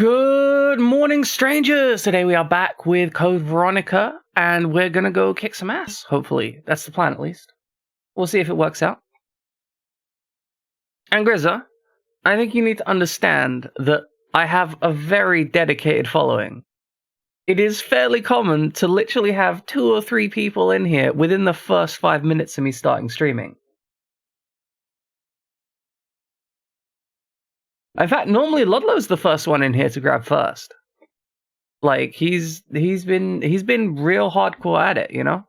Good morning, strangers! Today we are back with Code Veronica, and we're gonna go kick some ass, hopefully. That's the plan, at least. We'll see if it works out. And Grizza, I think you need to understand that I have a very dedicated following. It is fairly common to literally have 2 or 3 people in here within the first 5 minutes of me starting streaming. In fact, normally Ludlow's the first one in here to grab first. Like he's been real hardcore at it, you know?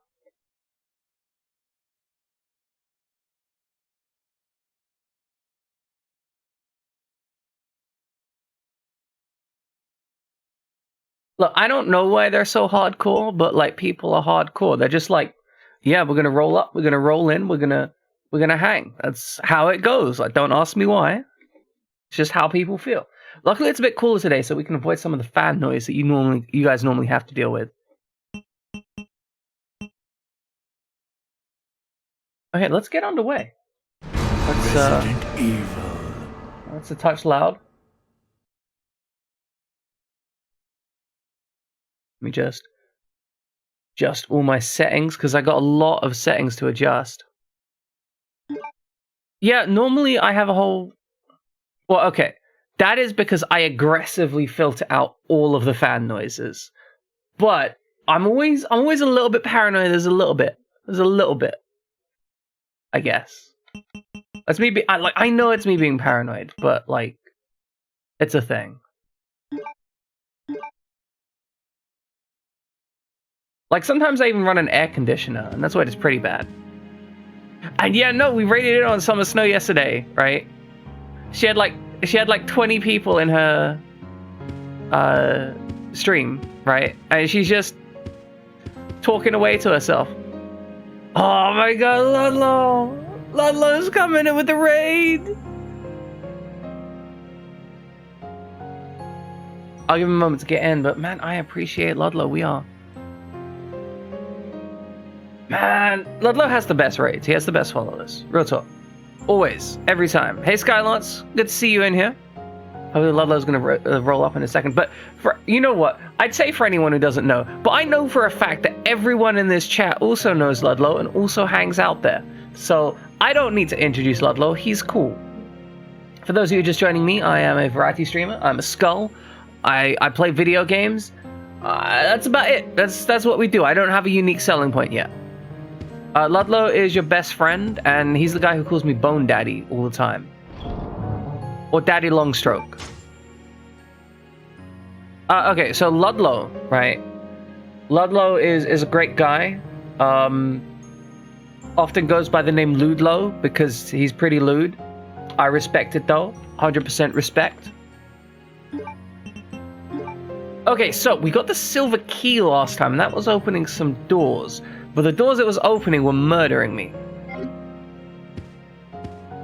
Look, I don't know why they're so hardcore, but like people are hardcore. They're just like, yeah, we're gonna roll up, we're gonna roll in, we're gonna hang. That's how it goes. Like, don't ask me why. It's just how people feel. Luckily, it's a bit cooler today, so we can avoid some of the fan noise that you guys normally have to deal with. Okay, let's get underway. Resident Evil. That's a touch loud. Let me just all my settings, because I got a lot of settings to adjust. Yeah, normally I have a whole... Well, okay. That is because I aggressively filter out all of the fan noises. But I'm always a little bit paranoid. There's a little bit, I guess. That's me. I know it's me being paranoid, but like, it's a thing. Like sometimes I even run an air conditioner, and that's why it's pretty bad. And yeah, no, we raided it on Summer Snow yesterday, right? She had like 20 people in her stream, right? And she's just talking away to herself. Oh my god, Ludlow! Ludlow's coming in with the raid! I'll give him a moment to get in, but man, I appreciate Ludlow. We are. Man, Ludlow has the best raids. He has the best followers. Real talk. Always. Every time. Hey, Skylance. Good to see you in here. Hopefully Ludlow's going to roll up in a second. But you know what? I'd say for anyone who doesn't know, but I know for a fact that everyone in this chat also knows Ludlow and also hangs out there. So I don't need to introduce Ludlow. He's cool. For those of you just joining me, I am a variety streamer. I'm a Skull. I play video games. That's about it. That's what we do. I don't have a unique selling point yet. Ludlow is your best friend, and he's the guy who calls me Bone Daddy all the time. Or Daddy Longstroke. Okay, so Ludlow, right? Ludlow is a great guy. Often goes by the name Ludlow because he's pretty lewd. I respect it though. 100% respect. Okay, so we got the silver key last time, and that was opening some doors. But the doors it was opening were murdering me.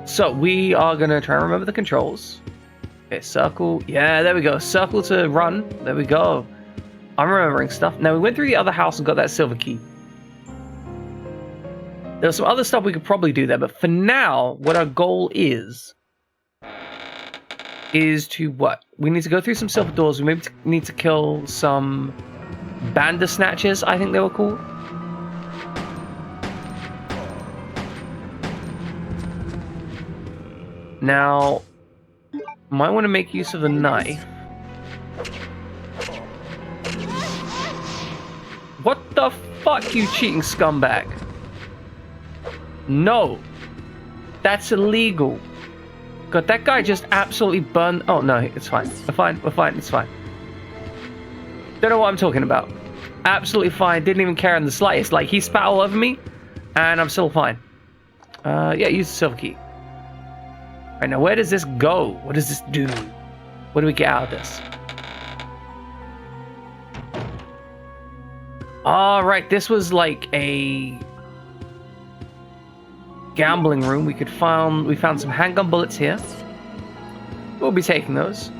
So we are going to try and remember the controls. Okay, circle. Yeah, there we go. Circle to run. There we go. I'm remembering stuff. Now, we went through the other house and got that silver key. There's some other stuff we could probably do there. But for now, what our goal is to what? We need to go through some silver doors. We maybe need to kill some Bandersnatchers, I think they were called. Now, might want to make use of the knife. What the fuck, you cheating scumbag? No. That's illegal. God, that guy just absolutely burned... Oh, no, it's fine. We're fine, it's fine. Don't know what I'm talking about. Absolutely fine, didn't even care in the slightest. Like, he spat all over me, and I'm still fine. Yeah, use the silver key. Alright, now where does this go? What does this do? What do we get out of this? Alright, this was like a gambling room. We found some handgun bullets here. We'll be taking those.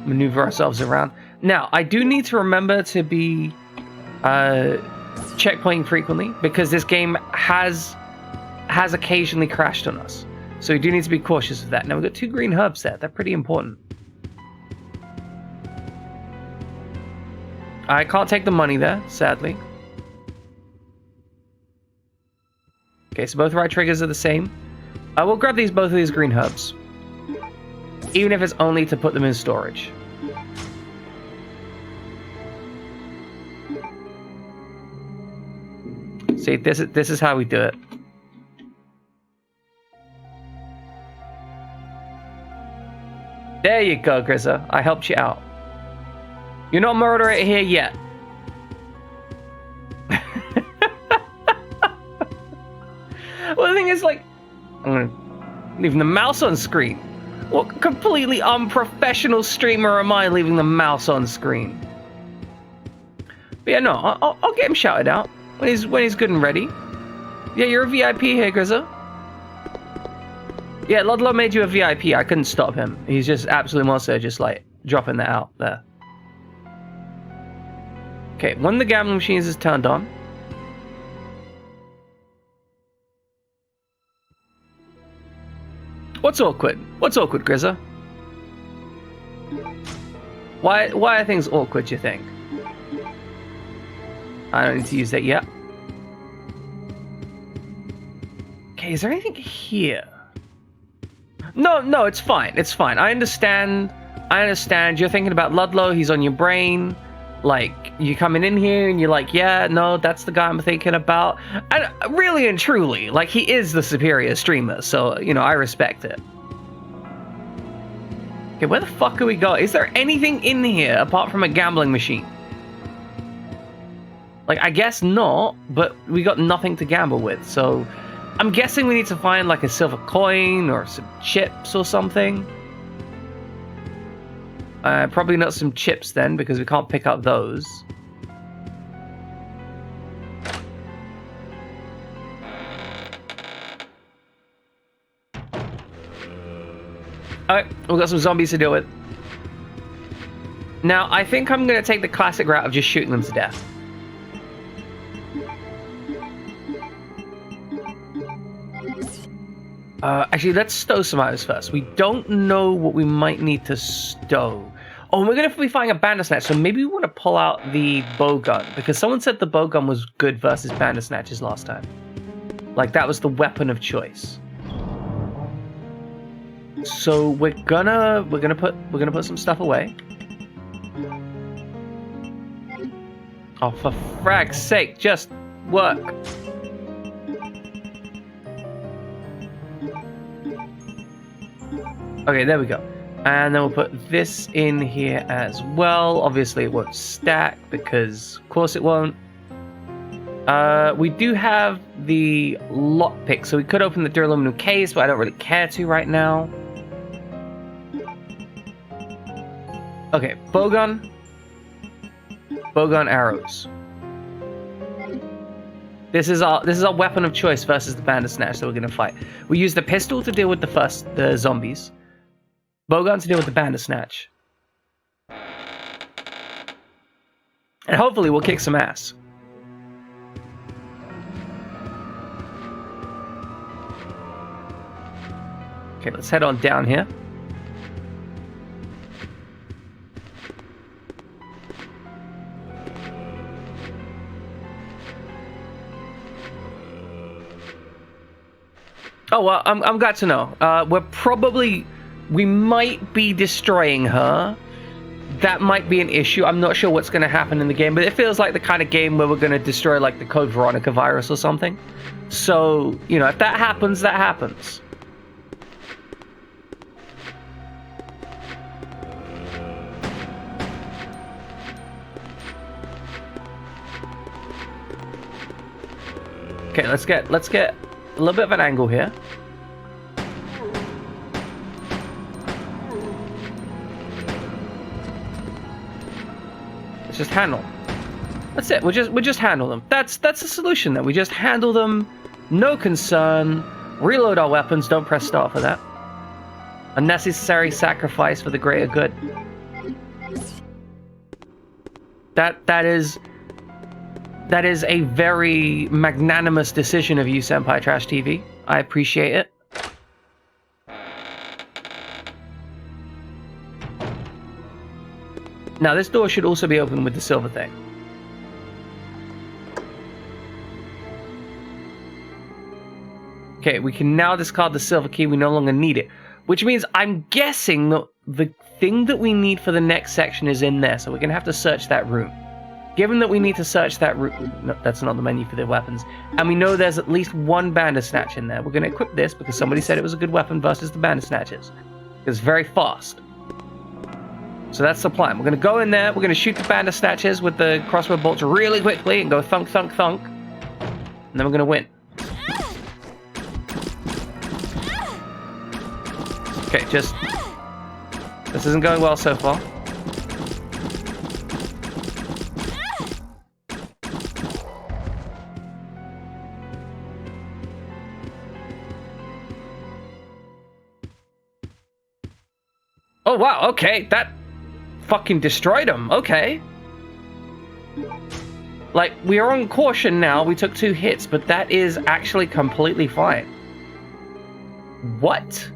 Maneuver ourselves around. Now, I do need to remember to be checkpointing frequently, because this game has occasionally crashed on us. So we do need to be cautious of that. Now, we've got 2 green herbs there. They're pretty important. I can't take the money there, sadly. Okay, so both right triggers are the same. I will grab both of these green herbs. Even if it's only to put them in storage. See, this is how we do it. There you go, Grizza. I helped you out. You're not murdering here yet. Well, the thing is, like, I'm gonna leaving the mouse on screen. What completely unprofessional streamer am I leaving the mouse on screen? But yeah, no, I'll get him shouted out when he's good and ready. Yeah, you're a VIP here, Grizza. Yeah, Ludlow made you a VIP. I couldn't stop him. He's just absolutely monster, just like dropping that out there. Okay, when the gambling machines is turned on. What's awkward? What's awkward, Grizza? Why are things awkward, you think? I don't need to use that yet. Okay, is there anything here? No, it's fine. It's fine. I understand. You're thinking about Ludlow. He's on your brain. Like, you're coming in here and you're like, yeah, no, that's the guy I'm thinking about. And really and truly, like, he is the superior streamer. So, you know, I respect it. Okay, where the fuck are we going? Is there anything in here apart from a gambling machine? Like, I guess not, but we got nothing to gamble with. So, I'm guessing we need to find, like, a silver coin or some chips or something. Probably not some chips then, because we can't pick up those. Alright, we've got some zombies to deal with. Now, I think I'm going to take the classic route of just shooting them to death. Actually, let's stow some items first. We don't know what we might need to stow. Oh, we're going to be finding a bandersnatch, so maybe we want to pull out the bow gun, because someone said the bow gun was good versus bandersnatches last time. Like, that was the weapon of choice. So we're gonna put some stuff away. Oh, for frag's sake, just work. Okay, there we go. And then we'll put this in here as well. Obviously, it won't stack because, of course, it won't. We do have the lockpick, so we could open the duraluminum case, but I don't really care to right now. Okay, bowgun arrows. This is our weapon of choice versus the bandersnatch that we're gonna fight. We use the pistol to deal with the zombies. Bowgun to deal with the bandersnatch. And hopefully we'll kick some ass. Okay, let's head on down here. Oh, well, I'm glad to know. We might be destroying her. That might be an issue. I'm not sure what's going to happen in the game, but it feels like the kind of game where we're going to destroy, like, the Code Veronica virus or something. So, you know, if that happens, that happens. Okay, let's get a little bit of an angle here. Let's just handle. That's it. We just handle them. That's the solution then. We just handle them. No concern. Reload our weapons. Don't press start for that. Unnecessary sacrifice for the greater good. That is a very magnanimous decision of you, Senpai Trash TV. I appreciate it. Now, this door should also be open with the silver thing. Okay, we can now discard the silver key. We no longer need it. Which means I'm guessing that the thing that we need for the next section is in there. So we're going to have to search that room. Given that we need to search that room... No, that's not the menu for the weapons. And we know there's at least one Bandersnatch in there. We're going to equip this because somebody said it was a good weapon versus the Bandersnatches. It's very fast. So that's the plan. We're going to go in there. We're going to shoot the Bandersnatches with the crossbow bolts really quickly and go thunk, thunk, thunk. And then we're going to win. Okay, just... This isn't going well so far. Oh, wow, okay, that fucking destroyed him, okay. Like, we are on caution now, we took 2 hits, but that is actually completely fine. What?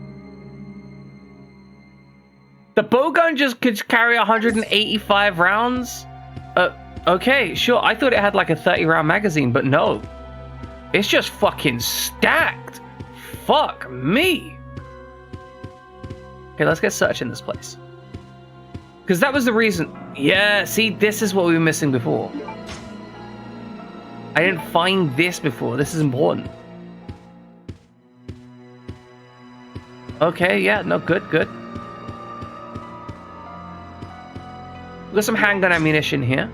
The bowgun just could carry 185 rounds? Okay, sure, I thought it had like a 30-round magazine, but no. It's just fucking stacked. Fuck me. Okay, let's get searching this place. Because that was the reason... Yeah, see, this is what we were missing before. I didn't find this before. This is important. Okay, yeah, no, good, good. We've got some handgun ammunition here.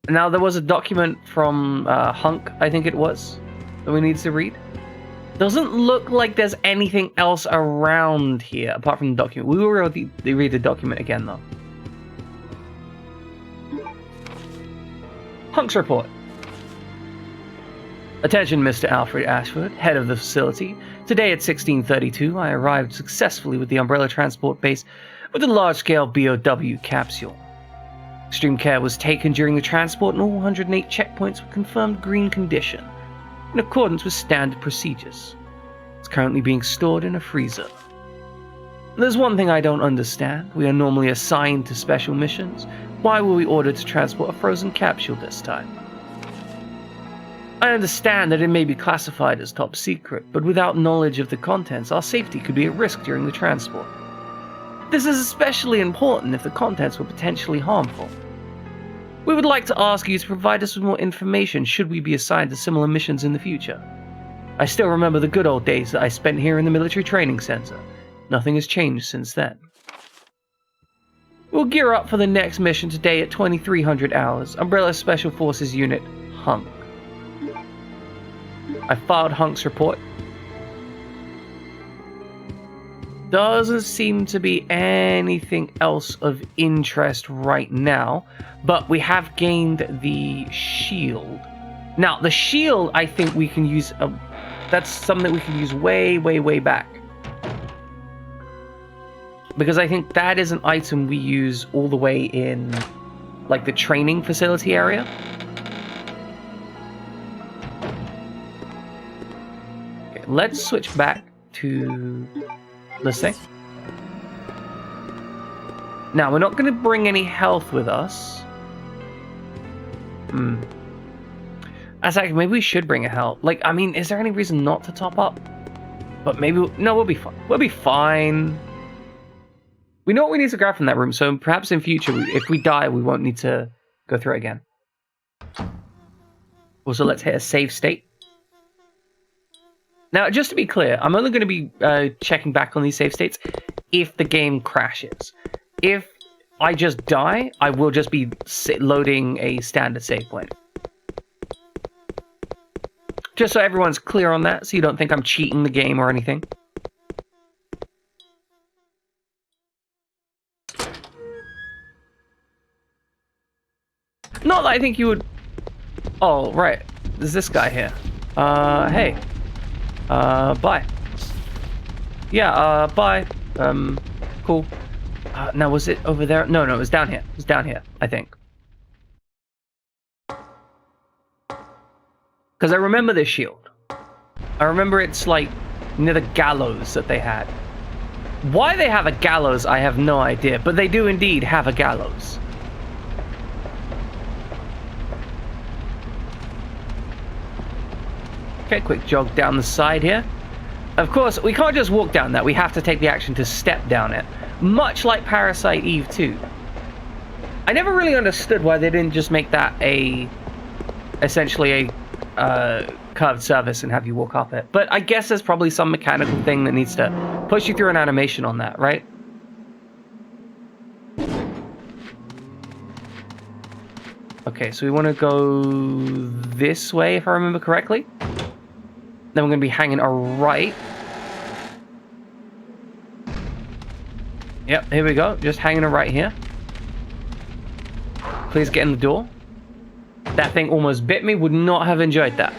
Now, there was a document from Hunk, I think it was, that we need to read. Doesn't look like there's anything else around here apart from the document. We will read the document again, though. Hunk's report. Attention, Mr. Alfred Ashford, head of the facility. Today at 16:32, I arrived successfully with the Umbrella Transport Base with a large-scale BOW capsule. Extreme care was taken during the transport and all 108 checkpoints were confirmed green condition, in accordance with standard procedures. It's currently being stored in a freezer. There's one thing I don't understand. We are normally assigned to special missions. Why were we ordered to transport a frozen capsule this time? I understand that it may be classified as top secret, but without knowledge of the contents, our safety could be at risk during the transport. This is especially important if the contents were potentially harmful. We would like to ask you to provide us with more information should we be assigned to similar missions in the future. I still remember the good old days that I spent here in the military training center. Nothing has changed since then. We'll gear up for the next mission today at 2300 hours. Umbrella Special Forces Unit, Hunk. I filed Hunk's report. Doesn't seem to be anything else of interest right now, but we have gained the shield. Now, the shield, I think we can use, that's something that we can use way, way, way back. Because I think that is an item we use all the way in, like, the training facility area. Okay, let's switch back to... Let's see. Now, we're not going to bring any health with us. That's like, maybe we should bring a health. Like, I mean, is there any reason not to top up? But maybe, no, we'll be fine. We'll be fine. We know what we need to grab from that room, so perhaps in future, if we die, we won't need to go through it again. Also, let's hit a save state. Now, just to be clear, I'm only going to be checking back on these save states if the game crashes. If I just die, I will just be loading a standard save point. Just so everyone's clear on that, so you don't think I'm cheating the game or anything. Not that I think you would... Oh, right. There's this guy here. Hey. Bye. Yeah, bye. Cool. Now, was it over there? No, it was down here. It was down here, I think. Because I remember this shield. I remember it's, like, near the gallows that they had. Why they have a gallows, I have no idea, but they do indeed have a gallows. Okay, quick jog down the side here. Of course, we can't just walk down that. We have to take the action to step down it. Much like Parasite Eve 2. I never really understood why they didn't just make that essentially a curved surface and have you walk up it. But I guess there's probably some mechanical thing that needs to push you through an animation on that, right? Okay, so we want to go this way, if I remember correctly. Then we're going to be hanging a right. Yep, here we go. Just hanging a right here. Please get in the door. That thing almost bit me. Would not have enjoyed that.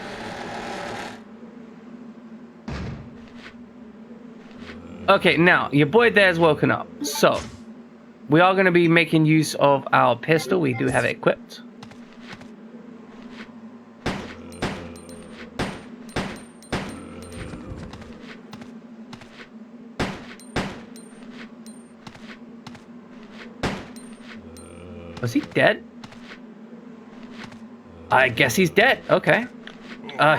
Okay, now, your boy there's woken up. So, we are going to be making use of our pistol. We do have it equipped. Was he dead? I guess he's dead. Okay.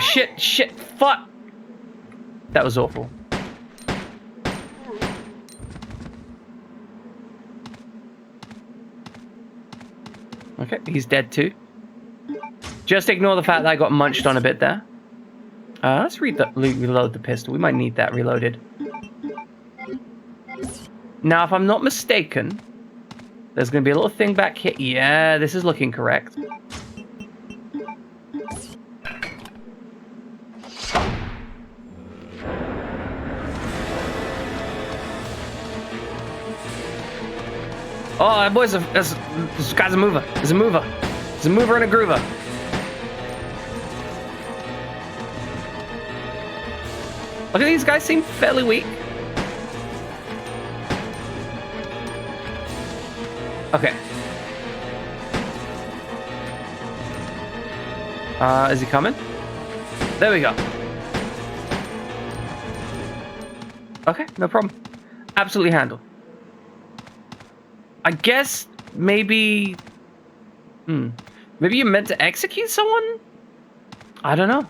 Shit, fuck. That was awful. Okay, he's dead too. Just ignore the fact that I got munched on a bit there. Let's reload the pistol. We might need that reloaded. Now, if I'm not mistaken, there's going to be a little thing back here. Yeah, this is looking correct. Oh, boys, this guy's a mover. There's a mover. There's a mover and a groover. Look at these guys, seem fairly weak. Okay. Is he coming? There we go. Okay, no problem. Absolutely handled. I guess maybe... Maybe you meant to execute someone? I don't know.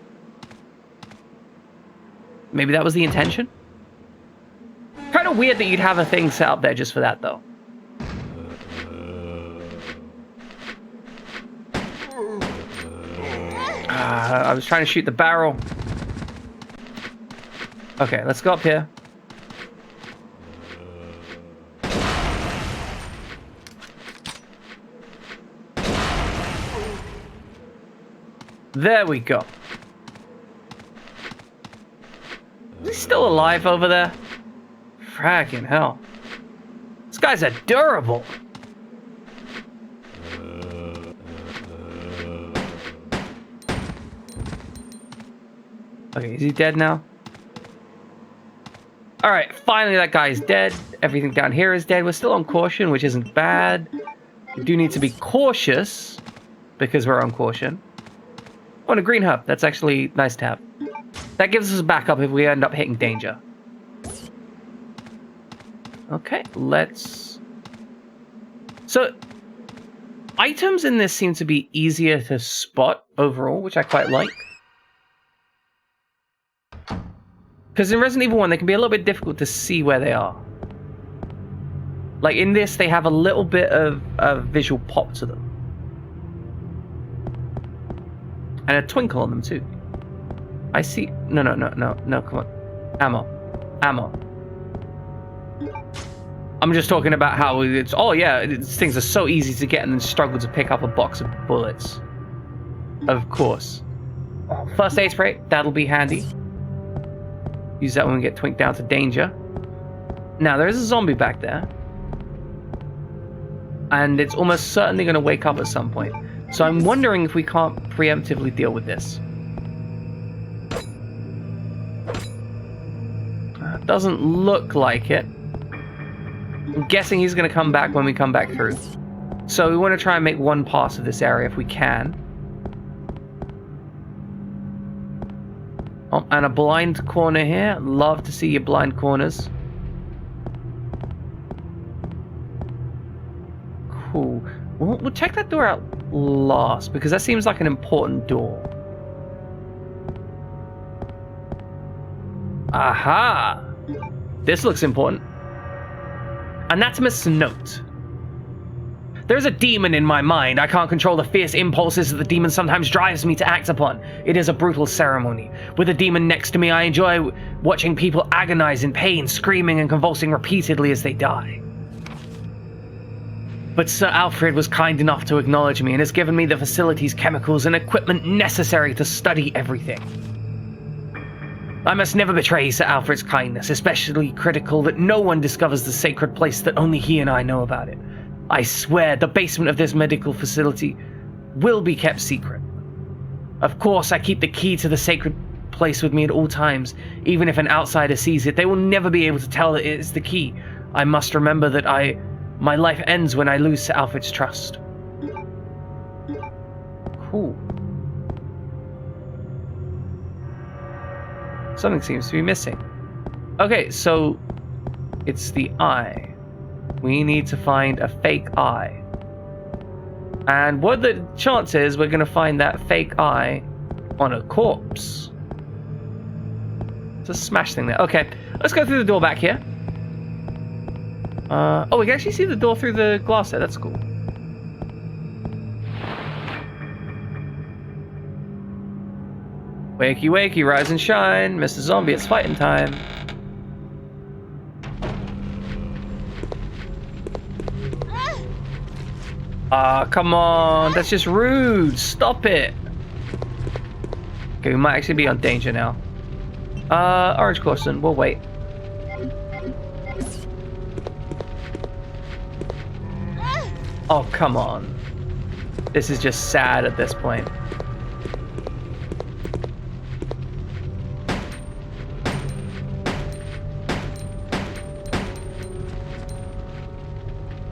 Maybe that was the intention? Kind of weird that you'd have a thing set up there just for that, though. I was trying to shoot the barrel. Okay, let's go up here. There we go. Is he still alive over there? Fracking hell. These guys are durable. Okay, is he dead now? Alright, finally that guy is dead. Everything down here is dead. We're still on caution, which isn't bad. We do need to be cautious because we're on caution. Oh, and a green hub. That's actually nice to have. That gives us a backup if we end up hitting danger. Okay, let's... So, items in this seem to be easier to spot overall, which I quite like. Because in Resident Evil 1, they can be a little bit difficult to see where they are. Like in this, they have a little bit of visual pop to them. And a twinkle on them too. I see... No, come on. Ammo. I'm just talking about how it's... Oh yeah, things are so easy to get and then struggle to pick up a box of bullets. Of course. First aid spray, that'll be handy. Use that when we get twinked down to danger. Now, there is a zombie back there. And it's almost certainly going to wake up at some point. So I'm wondering if we can't preemptively deal with this. Doesn't look like it. I'm guessing he's going to come back when we come back through. So we want to try and make one pass of this area if we can. Oh, and a blind corner here. Love to see your blind corners. Cool. We'll check that door out last, because that seems like an important door. Aha! This looks important. Anatomist's note. There's a demon in my mind. I can't control the fierce impulses that the demon sometimes drives me to act upon. It is a brutal ceremony. With a demon next to me, I enjoy watching people agonize in pain, screaming and convulsing repeatedly as they die. But Sir Alfred was kind enough to acknowledge me and has given me the facilities, chemicals, and equipment necessary to study everything. I must never betray Sir Alfred's kindness, especially critical that no one discovers the sacred place, that only he and I know about it. I swear the basement of this medical facility will be kept secret. Of course, I keep the key to the sacred place with me at all times. Even if an outsider sees it, they will never be able to tell that it is the key. I must remember that my life ends when I lose Sir Alfred's trust. Cool. Something seems to be missing. Okay, so it's the eye. We need to find a fake eye. And what are the chances we're going to find that fake eye on a corpse? It's a smash thing there. Okay, let's go through the door back here. Oh, we can actually see the door through the glass there. That's cool. Wakey, wakey, rise and shine. Mr. Zombie, it's fighting time. Ah, come on. That's just rude. Stop it. Okay, we might actually be on danger now. Orange caution. We'll wait. Oh, come on. This is just sad at this point.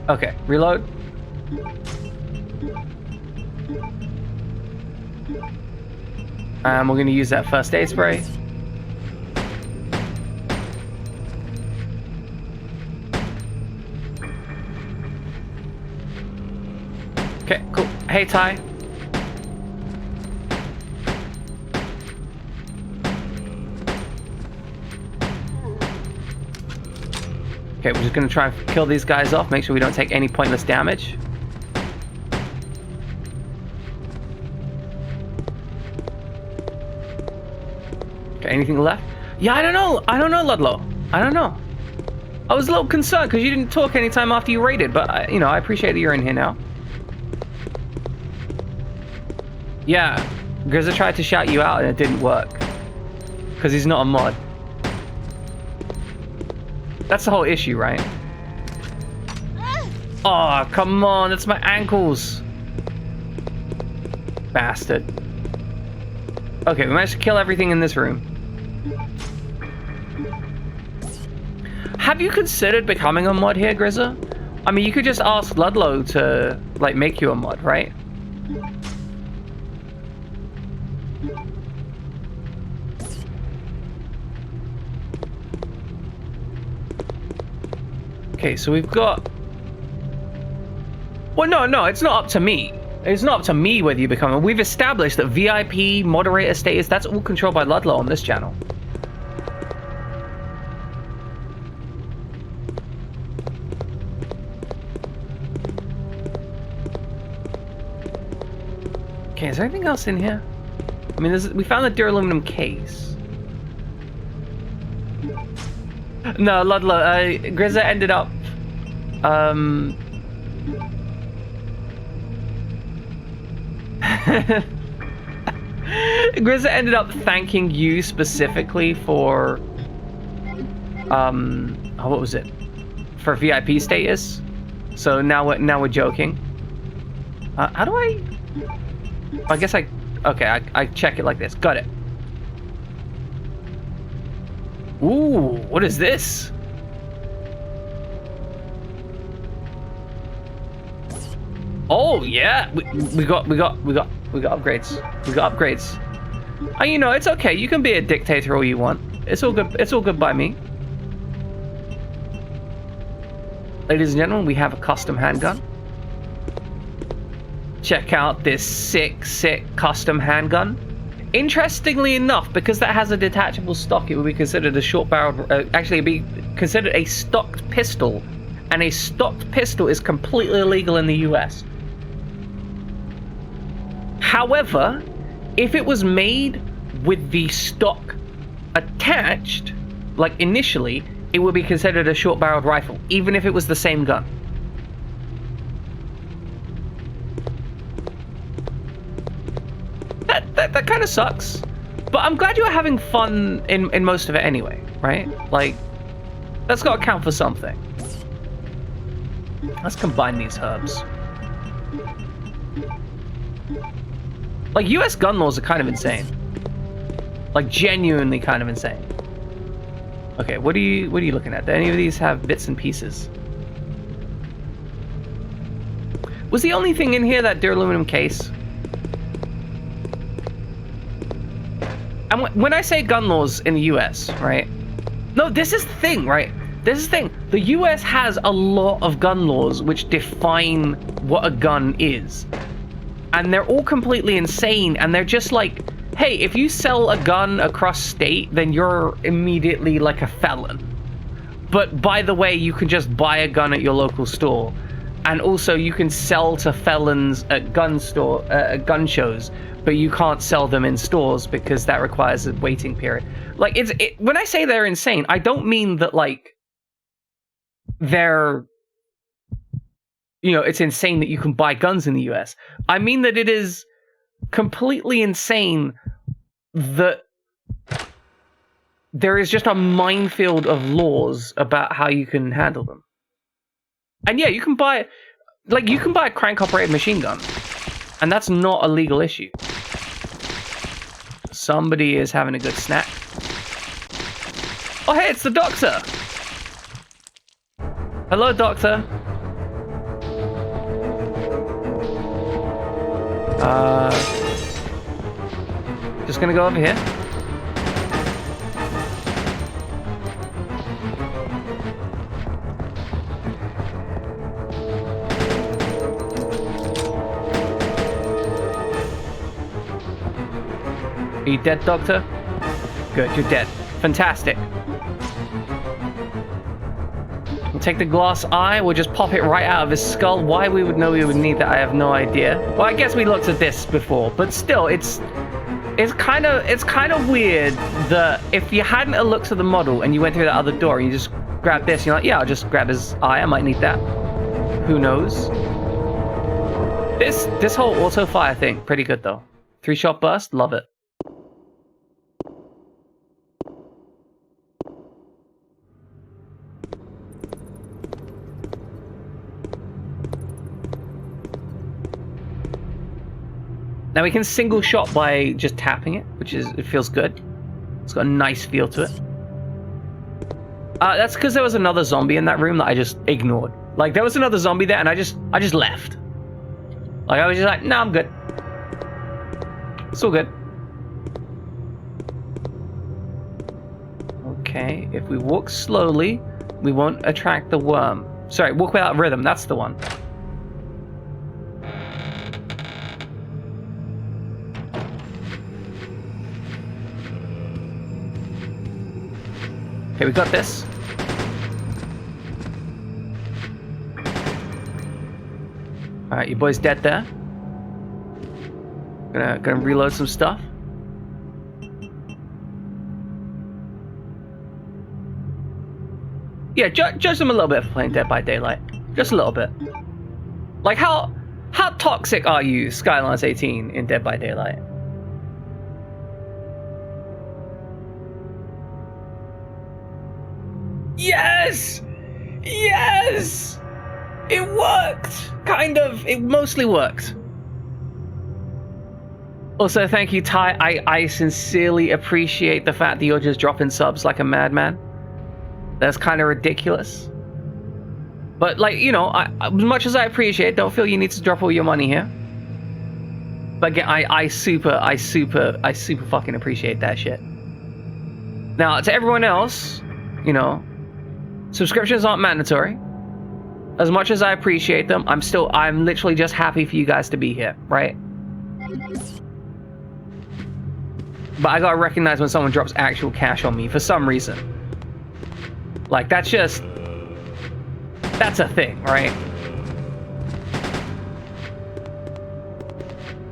Okay, reload. And we're going to use that first aid spray. Okay, cool. Hey, Ty. Okay, we're just going to try and kill these guys off, make sure we don't take any pointless damage. Okay, anything left? Yeah, I don't know, Ludlow. I don't know. I was a little concerned because you didn't talk anytime after you raided, but, I appreciate that you're in here now. Yeah, Grizza tried to shout you out and it didn't work. Because he's not a mod. That's the whole issue, right? Oh, come on, that's my ankles. Bastard. Okay, we managed to kill everything in this room. Have you considered becoming a mod here, Grizza? I mean, you could just ask Ludlow to, like, make you a mod, right? Okay, so we've got... Well, no, it's not up to me. It's not up to me whether you become it. We've established that VIP, moderator status, that's all controlled by Ludlow on this channel. Okay, is there anything else in here? I mean, we found the duraluminum case. No, Ludlow, Grizza ended up, Grizza ended up thanking you specifically for, what was it? For VIP status. So now we're joking. How do I guess okay, I check it like this. Got it. Ooh, what is this? Oh yeah, we got upgrades. We got upgrades. Oh, you know, it's okay. You can be a dictator all you want. It's all good. It's all good by me. Ladies and gentlemen, we have a custom handgun. check out this sick custom handgun. Interestingly enough, because that has a detachable stock, it would be considered a short-barreled... actually, it'd be considered a stocked pistol. And a stocked pistol is completely illegal in the US. However, if it was made with the stock attached, like initially, it would be considered a short-barreled rifle, even if it was the same gun. That kind of sucks, but I'm glad you're having fun in most of it anyway, right? Like, that's got to count for something. Let's combine these herbs. Like, US gun laws are kind of insane. Like, genuinely kind of insane. Okay, what are you looking at? Do any of these have bits and pieces? Was the only thing in here that duraluminum case? And when I say gun laws in the US, right? No, this is the thing, right? This is the thing. The US has a lot of gun laws which define what a gun is. And they're all completely insane, and they're just like, hey, if you sell a gun across state, then you're immediately like a felon. But by the way, you can just buy a gun at your local store. And also you can sell to felons at gun shows, but you can't sell them in stores because that requires a waiting period. Like, when I say they're insane, I don't mean that, like, they're, you know, it's insane that you can buy guns in the US. I mean that it is completely insane that there is just a minefield of laws about how you can handle them. And yeah, you can buy a crank-operated machine gun, and that's not a legal issue. Somebody is having a good snack. Oh, hey, it's the doctor! Hello, doctor. Just gonna go over here. Are you dead, Doctor? Good, you're dead. Fantastic. We'll take the glass eye, we'll just pop it right out of his skull. Why we would know we would need that, I have no idea. Well, I guess we looked at this before, but still, it's kind of weird that if you hadn't looked at the model and you went through that other door and you just grabbed this, and you're like, yeah, I'll just grab his eye, I might need that. Who knows? This whole auto fire thing, pretty good though. 3-shot burst, love it. Now we can single shot by just tapping it, it feels good. It's got a nice feel to it. That's because there was another zombie in that room that I just ignored. Like, there was another zombie there and I just left. Like, I was just like, nah, I'm good. It's all good. Okay, if we walk slowly, we won't attract the worm. Sorry, walk without rhythm, that's the one. Okay, we got this. Alright, your boy's dead there. Gonna reload some stuff. Yeah, judge them a little bit for playing Dead by Daylight. Just a little bit. Like, how toxic are you, Skylance 18, in Dead by Daylight? Yes! Yes! It worked! Kind of. It mostly worked. Also, thank you, Ty. I sincerely appreciate the fact that you're just dropping subs like a madman. That's kind of ridiculous. But, like, you know, as much as I appreciate it, don't feel you need to drop all your money here. But again, I super fucking appreciate that shit. Now, to everyone else, you know, subscriptions aren't mandatory. As much as I appreciate them, I'm literally just happy for you guys to be here, right? But I gotta recognize when someone drops actual cash on me for some reason. Like, that's a thing, right?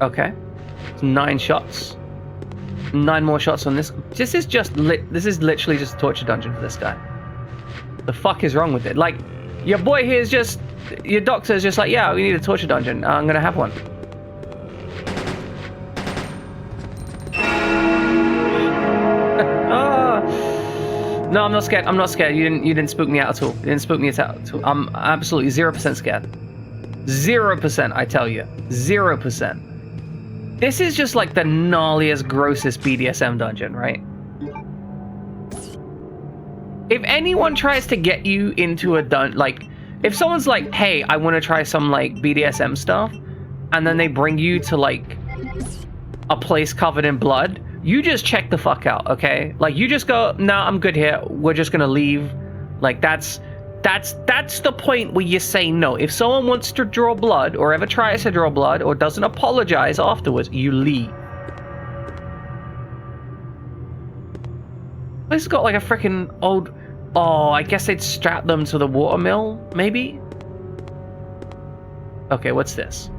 Okay. It's 9 shots. 9 more shots on this. This is literally just a torture dungeon for this guy. The fuck is wrong with it? Like, your boy here is just... Your doctor is just like, yeah, we need a torture dungeon. I'm gonna have one. No, I'm not scared. I'm not scared. You didn't spook me out at all. You didn't spook me out at all. I'm absolutely 0% scared. 0%, I tell you. 0%. This is just like the gnarliest, grossest BDSM dungeon, right? If anyone tries to get you into a like, if someone's like, hey, I want to try some like BDSM stuff, and then they bring you to like a place covered in blood, you just check the fuck out, okay? Like, you just go, no, I'm good here. We're just gonna leave. Like, that's the point where you say no. If someone wants to draw blood, or ever tries to draw blood, or doesn't apologize afterwards, you leave. This has got like a freaking old... Oh, I guess they'd strap them to the watermill, maybe? Okay, what's this?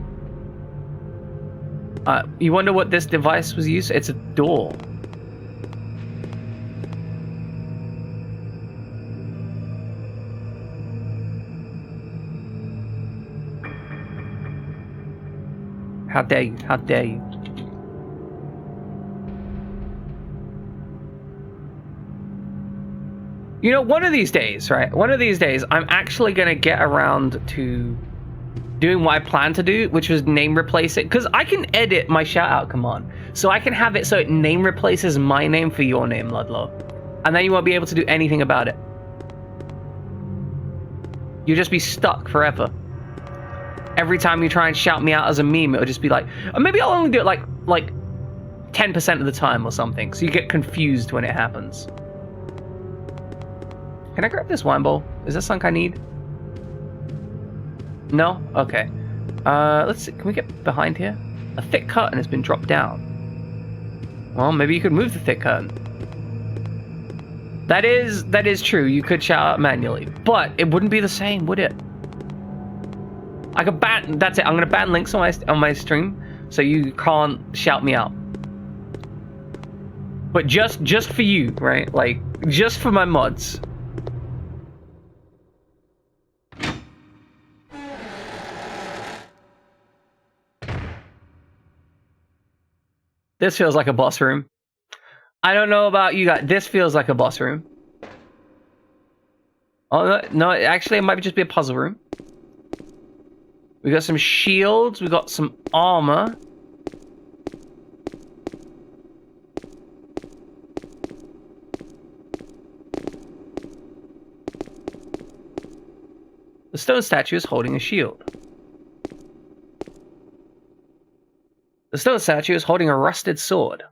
You wonder what this device was used? It's a door. How dare you? How dare you? You know, one of these days, right? One of these days, I'm actually going to get around to doing what I plan to do, which was name replace it. Because I can edit my shout-out command. So I can have it so it name replaces my name for your name, Ludlow. And then you won't be able to do anything about it. You'll just be stuck forever. Every time you try and shout me out as a meme, it'll just be like... Or maybe I'll only do it like 10% of the time or something. So you get confused when it happens. Can I grab this wine bowl? Is that something I need? No? Okay. Let's see. Can we get behind here? A thick curtain has been dropped down. Well, maybe you could move the thick curtain. That is true. You could shout out manually. But it wouldn't be the same, would it? I could ban... That's it. I'm going to ban links on my stream so you can't shout me out. But just for you, right? Like, just for my mods. This feels like a boss room. I don't know about you guys. This feels like a boss room. Oh, no, actually, it might just be a puzzle room. We got some shields. We got some armor. The stone statue is holding a shield. The stone statue is holding a rusted sword.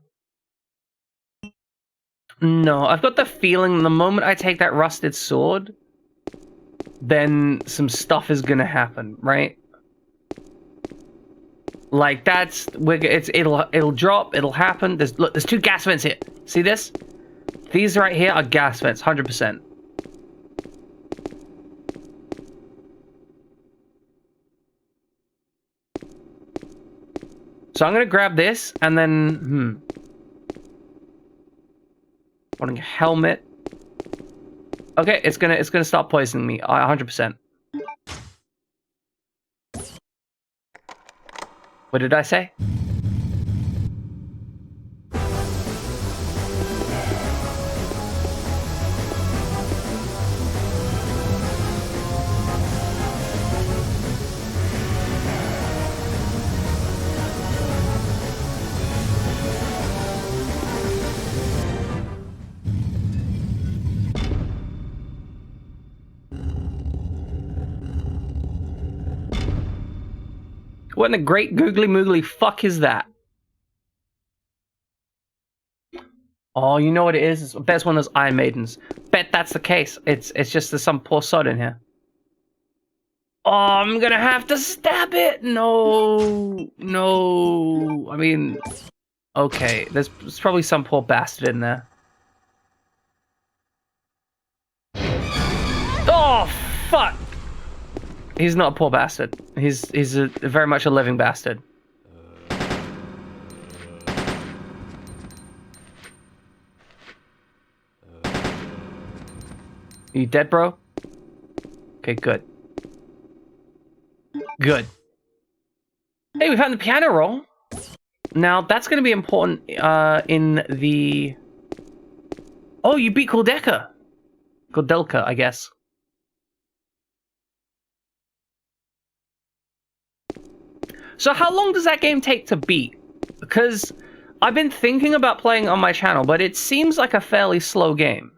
No, I've got the feeling the moment I take that rusted sword, then some stuff is gonna happen, right? Like, it'll drop, it'll happen. Look, there's 2 gas vents here. See this? These right here are gas vents, 100%. So I'm gonna grab this and then wanting a helmet. Okay, it's gonna stop poisoning me 100%. What did I say? What in the great googly moogly fuck is that? Oh, you know what it is? I bet it's one of those Iron Maidens. Bet that's the case. It's just there's some poor sod in here. Oh, I'm gonna have to stab it. No, no. I mean, okay. There's probably some poor bastard in there. Oh, fuck. He's not a poor bastard. He's very much a living bastard. You dead, bro? Okay, good. Good. Hey, we found the piano roll. Now, that's going to be important in the... Oh, you beat Kordelka. Kordelka, I guess. So how long does that game take to beat? Because I've been thinking about playing on my channel, but it seems like a fairly slow game.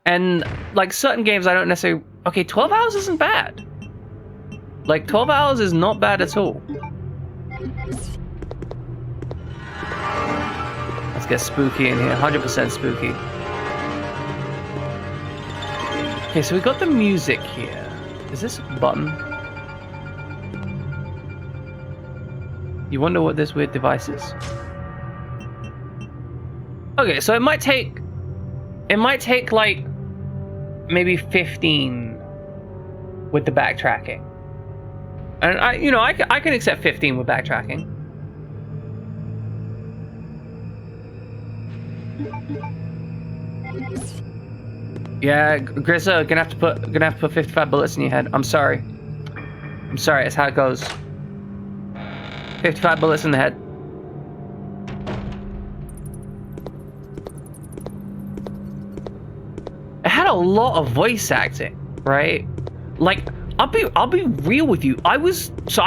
And, like, certain games I don't necessarily... Okay, 12 hours isn't bad. Like, 12 hours is not bad at all. Let's get spooky in here. 100% spooky. Okay, so we got the music here. Is this a button? You wonder what this weird device is. Okay, so it might take like maybe 15 with the backtracking. And I can accept 15 with backtracking. Yeah, Grizza, gonna have to put 55 bullets in your head. I'm sorry. I'm sorry, that's how it goes. 55 bullets in the head. It had a lot of voice acting, right? Like, I'll be real with you. I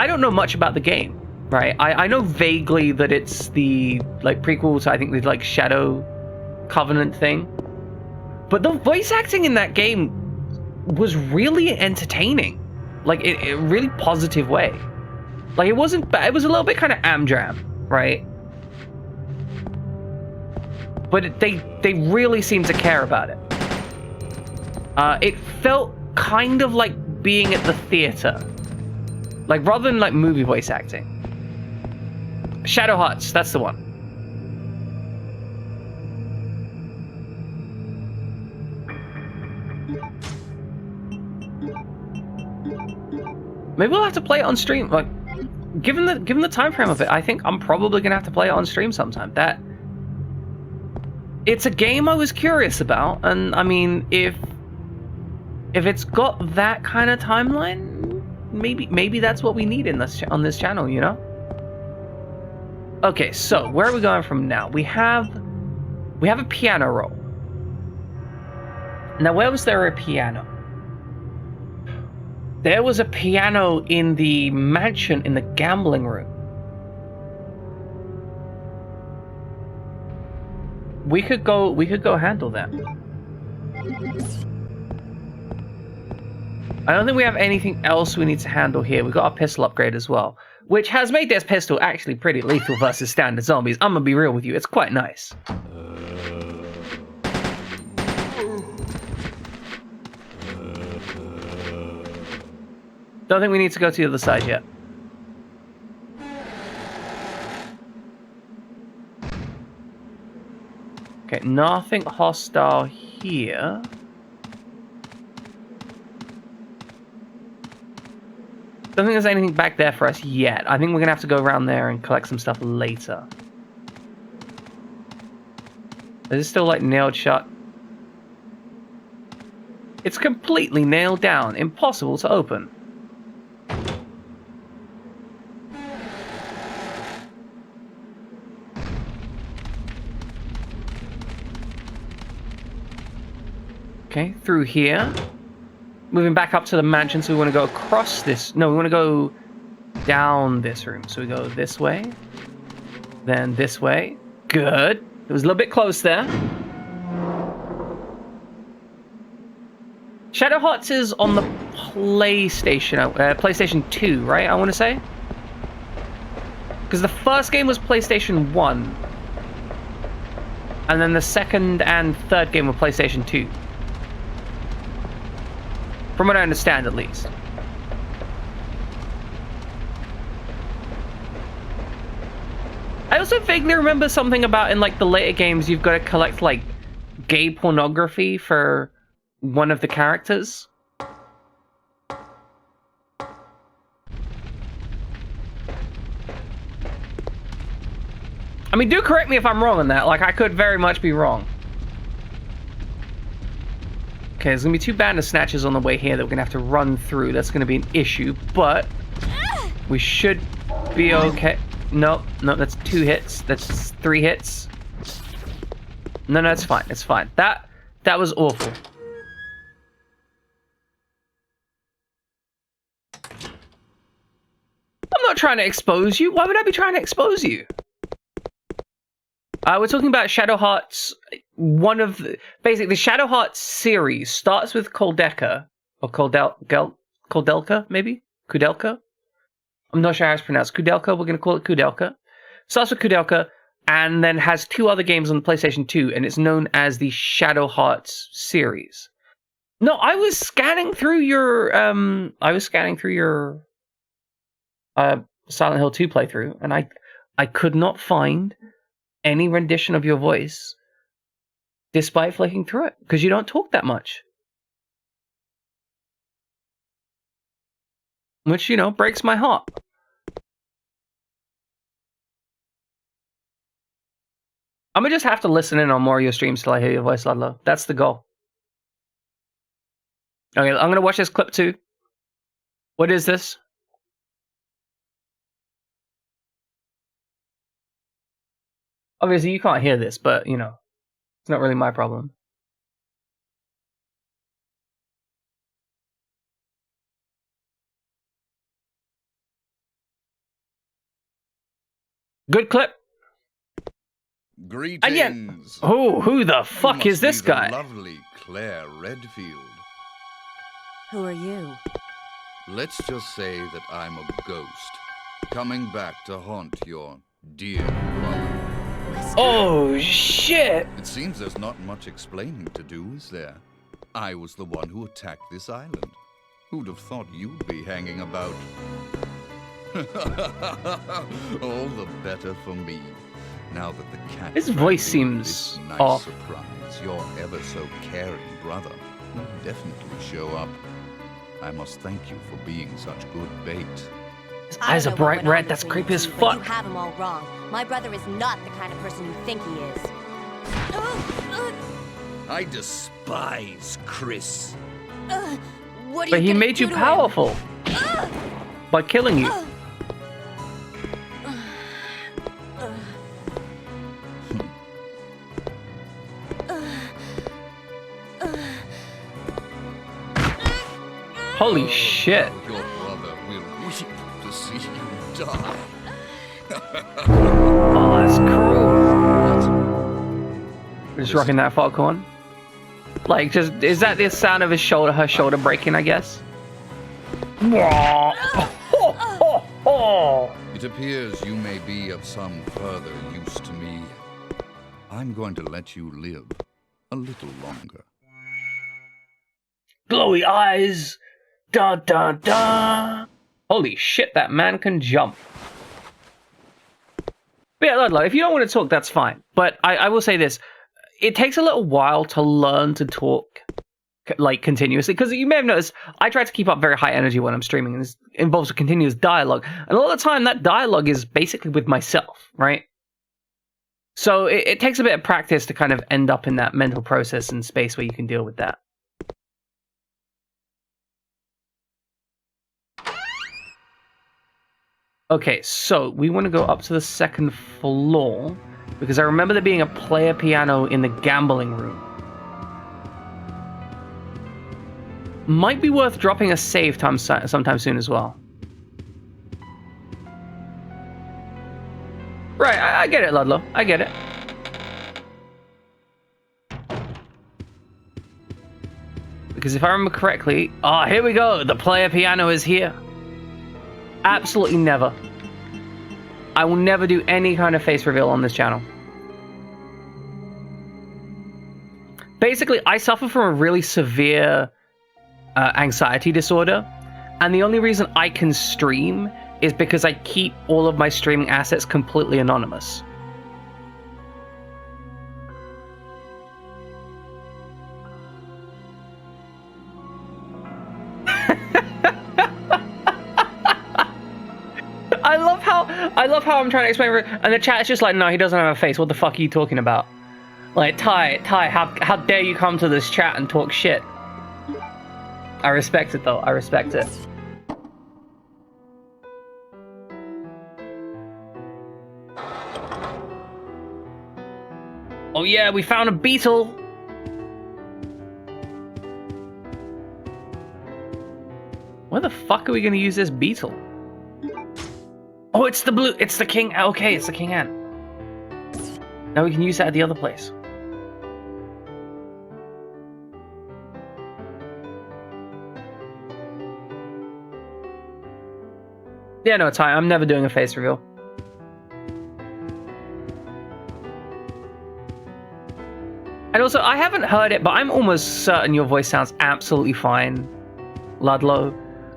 don't know much about the game, right? I know vaguely that it's the like prequel to, I think, the like Shadow Covenant thing. But the voice acting in that game was really entertaining. Like, in a really positive way. Like, it wasn't bad. It was a little bit kind of amdram, right? But they really seemed to care about it. It felt kind of like being at the theater. Like, rather than like movie voice acting. Shadow Hearts, that's the one. Maybe we'll have to play it on stream. Like, given the time frame of it, I think I'm probably gonna have to play it on stream sometime. It's a game I was curious about, and I mean, if it's got that kind of timeline, maybe that's what we need on this channel, you know? Okay, so where are we going from now? We have a piano roll. Now, where was there a piano? There was a piano in the mansion in the gambling room. We could go handle that. I don't think we have anything else we need to handle here. We got our pistol upgrade as well, which has made this pistol actually pretty lethal versus standard zombies. I'm gonna be real with you, it's quite nice. Don't think we need to go to the other side yet. Okay, nothing hostile here. Don't think there's anything back there for us yet. I think we're gonna have to go around there and collect some stuff later. Is it still like nailed shut? It's completely nailed down. Impossible to open. Okay, through here. Moving back up to the mansion, so we want to go across this. No, we want to go down this room. So we go this way, then this way. Good. It was a little bit close there. Shadow Hearts is on the PlayStation 2, right? I want to say. Because the first game was PlayStation 1. And then the second and third game were PlayStation 2. From what I understand, at least. I also vaguely remember something about in like the later games you've got to collect like gay pornography for one of the characters. I mean, do correct me if I'm wrong on that. Like, I could very much be wrong. Okay, there's gonna be 2 bandit snatches on the way here that we're gonna have to run through. That's gonna be an issue, but we should be okay. No, that's 2 hits. That's 3 hits. No, it's fine. It's fine. That was awful. I'm not trying to expose you. Why would I be trying to expose you? We're talking about Shadow Hearts. Basically, the Shadow Hearts series starts with Koldelka, or Koldelka, maybe? Kudelka? I'm not sure how it's pronounced. Kudelka, we're going to call it Kudelka. Starts with Kudelka, and then has 2 other games on the PlayStation 2, and it's known as the Shadow Hearts series. No, I was scanning through your Silent Hill 2 playthrough, and I could not find any rendition of your voice despite flicking through it, because you don't talk that much. Which, you know, breaks my heart. I'm gonna just have to listen in on more of your streams till I hear your voice, Ludlow. That's the goal. Okay, I'm gonna watch this clip too. What is this? Obviously, you can't hear this, but, you know, it's not really my problem. Good clip. Greetings. And yet, who the fuck is this guy? Lovely Claire Redfield. Who are you? Let's just say that I'm a ghost, coming back to haunt your dear brother. Oh, shit! It seems there's not much explaining to do, is there? I was the one who attacked this island. Who'd have thought you'd be hanging about? All the better for me. Now that the cat... His voice this seems nice off. surprise, your ever so caring brother will definitely show up. I must thank you for being such good bait. His eyes are bright red. That's creepy as But fuck. you have him all wrong. My brother is not the kind of person you think he is. I despise Chris. What are But you he gonna made do you to him? powerful by killing you. Holy shit. Your brother will weep to see you die. Oh, that's cruel. We're just rocking that foghorn. Like, just, is that the sound of her shoulder breaking, I guess? It appears you may be of some further use to me. I'm going to let you live a little longer. Glowy eyes. Da da da. Holy shit, that man can jump. But yeah, Ludlow, if you don't want to talk, that's fine. But I will say this. It takes a little while to learn to talk, like, continuously. Because you may have noticed, I try to keep up very high energy when I'm streaming. And this involves a continuous dialogue. And a lot of the time, that dialogue is basically with myself, right? So it takes a bit of practice to kind of end up in that mental process and space where you can deal with that. Okay, so we want to go up to the 2nd floor, because I remember there being a player piano in the gambling room. Might be worth dropping a save sometime soon as well. Right, I get it, Ludlow. I get it. Because if I remember correctly... Ah, here we go! The player piano is here. Absolutely never. I will never do any kind of face reveal on this channel. Basically, I suffer from a really severe anxiety disorder, and the only reason I can stream is because I keep all of my streaming assets completely anonymous. I love how I'm trying to explain, and the chat is just like, no, he doesn't have a face. What the fuck are you talking about? Like, Ty, how dare you come to this chat and talk shit? I respect it though. I respect it. Oh yeah, we found a beetle. Where the fuck are we gonna use this beetle? Oh, it's the king. Okay, it's the king ant. Now we can use that at the other place. Yeah, no, Ty, I'm never doing a face reveal. And also, I haven't heard it, but I'm almost certain your voice sounds absolutely fine, Ludlow.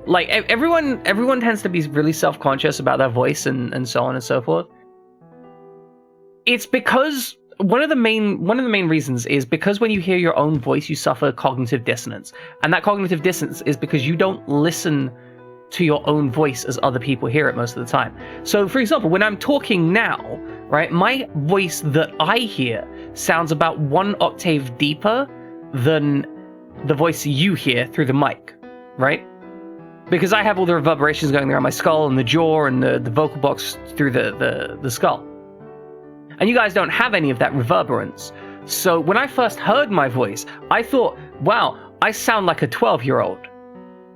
Like, everyone tends to be really self-conscious about their voice and so on and so forth. It's because one of the main reasons is because when you hear your own voice, you suffer cognitive dissonance, and that cognitive dissonance is because you don't listen to your own voice as other people hear it most of the time. So, for example, when I'm talking now, right, my voice that I hear sounds about 1 octave deeper than the voice you hear through the mic, right? Because I have all the reverberations going around my skull and the jaw and the vocal box through the skull. And you guys don't have any of that reverberance. So when I first heard my voice, I thought, wow, I sound like a 12-year-old,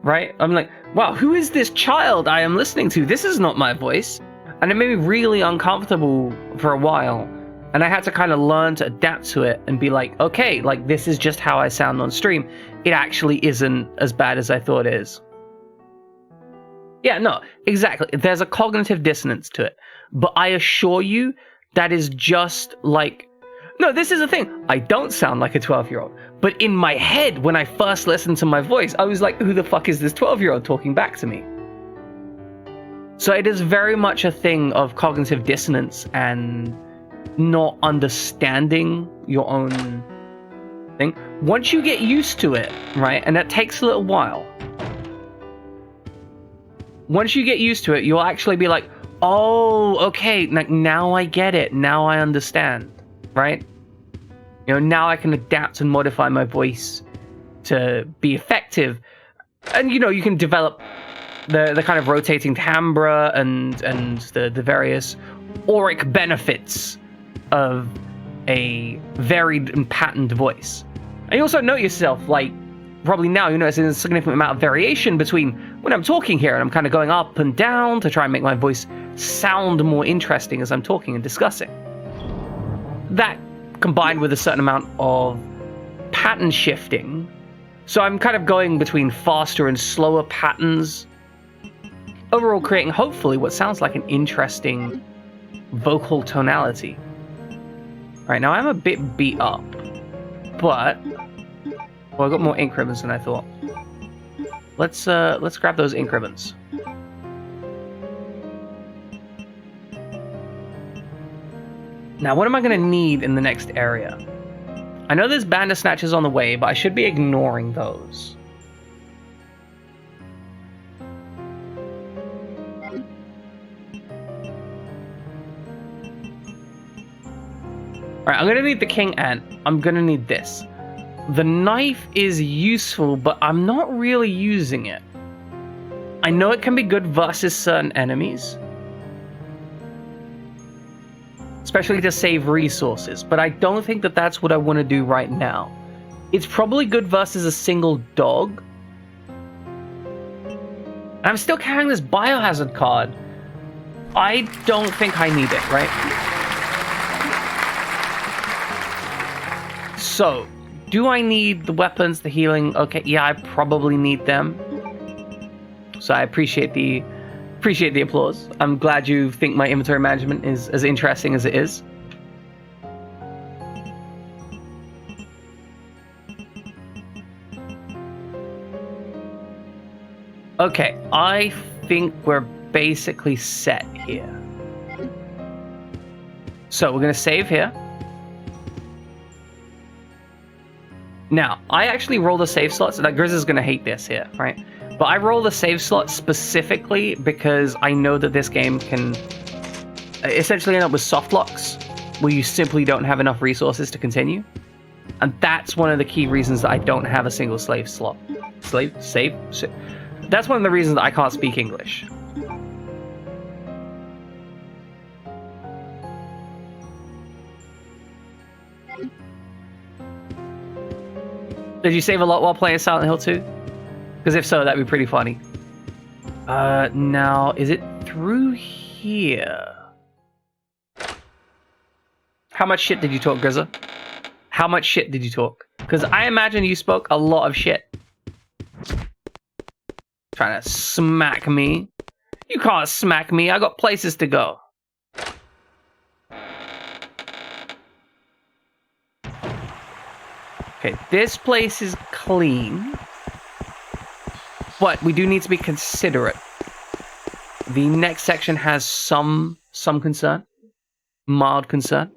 right? I'm like, wow, who is this child I am listening to? This is not my voice. And it made me really uncomfortable for a while. And I had to kind of learn to adapt to it and be like, okay, like this is just how I sound on stream. It actually isn't as bad as I thought it is. Yeah, no, exactly. There's a cognitive dissonance to it. But I assure you, that is just like... No, this is the thing. I don't sound like a 12-year-old. But in my head, when I first listened to my voice, I was like, who the fuck is this 12-year-old talking back to me? So it is very much a thing of cognitive dissonance and not understanding your own thing. Once you get used to it, right, and that takes a little while, once you get used to it, you'll actually be like, oh, okay, like now I get it. Now I understand, right? You know, now I can adapt and modify my voice to be effective. And, you know, you can develop the kind of rotating timbre and the various auric benefits of a varied and patterned voice. And you also note yourself, like, probably now you notice there's a significant amount of variation between when I'm talking here and I'm kind of going up and down to try and make my voice sound more interesting as I'm talking and discussing. That combined with a certain amount of pattern shifting. So I'm kind of going between faster and slower patterns, overall creating hopefully what sounds like an interesting vocal tonality. Right, now I'm a bit beat up, but well, I got more ink ribbons than I thought. Let's grab those ink ribbons. Now, what am I going to need in the next area? I know there's Bandersnatchers on the way, but I should be ignoring those. Alright, I'm going to need the King Ant. I'm going to need this. The knife is useful, but I'm not really using it. I know it can be good versus certain enemies, especially to save resources, but I don't think that that's what I want to do right now. It's probably good versus a single dog. And I'm still carrying this biohazard card. I don't think I need it, right? So, do I need the weapons, the healing? Okay, yeah, I probably need them. So I appreciate the applause. I'm glad you think my inventory management is as interesting as it is. Okay, I think we're basically set here. So we're going to save here. Now, I actually roll the save slots. Like, Grizz is going to hate this here, right? But I roll the save slot specifically because I know that this game can essentially end up with soft locks, where you simply don't have enough resources to continue. And that's one of the key reasons that I don't have a single slave slot. Save? That's one of the reasons that I can't speak English. Did you save a lot while playing Silent Hill 2? Because if so, that'd be pretty funny. Now, is it through here? How much shit did you talk, Grizza? How much shit did you talk? Because I imagine you spoke a lot of shit. Trying to smack me. You can't smack me. I got places to go. Okay, this place is clean. But we do need to be considerate. The next section has some concern. Mild concern.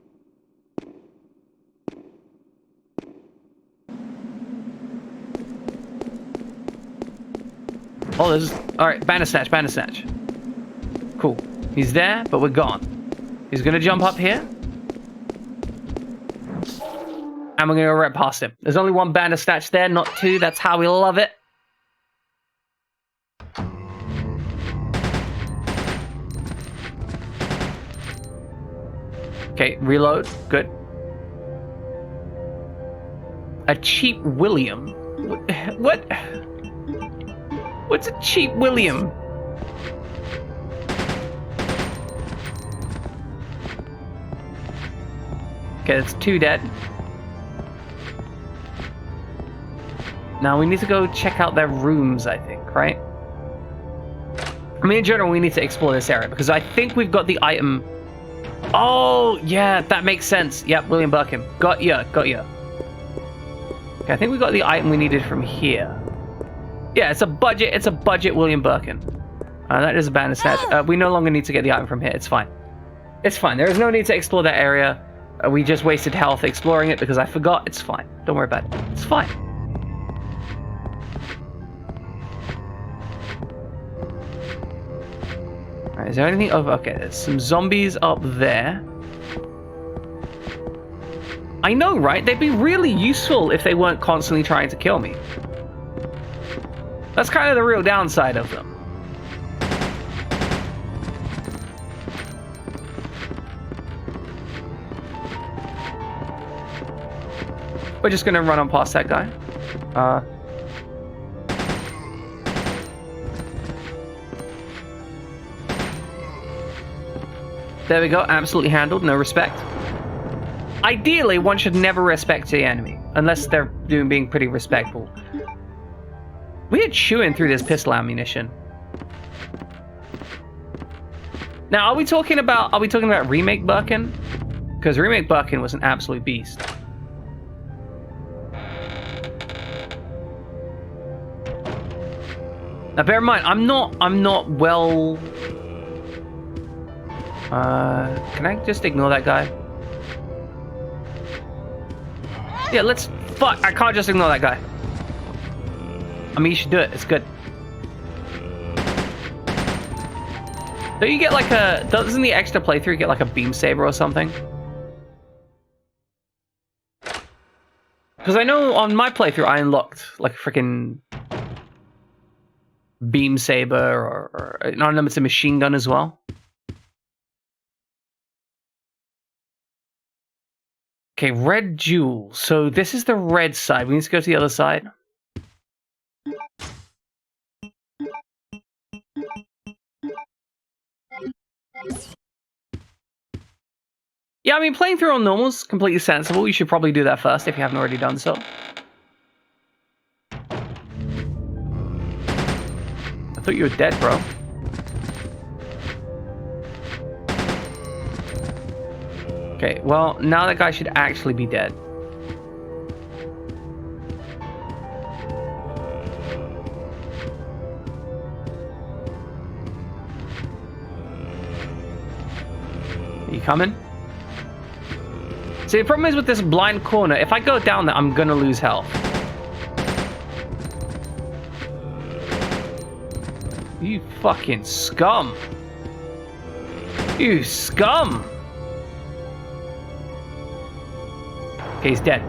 Oh, there's... Alright, Bandersnatch, Bandersnatch. Cool. He's there, but we're gone. He's gonna jump up here. And we're gonna go right past him. There's only one Bandersnatch there, not two. That's how we love it. Okay, reload. Good. A cheap William? What? What's a cheap William? Okay, that's two dead. Now we need to go check out their rooms, I think, right? I mean, in general, we need to explore this area because I think we've got the item. Oh, yeah, that makes sense. Yep, William Birkin. Got ya, got ya. Okay, I think we got the item we needed from here. Yeah, it's a budget William Birkin. That is a Bandersnatch. We no longer need to get the item from here. It's fine. It's fine. There is no need to explore that area. We just wasted health exploring it because I forgot. It's fine. Don't worry about it. It's fine. Alright, is there anything over? Okay, there's some zombies up there. I know, right? They'd be really useful if they weren't constantly trying to kill me. That's kind of the real downside of them. We're just gonna run on past that guy. There we go, absolutely handled, no respect. Ideally, one should never respect the enemy, unless they're being pretty respectful. We're chewing through this pistol ammunition. Now, are we talking about Remake Birkin? Because Remake Birkin was an absolute beast. Now, bear in mind, I'm not well. Can I just ignore that guy? Yeah, let's. Fuck! I can't just ignore that guy. I mean, you should do it. It's good. Don't you get like a... Doesn't the extra playthrough get like a beam saber or something? Because I know on my playthrough I unlocked like a freaking beam saber or an unlimited machine gun as well. Okay, red jewel. So this is the red side. We need to go to the other side. Yeah, I mean, playing through on normal is completely sensible. You should probably do that first if you haven't already done so. I thought you were dead, bro. Okay, well, now that guy should actually be dead. coming? See, the problem is with this blind corner, if I go down there, I'm gonna lose health. You fucking scum. You scum. Okay, he's dead.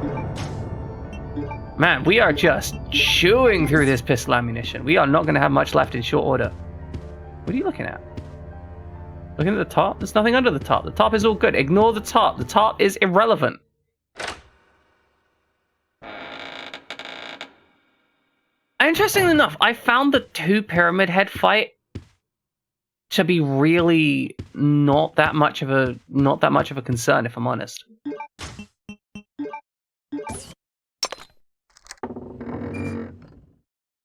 Man, we are just chewing through this pistol ammunition. We are not going to have much left in short order. What are you looking at? Looking at the top? There's nothing under the top. The top is all good. Ignore the top. The top is irrelevant. Interestingly enough, I found the 2 Pyramid Head fight to be really not that much of a concern, if I'm honest.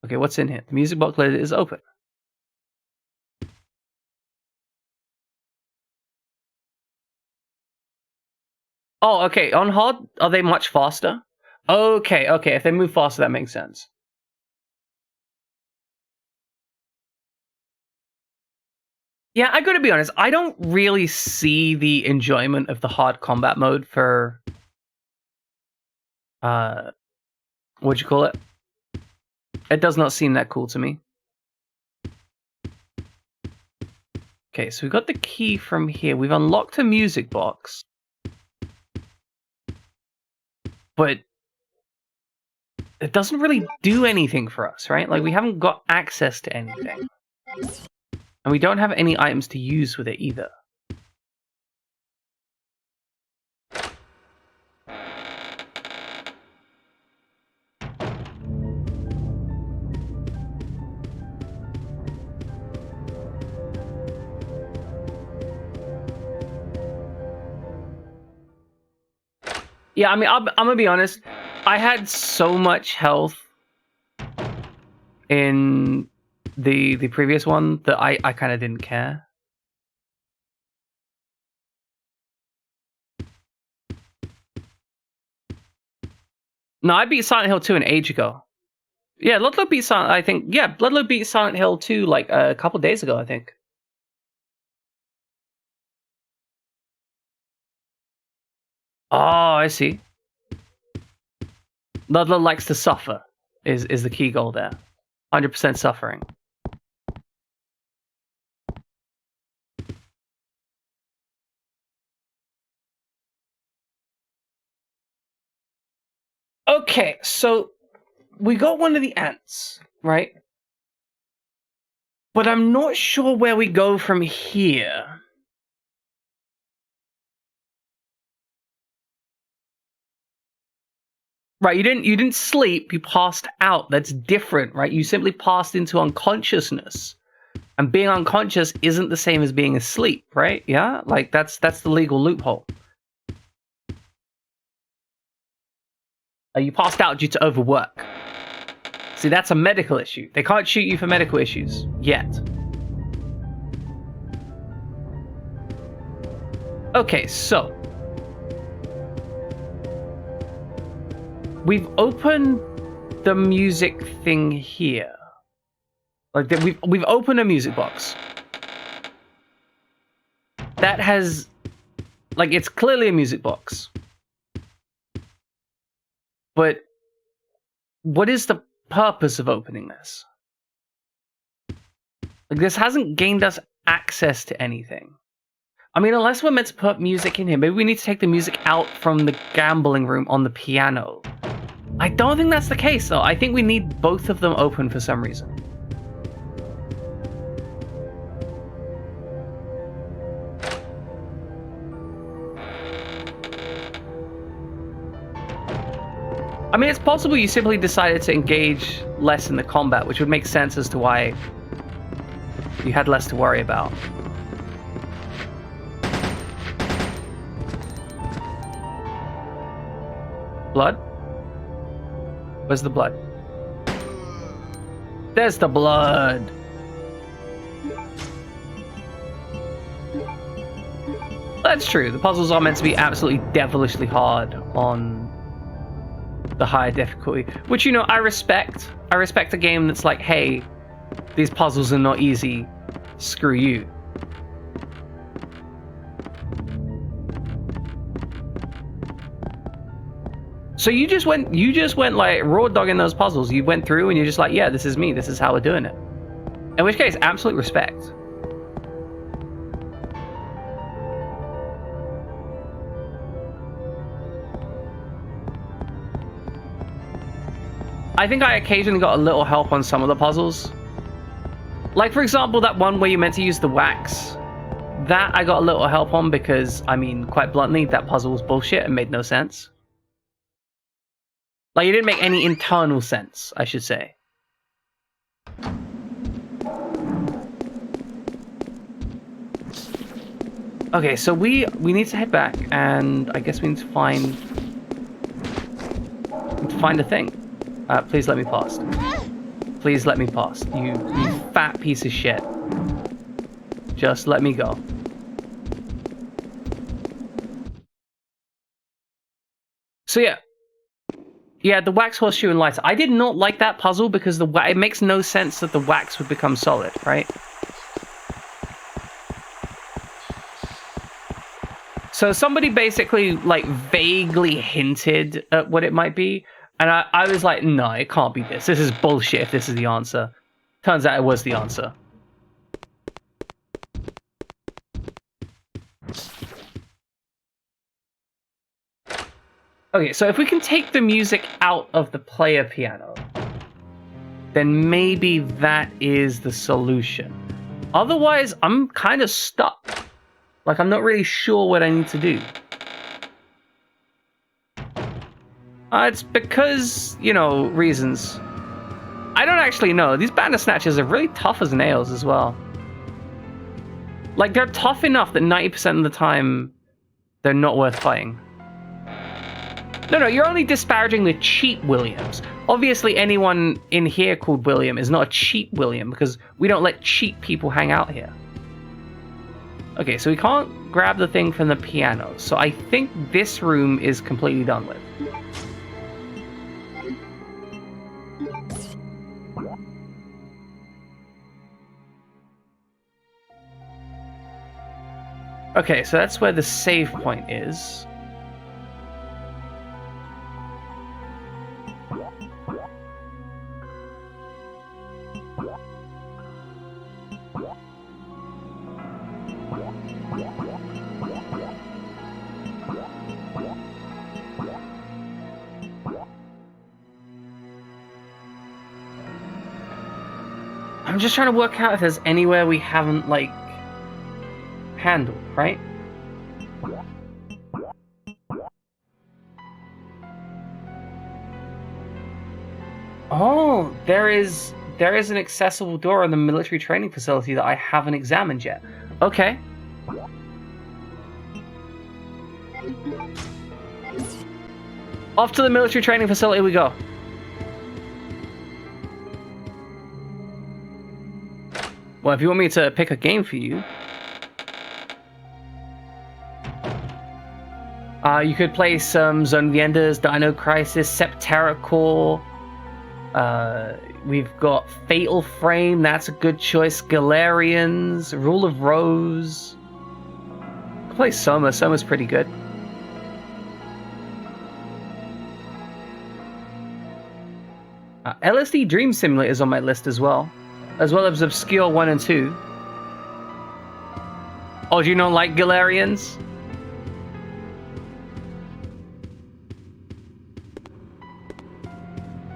Okay, what's in here? The music box lid is open. Oh, okay. On hard, are they much faster? Okay, okay. If they move faster, that makes sense. Yeah, I gotta be honest. I don't really see the enjoyment of the hard combat mode for... what'd you call it? It does not seem that cool to me. Okay, so we got the key from here. We've unlocked a music box. But it doesn't really do anything for us, right? Like, we haven't got access to anything. And we don't have any items to use with it either. Yeah, I mean, I'm gonna be honest. I had so much health in the previous one that I kind of didn't care. No, I beat Silent Hill 2 an age ago. Yeah, Ludlow beat Silent. I think Ludlow beat Silent Hill 2 like a couple days ago. I think. Oh, I see. Ludlow likes to suffer. Is the key goal there? 100% suffering. Okay, so we got one of the ants, right? But I'm not sure where we go from here. Right, you didn't sleep, you passed out. That's different, right? You simply passed into unconsciousness. And being unconscious isn't the same as being asleep, right? Yeah? Like that's the legal loophole. You passed out due to overwork. See, that's a medical issue. They can't shoot you for medical issues yet. Okay, so we've opened the music thing here. Like we've opened a music box. That has, like, it's clearly a music box. But what is the purpose of opening this? Like, this hasn't gained us access to anything. I mean, unless we're meant to put music in here, maybe we need to take the music out from the gambling room on the piano. I don't think that's the case, though. I think we need both of them open for some reason. I mean, it's possible you simply decided to engage less in the combat, which would make sense as to why you had less to worry about. Blood? Where's the blood? There's the blood! That's true. The puzzles are meant to be absolutely devilishly hard on the higher difficulty, which, you know, I respect. I respect a game that's like, hey, these puzzles are not easy, screw you. So you just went like raw dogging those puzzles. You went through and you're just like, yeah, this is me. This is how we're doing it. In which case, absolute respect. I think I occasionally got a little help on some of the puzzles. Like, for example, that one where you meant to use the wax. That I got a little help on because, I mean, quite bluntly, that puzzle was bullshit and made no sense. Like, it didn't make any internal sense, I should say. Okay, so we need to head back, and I guess we need to find a thing. Please let me pass. Please let me pass. You fat piece of shit. Just let me go. So yeah. Yeah, the wax horseshoe and lighter. I did not like that puzzle because it makes no sense that the wax would become solid, right? So somebody basically, like, vaguely hinted at what it might be, and I was like, no, it can't be this. This is bullshit if this is the answer. Turns out it was the answer. Okay, so if we can take the music out of the player piano, then maybe that is the solution. Otherwise, I'm kind of stuck. Like, I'm not really sure what I need to do. It's because, you know, reasons. I don't actually know. These Bandersnatchers are really tough as nails as well. Like, they're tough enough that 90% of the time, they're not worth fighting. No, you're only disparaging the cheap Williams. Obviously, anyone in here called William is not a cheap William, because we don't let cheap people hang out here. Okay, so we can't grab the thing from the piano. So I think this room is completely done with. Okay, so that's where the save point is. I'm just trying to work out if there's anywhere we haven't, like, handled, right? Oh, there is an accessible door in the military training facility that I haven't examined yet. Okay. Off to the military training facility we go. Well, if you want me to pick a game for you, you could play some Zone of the Enders, Dino Crisis, Septerra Core. We've got Fatal Frame, that's a good choice. Galarians, Rule of Rose. You could play Soma, Soma's pretty good. LSD Dream Simulator is on my list as well as Obscure 1 and 2. Oh, do you not like Galarians?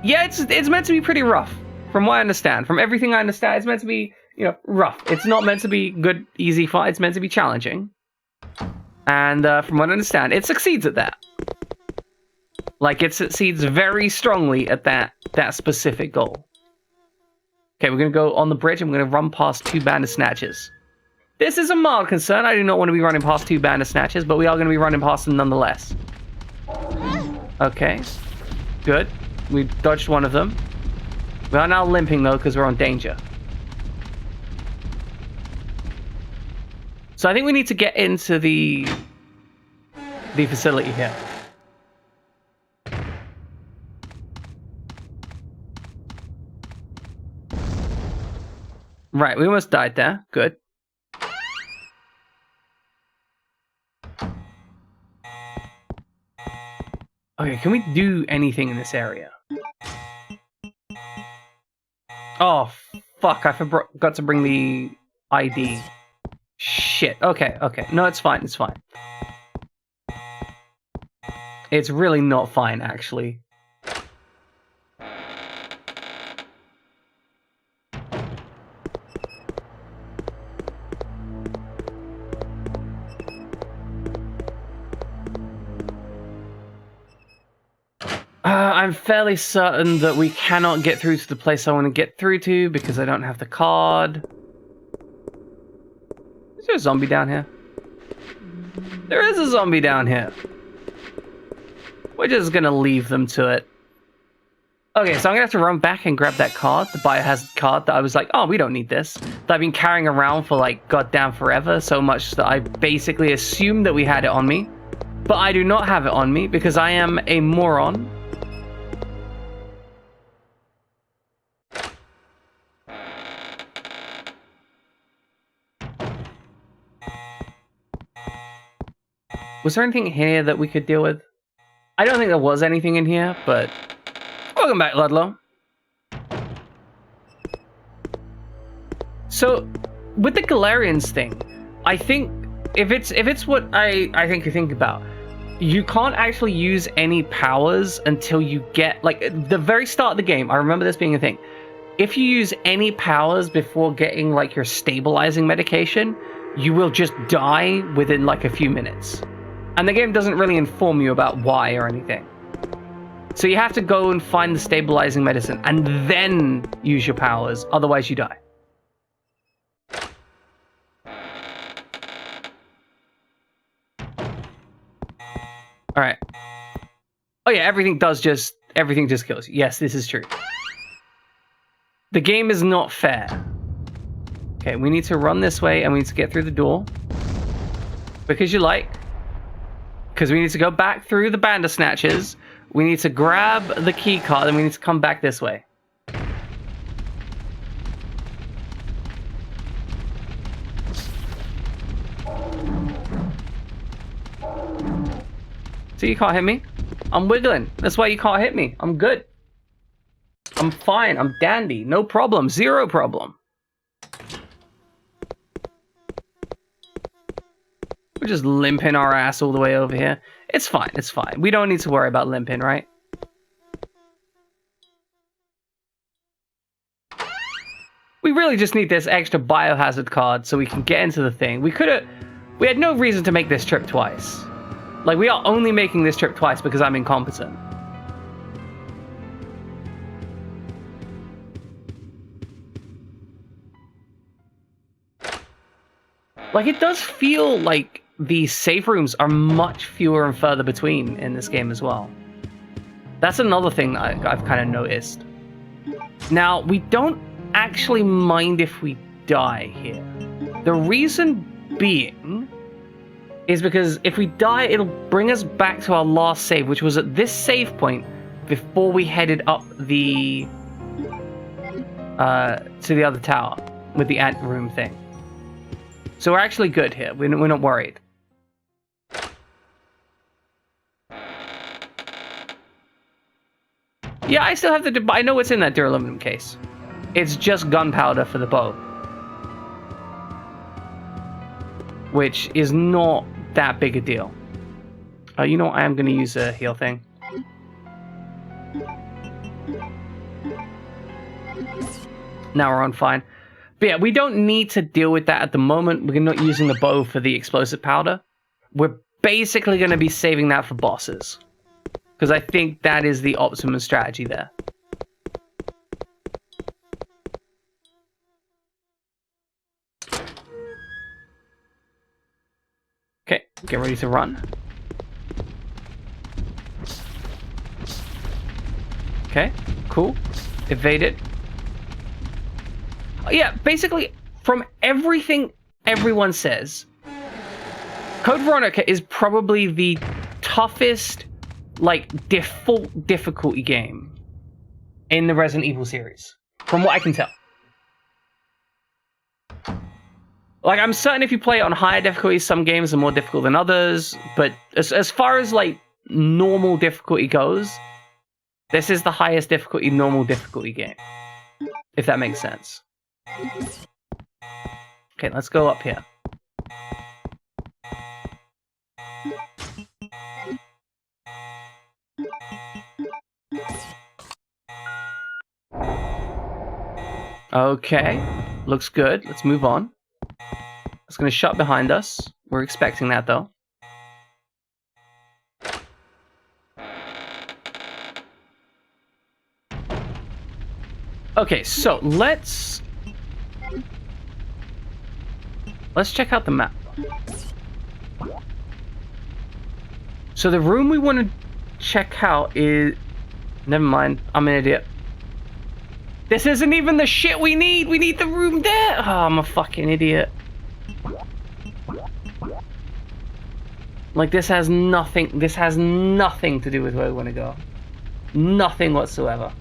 Yeah, it's meant to be pretty rough, from what I understand. From everything I understand, it's meant to be, you know, rough. It's not meant to be good, easy fun. It's meant to be challenging. And from what I understand, it succeeds at that. Like, it succeeds very strongly at that specific goal. Okay, we're going to go on the bridge, and we're going to run past 2 Bandersnatchers. This is a mild concern. I do not want to be running past 2 Bandersnatchers, but we are going to be running past them nonetheless. Okay, good. We dodged one of them. We are now limping, though, because we're on danger. So I think we need to get into the facility here. Right, we almost died there. Good. Oh Okay, can we do anything in this area? Oh, fuck, I forgot to bring the ID. Shit, okay. No, it's fine, it's fine. It's really not fine, actually. I'm fairly certain that we cannot get through to the place I want to get through to because I don't have the card. Is there a zombie down here? There is a zombie down here. We're just gonna leave them to it. Okay, so I'm gonna have to run back and grab that card, the biohazard card that I was like, oh, we don't need this. That I've been carrying around for like goddamn forever, so much that I basically assumed that we had it on me. But I do not have it on me because I am a moron. Was there anything here that we could deal with? I don't think there was anything in here, but... Welcome back, Ludlow. So, with the Galarians thing, I think if it's what I think you think about, you can't actually use any powers until you get, like, at the very start of the game, I remember this being a thing. If you use any powers before getting, like, your stabilizing medication, you will just die within, like, a few minutes. And the game doesn't really inform you about why or anything. So you have to go and find the stabilizing medicine and then use your powers, otherwise you die. Alright. Oh yeah, everything just kills you. Yes, this is true. The game is not fair. Okay, we need to run this way and we need to get through the door. Because you like. Because we need to go back through the Bandersnatches. We need to grab the key card and we need to come back this way. So you can't hit me? I'm wiggling. That's why you can't hit me. I'm good. I'm fine. I'm dandy. No problem. Zero problem. We're just limping our ass all the way over here. It's fine. It's fine. We don't need to worry about limping, right? We really just need this extra biohazard card so we can get into the thing. We had no reason to make this trip twice. Like, we are only making this trip twice because I'm incompetent. Like, it does feel like the save rooms are much fewer and further between in this game as well. That's another thing that I've kind of noticed. Now, we don't actually mind if we die here. The reason being is because if we die, it'll bring us back to our last save, which was at this save point before we headed up the to the other tower with the ant room thing. So we're actually good here. We're not worried. Yeah, I still have the... I know what's in that duraluminum case. It's just gunpowder for the bow. Which is not that big a deal. You know what? I am going to use a heal thing. Now we're on fine. But yeah, we don't need to deal with that at the moment. We're not using the bow for the explosive powder. We're basically going to be saving that for bosses. Because I think that is the optimum strategy there. Okay, get ready to run. Okay, cool. Evade it. Yeah, basically, from everything everyone says, Code Veronica is probably the toughest, like, default difficulty game in the Resident Evil series, from what I can tell. Like, I'm certain if you play it on higher difficulties, some games are more difficult than others, but as far as, like, normal difficulty goes, this is the highest difficulty, normal difficulty game. If that makes sense. Okay, let's go up here. Okay, looks good. Let's move on. It's going to shut behind us. We're expecting that, though. Okay, so let's check out the map. So the room we want to check out is... Never mind, I'm an idiot. This isn't even the shit we need! We need the room there! Oh, I'm a fucking idiot. Like, this has nothing to do with where we want to go. Nothing whatsoever.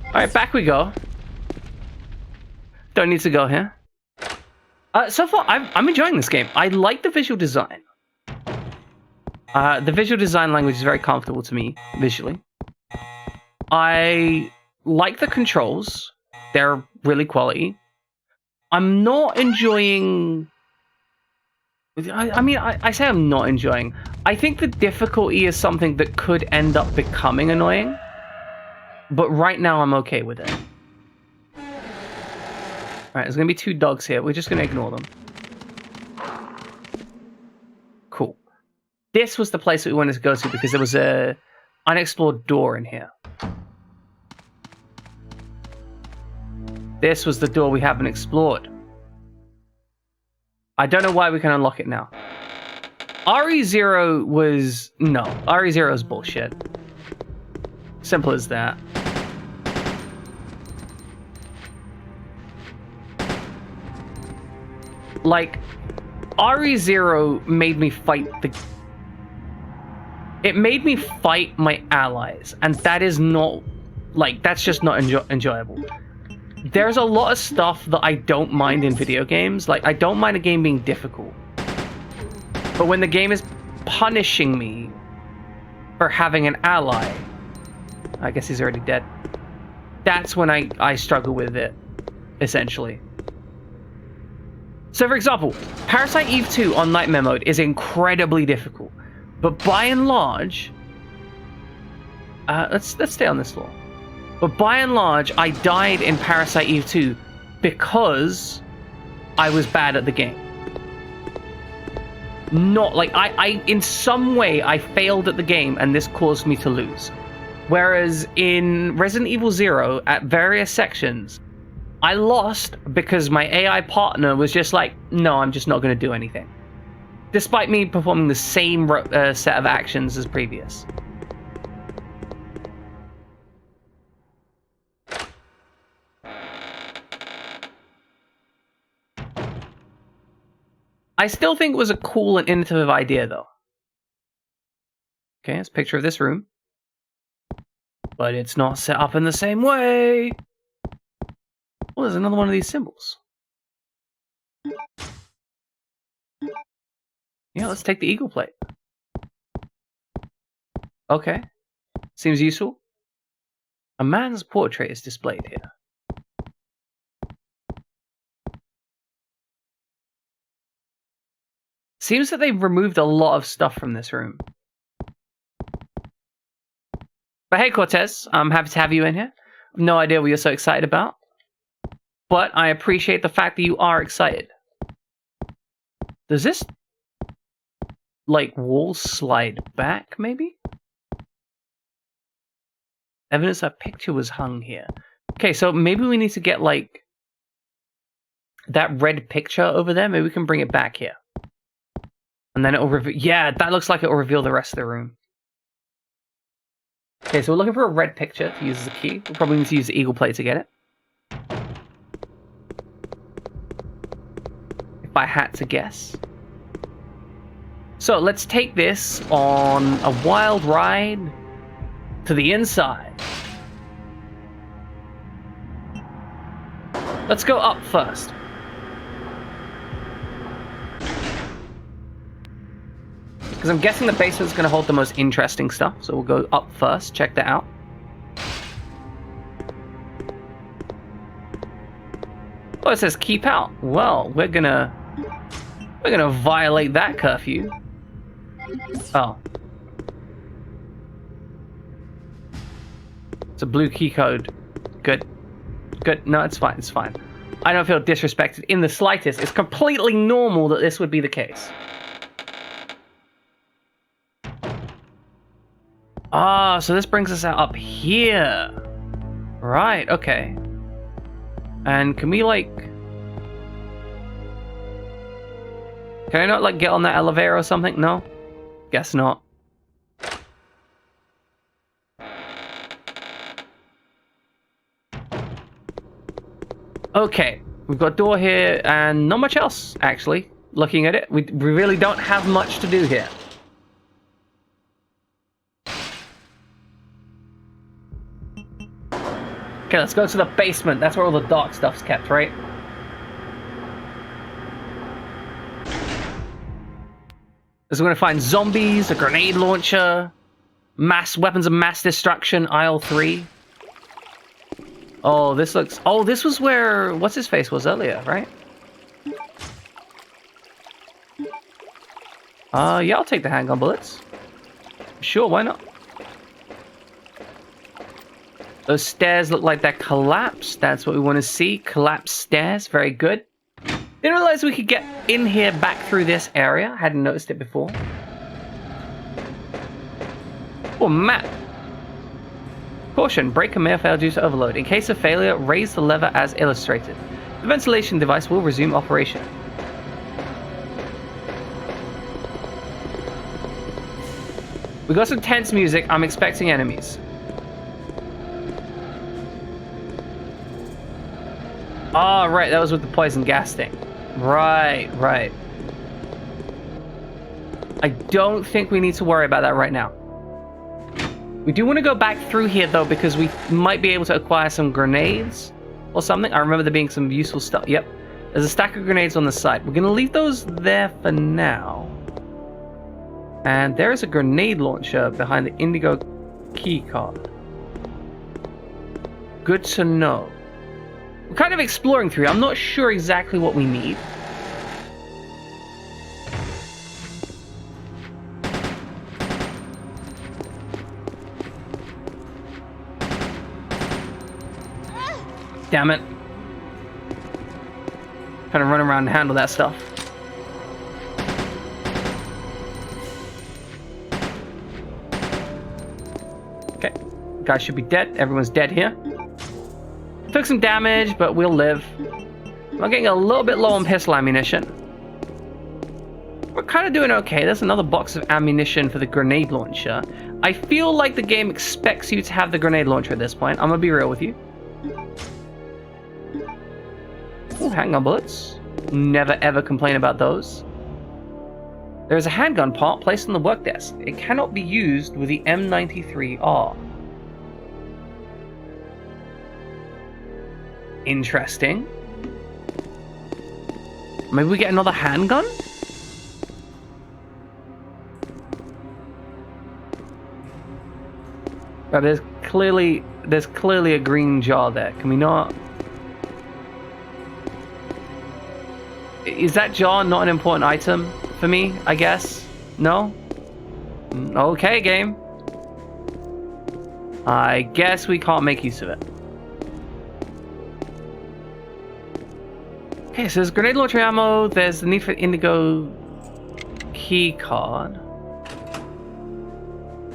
Alright, back we go. Don't need to go here. So far, I'm enjoying this game. I like the visual design. The visual design language is very comfortable to me, visually. I like the controls. They're really quality. I'm not enjoying... I say I'm not enjoying. I think the difficulty is something that could end up becoming annoying. But right now, I'm okay with it. Alright, there's going to be 2 dogs here. We're just going to ignore them. Cool. This was the place that we wanted to go to because there was a unexplored door in here. This was the door we haven't explored. I don't know why we can unlock it now. RE0 was... No, RE0 is bullshit. Simple as that. Like, RE0 made me fight the... It made me fight my allies, and that is not... Like, that's just not enjoyable. There's a lot of stuff that I don't mind in video games. Like, I don't mind a game being difficult. But when the game is punishing me for having an ally... I guess he's already dead. That's when I struggle with it, essentially. So, for example, Parasite Eve 2 on Nightmare mode is incredibly difficult. But by and large... let's stay on this floor. But by and large, I died in Parasite Eve 2 because I was bad at the game. Not like in some way I failed at the game and this caused me to lose. Whereas in Resident Evil 0, at various sections, I lost because my AI partner was just like, no, I'm just not going to do anything. Despite me performing the same set of actions as previous. I still think it was a cool and innovative idea, though. Okay, it's a picture of this room. But it's not set up in the same way. Well, there's another one of these symbols. Yeah, let's take the eagle plate. Okay. Seems useful. A man's portrait is displayed here. Seems that they've removed a lot of stuff from this room. But hey, Cortez, I'm happy to have you in here. No idea what you're so excited about. But I appreciate the fact that you are excited. Does this, like, wall slide back, maybe? Evidence a picture was hung here. Okay, so maybe we need to get, like, that red picture over there. Maybe we can bring it back here. And then it'll reveal... Yeah, that looks like it'll reveal the rest of the room. Okay, so we're looking for a red picture to use as a key. We'll probably need to use the eagle plate to get it. If I had to guess. So let's take this on a wild ride to the inside. Let's go up first. Because I'm guessing the basement's going to hold the most interesting stuff. So we'll go up first, check that out. Oh, it says keep out. Well, we're gonna violate that curfew. Oh. It's a blue key code. Good. Good. No, it's fine. It's fine. I don't feel disrespected in the slightest. It's completely normal that this would be the case. Ah, so this brings us out up here. Right, okay. And can we, like... Can I not, like, get on that elevator or something? No? Guess not. Okay, we've got a door here and not much else, actually. Looking at it, we really don't have much to do here. Okay, let's go to the basement. That's where all the dark stuff's kept, right? So we're going to find zombies, a grenade launcher, mass weapons of mass destruction, aisle 3. Oh, this looks... Oh, this was where... What's his face was earlier, right? Yeah, I'll take the handgun bullets. Sure, why not? Those stairs look like they're collapsed. That's what we want to see. Collapsed stairs. Very good. Didn't realize we could get in here back through this area. Hadn't noticed it before. Oh, map. Caution. Breaker may have failed due to overload. In case of failure, raise the lever as illustrated. The ventilation device will resume operation. We got some tense music. I'm expecting enemies. Oh, right, that was with the poison gas thing. Right, right. I don't think we need to worry about that right now. We do want to go back through here, though, because we might be able to acquire some grenades or something. I remember there being some useful stuff. Yep. There's a stack of grenades on the side. We're going to leave those there for now. And there is a grenade launcher behind the indigo key card. Good to know. We're kind of exploring through. I'm not sure exactly what we need. Damn it. Trying to run around and handle that stuff. Okay. Guy should be dead. Everyone's dead here. Took some damage, but we'll live. I'm getting a little bit low on pistol ammunition. We're kind of doing okay. There's another box of ammunition for the grenade launcher. I feel like the game expects you to have the grenade launcher at this point. I'm gonna be real with you. Ooh, handgun bullets. Never ever complain about those. There's a handgun part placed on the work desk. It cannot be used with the M93R. Interesting. Maybe we get another handgun? Right, there's clearly a green jar there. Can we not? Is that jar not an important item for me, I guess? No? Okay, game. I guess we can't make use of it. Okay, so there's grenade launcher ammo, there's the need for indigo key card.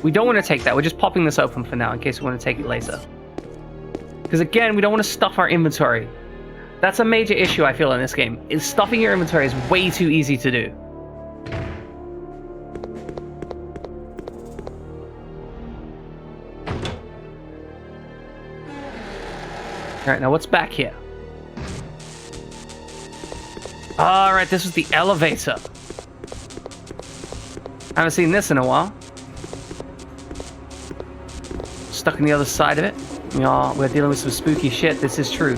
We don't want to take that, we're just popping this open for now in case we want to take it later. Because again, we don't want to stuff our inventory. That's a major issue I feel in this game, is stuffing your inventory is way too easy to do. Alright, now what's back here? Alright, this was the elevator. Haven't seen this in a while. Stuck on the other side of it. Yeah, we're dealing with some spooky shit. This is true.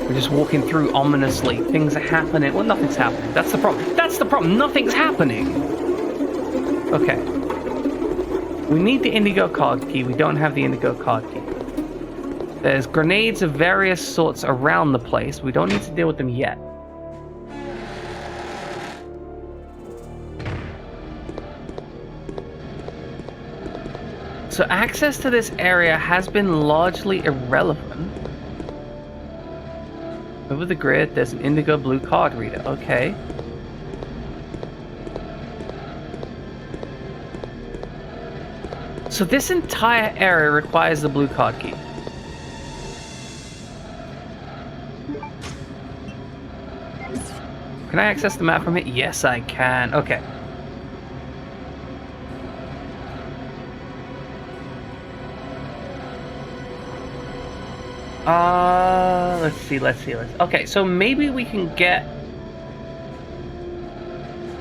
We're just walking through ominously. Things are happening. Well, nothing's happening. That's the problem. That's the problem. Nothing's happening. Okay. We need the indigo card key. We don't have the indigo card key. There's grenades of various sorts around the place. We don't need to deal with them yet. So access to this area has been largely irrelevant. Over the grid, there's an indigo blue card reader. Okay. So this entire area requires the blue card key. Can I access the map from it? Yes, I can. Okay. Let's see. Okay, so maybe we can get...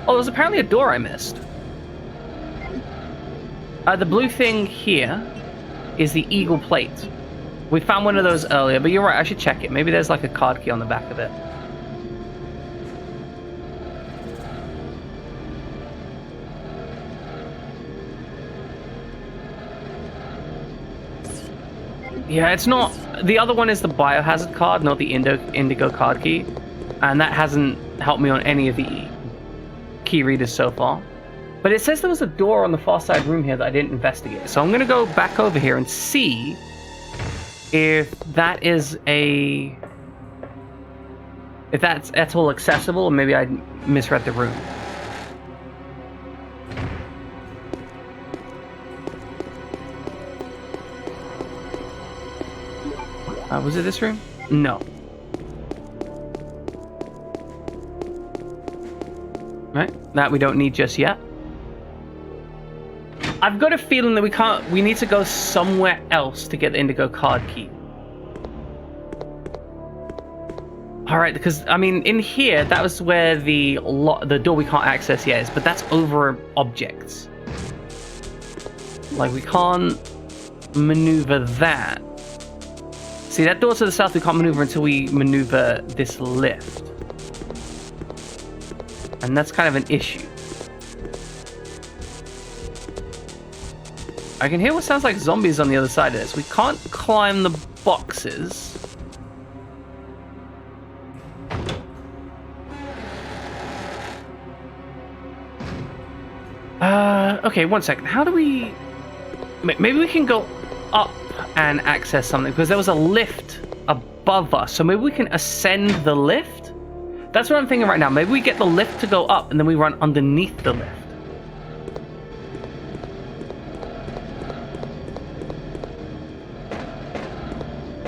Oh, there's apparently a door I missed. The blue thing here is the eagle plate. We found one of those earlier, but you're right, I should check it. Maybe there's like a card key on the back of it. Yeah, it's not... The other one is the biohazard card, not the indigo card key. And that hasn't helped me on any of the key readers so far. But it says there was a door on the far side room here that I didn't investigate. So I'm going to go back over here and see if that is a... If that's at all accessible, or maybe I misread the room. Was it this room? No. Right, that we don't need just yet. I've got a feeling that we need to go somewhere else to get the indigo card key. Alright, because, I mean, in here, that was where the door we can't access yet is, but that's over objects. Like, we can't maneuver that. See, that door to the south we can't maneuver until we maneuver this lift. And that's kind of an issue. I can hear what sounds like zombies on the other side of this. We can't climb the boxes. Okay, one second. How do we... Maybe we can go up and access something, because there was a lift above us. So maybe we can ascend the lift? That's what I'm thinking right now. Maybe we get the lift to go up, and then we run underneath the lift.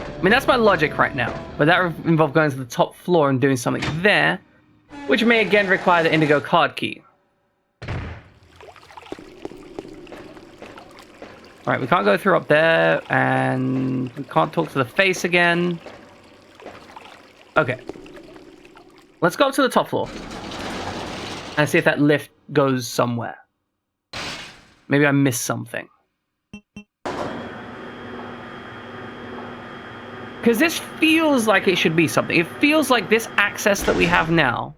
I mean, that's my logic right now. But that would involve going to the top floor and doing something there, which may again require the indigo card key. Alright, we can't go through up there, and we can't talk to the face again. Okay. Let's go up to the top floor. And see if that lift goes somewhere. Maybe I missed something. Because this feels like it should be something. It feels like this access that we have now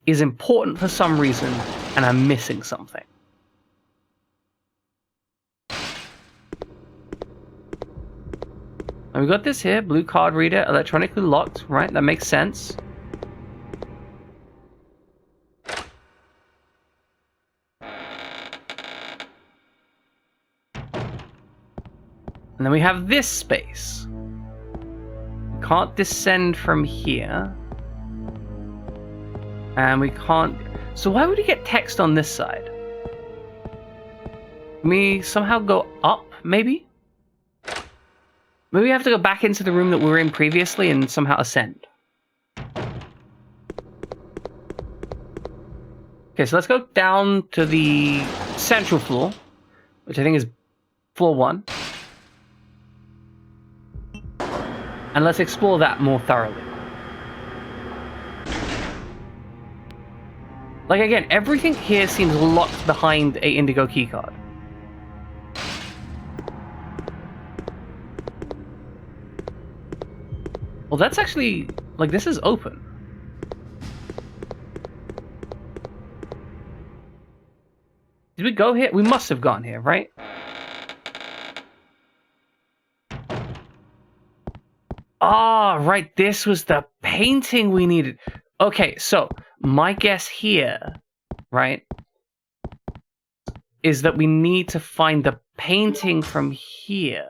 is important for some reason, and I'm missing something. And we got this here, blue card reader, electronically locked, right? That makes sense. And then we have this space. Can't descend from here. And we can't... So why would we get text on this side? Can we somehow go up, maybe? Maybe we have to go back into the room that we were in previously and somehow ascend. Okay, so let's go down to the central floor, which I think is floor 1. And let's explore that more thoroughly. Like, again, everything here seems locked behind a indigo keycard. Well, that's actually... Like, this is open. Did we go here? We must have gone here, right? Ah, right. This was the painting we needed. Okay, so my guess here, right, is that we need to find the painting from here.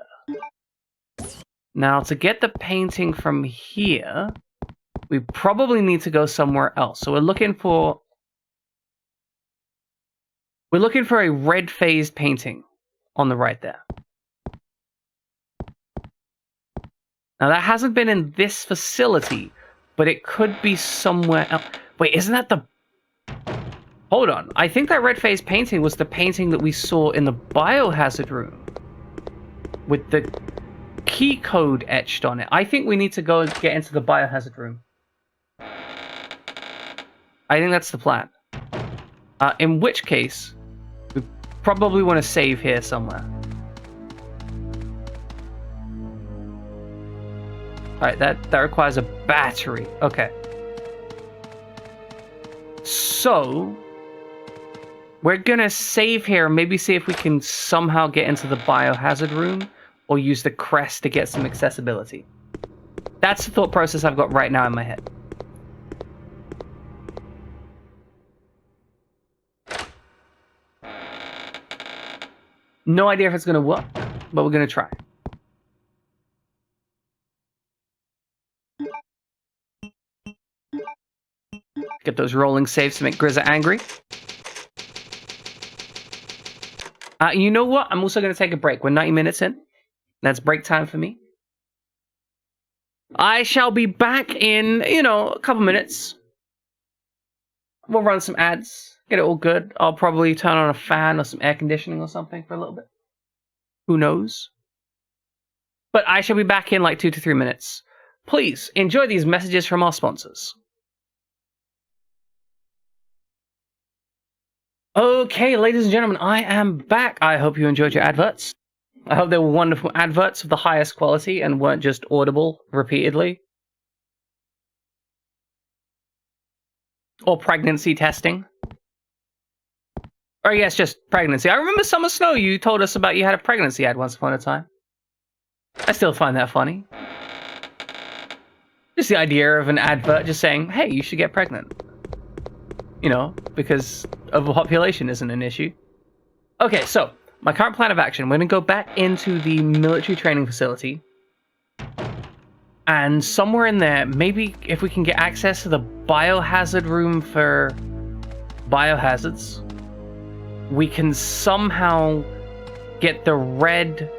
Now, to get the painting from here, we probably need to go somewhere else. So we're looking for a red phased painting on the right there. Now, that hasn't been in this facility, but it could be somewhere else. Wait, isn't that the... Hold on. I think that red phase painting was the painting that we saw in the biohazard room with the key code etched on it. I think we need to go and get into the biohazard room. I think that's the plan. In which case, we probably want to save here somewhere. Alright, that requires a battery. Okay. So, we're gonna save here and maybe see if we can somehow get into the biohazard room or use the crest to get some accessibility. That's the thought process I've got right now in my head. No idea if it's gonna work, but we're gonna try. Get those rolling saves to make Grizza angry. You know what? I'm also going to take a break. We're 90 minutes in. That's break time for me. I shall be back in, a couple minutes. We'll run some ads. Get it all good. I'll probably turn on a fan or some air conditioning or something for a little bit. Who knows? But I shall be back in like 2 to 3 minutes. Please enjoy these messages from our sponsors. Okay, ladies and gentlemen, I am back. I hope you enjoyed your adverts. I hope they were wonderful adverts of the highest quality and weren't just audible repeatedly. Or pregnancy testing. Or yes, just pregnancy. I remember Summer Snow, you told us about you had a pregnancy ad once upon a time. I still find that funny. Just the idea of an advert just saying, hey, you should get pregnant. Because overpopulation isn't an issue. Okay, so, my current plan of action. We're going to go back into the military training facility. And somewhere in there, maybe if we can get access to the biohazard room for biohazards, we can somehow get the red,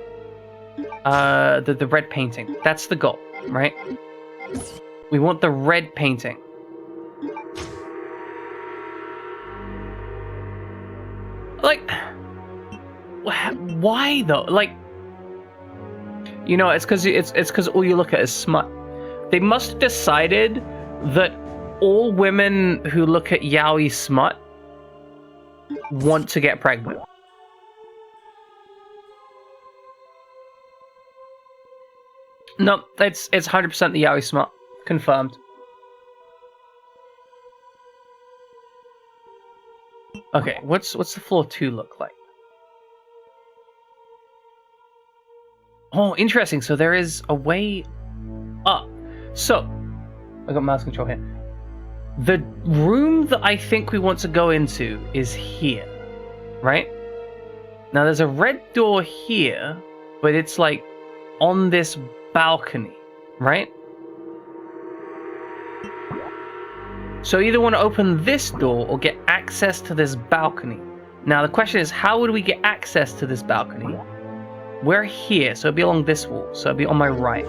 the red painting. That's the goal, right? We want the red painting. Like, why though? Like, it's because all you look at is smut. They must have decided that all women who look at yaoi smut want to get pregnant. No, it's 100% the yaoi smut. Confirmed. Okay, what's the floor 2 look like? Oh, interesting. So there is a way up. So, I got mouse control here. The room that I think we want to go into is here, right? Now there's a red door here, but it's like on this balcony, right? So you either want to open this door or get access to this balcony. Now the question is, how would we get access to this balcony? We're here, so it'll be along this wall, so it'll be on my right.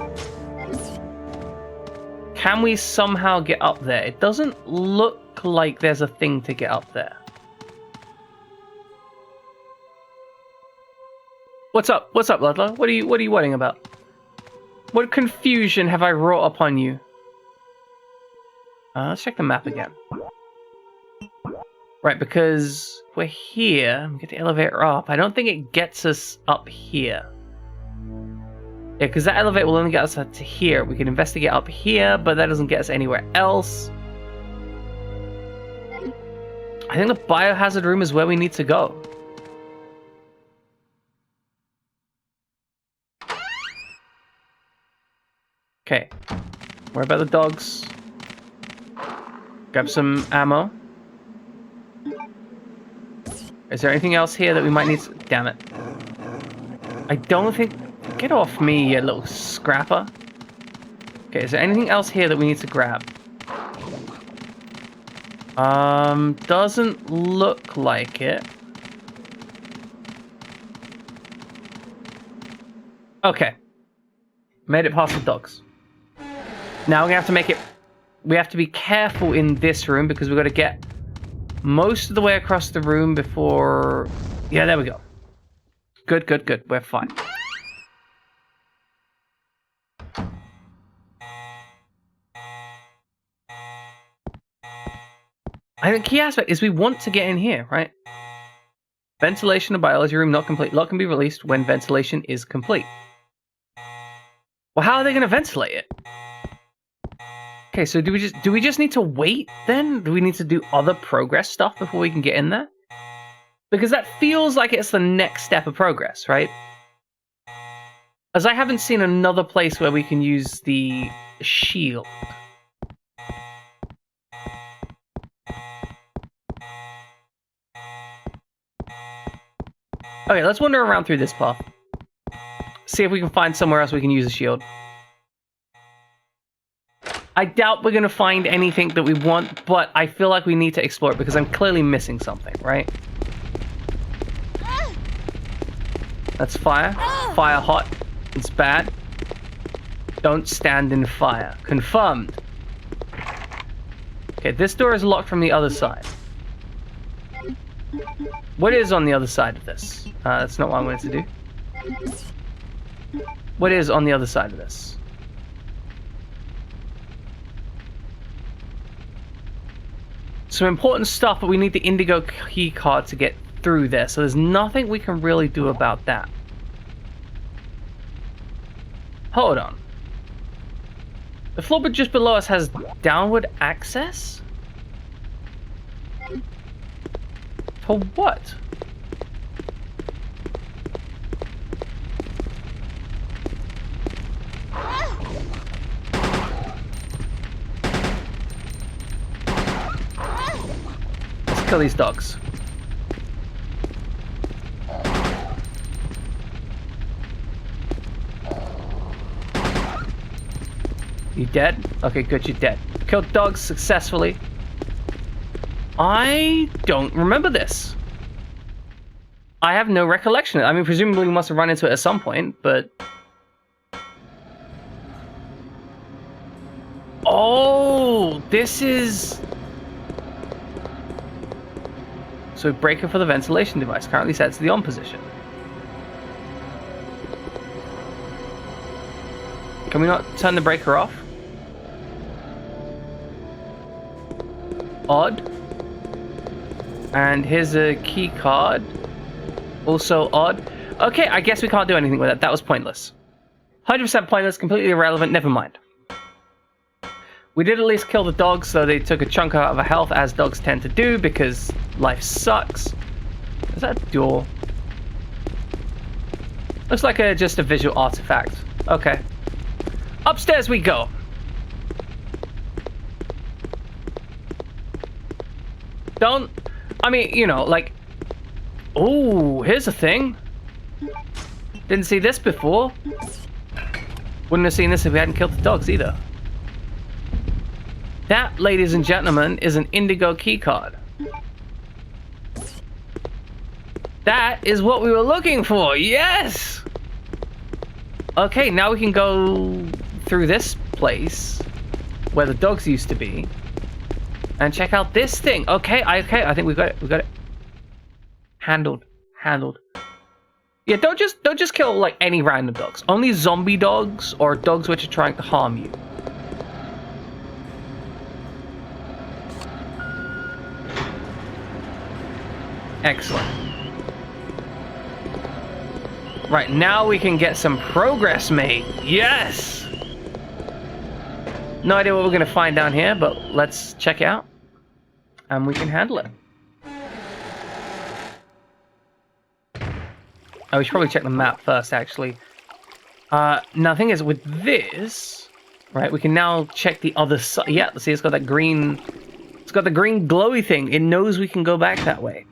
Can we somehow get up there? It doesn't look like there's a thing to get up there. What's up? What's up, Ludlow? What are you worrying about? What confusion have I wrought upon you? Let's check the map again. Right, because we're here. We get the elevator up. I don't think it gets us here. We get the elevator up. I don't think it gets us up here. Yeah, because that elevator will only get us up to here. We can investigate up here, but that doesn't get us anywhere else. I think the biohazard room is where we need to go. Okay. Worry about the dogs. Grab some ammo. Is there anything else here that we might need to... Damn it. I don't think... Get off me, you little scrapper. Okay, is there anything else here that we need to grab? Doesn't look like it. Okay. Made it past the dogs. Now we're gonna have to make it... We have to be careful in this room because we've got to get most of the way across the room before... Yeah, there we go. Good, good, good. We're fine. I think the key aspect is we want to get in here, right? Ventilation of biology room not complete. Lock can be released when ventilation is complete. Well, how are they going to ventilate it? Okay, so do we just need to wait then? Do we need to do other progress stuff before we can get in there? Because that feels like it's the next step of progress, right? As I haven't seen another place where we can use the shield. Okay, let's wander around through this path. See if we can find somewhere else we can use a shield. I doubt we're going to find anything that we want, but I feel like we need to explore it because I'm clearly missing something, right? That's fire. Fire hot. It's bad. Don't stand in fire. Confirmed. Okay, this door is locked from the other side. What is on the other side of this? That's not what I wanted to do. What is on the other side of this? Some important stuff, but we need the indigo key card to get through there, so there's nothing we can really do about that. Hold on. The floor just below us has downward access? For what? Let's kill these dogs. You dead? Okay, good, you're dead. Killed dogs successfully. I don't remember this. I have no recollection. I mean, presumably we must have run into it at some point, but... Oh, this is... So breaker for the ventilation device. Currently set to the on position. Can we not turn the breaker off? Odd. And here's a key card. Also odd. Okay, I guess we can't do anything with that. That was pointless. 100% pointless, completely irrelevant, never mind. We did at least kill the dogs, so they took a chunk out of our health, as dogs tend to do, because life sucks. Is that a door? Looks like just a visual artifact. Okay. Upstairs we go. Don't... I mean, you know, like... Oh, here's a thing. Didn't see this before. Wouldn't have seen this if we hadn't killed the dogs either. That, ladies and gentlemen, is an indigo keycard. That is what we were looking for, yes! Okay, now we can go through this place, where the dogs used to be, and check out this thing. Okay, I think we got it. Handled. Yeah, don't just kill like any random dogs. Only zombie dogs or dogs which are trying to harm you. Excellent. Right, now we can get some progress made. Yes! No idea what we're going to find down here, but let's check it out. And we can handle it. Oh, we should probably check the map first, actually. Now, the thing is, with this, right, we can now check the other side. Yeah, see, it's got that green... It's got the green glowy thing. It knows we can go back that way.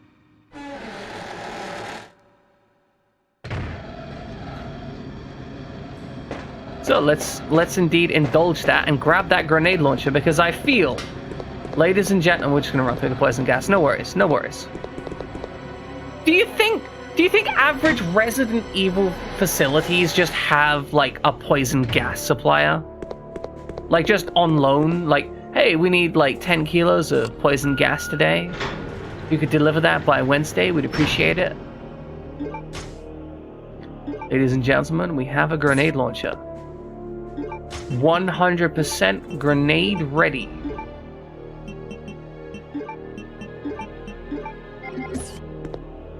So let's indeed indulge that and grab that grenade launcher, because I feel, ladies and gentlemen, we're just gonna run through the poison gas. No worries, no worries. Do you think average Resident Evil facilities just have like a poison gas supplier? Like just on loan? Like, hey, we need like 10 kilos of poison gas today. You could deliver that by Wednesday, we'd appreciate it. Ladies and gentlemen, we have a grenade launcher. 100% grenade ready.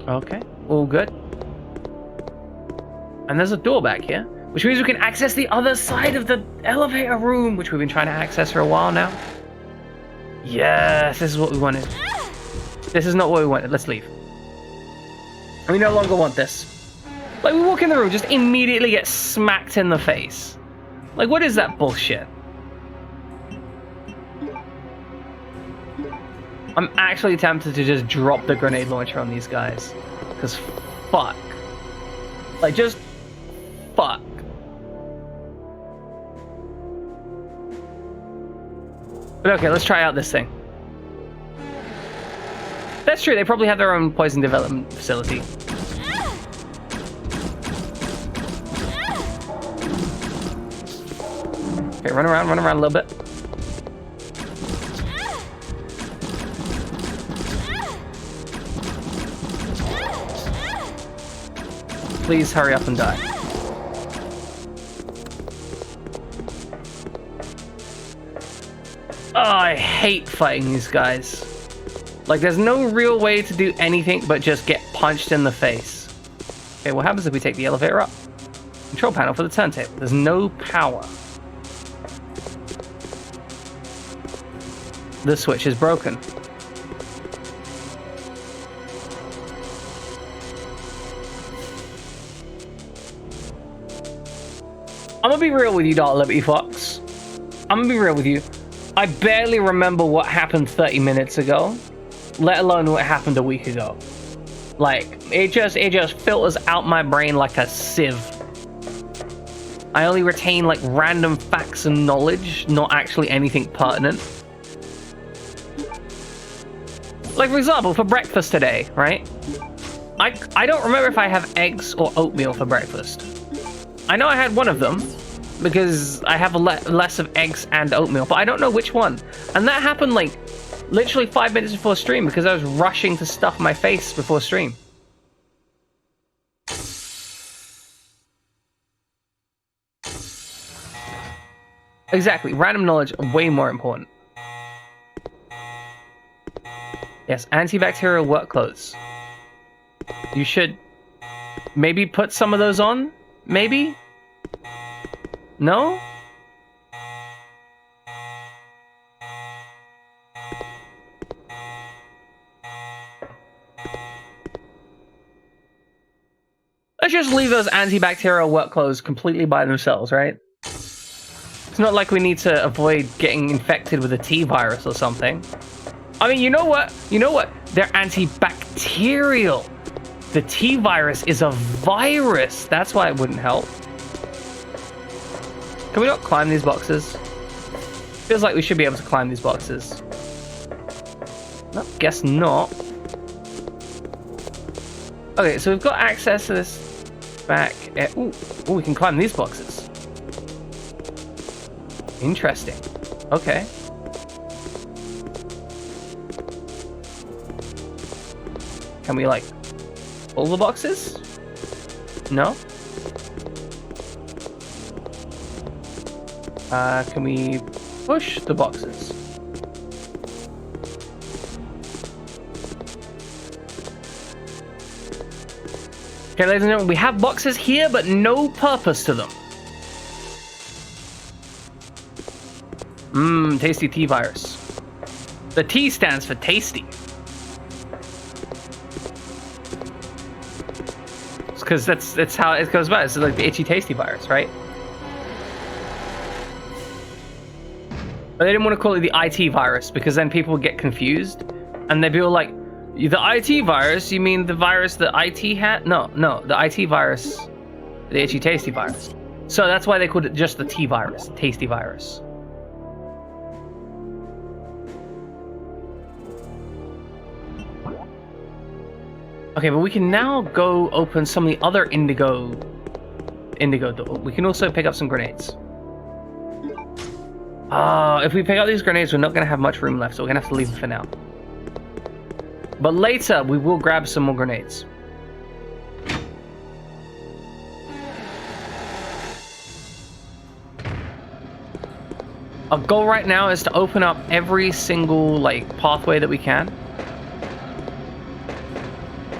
Okay, all good. And there's a door back here, which means we can access the other side of the elevator room, which we've been trying to access for a while now. Yes, this is what we wanted. This is not what we wanted. Let's leave. We no longer want this. Like, we walk in the room, just immediately get smacked in the face. Like, what is that bullshit? I'm actually tempted to just drop the grenade launcher on these guys. Because fuck. Like, just fuck. But okay, let's try out this thing. That's true, they probably have their own poison development facility. Okay, run around a little bit. Please hurry up and die. Oh, I hate fighting these guys. Like, there's no real way to do anything but just get punched in the face. Okay, what happens if we take the elevator up? Control panel for the turntable. There's no power. The switch is broken. I'm gonna be real with you, Dark Liberty Fox. I'm gonna be real with you. I barely remember what happened 30 minutes ago, let alone what happened a week ago. Like, it just filters out my brain like a sieve. I only retain like random facts and knowledge, not actually anything pertinent. Like, for example, for breakfast today, right? I don't remember if I have eggs or oatmeal for breakfast. I know I had one of them, because I have less of eggs and oatmeal, but I don't know which one. And that happened, like, literally 5 minutes before stream, because I was rushing to stuff my face before stream. Exactly, random knowledge, way more important. Yes, antibacterial work clothes. You should maybe put some of those on? Maybe? No? Let's just leave those antibacterial work clothes completely by themselves, right? It's not like we need to avoid getting infected with a T virus or something. I mean, you know what? They're antibacterial. The T virus is a virus. That's why it wouldn't help. Can we not climb these boxes? Feels like we should be able to climb these boxes. Nope, guess not. Okay, so we've got access to this back. Ooh, we can climb these boxes. Interesting. Okay. Can we, like, pull the boxes? No? Can we push the boxes? Okay, ladies and gentlemen, we have boxes here, but no purpose to them. Tasty T virus. The T stands for tasty. Because that's how it goes by. It's like the itchy tasty virus, right? But they didn't want to call it the IT virus because then people would get confused, and they'd be all like, "The IT virus? You mean the virus that IT had?" No, the IT virus, the itchy tasty virus. So that's why they called it just the T virus, the tasty virus. Okay, but we can now go open some of the other indigo door. We can also pick up some grenades. If we pick up these grenades, we're not going to have much room left, so we're going to have to leave them for now. But later, we will grab some more grenades. Our goal right now is to open up every single, like, pathway that we can.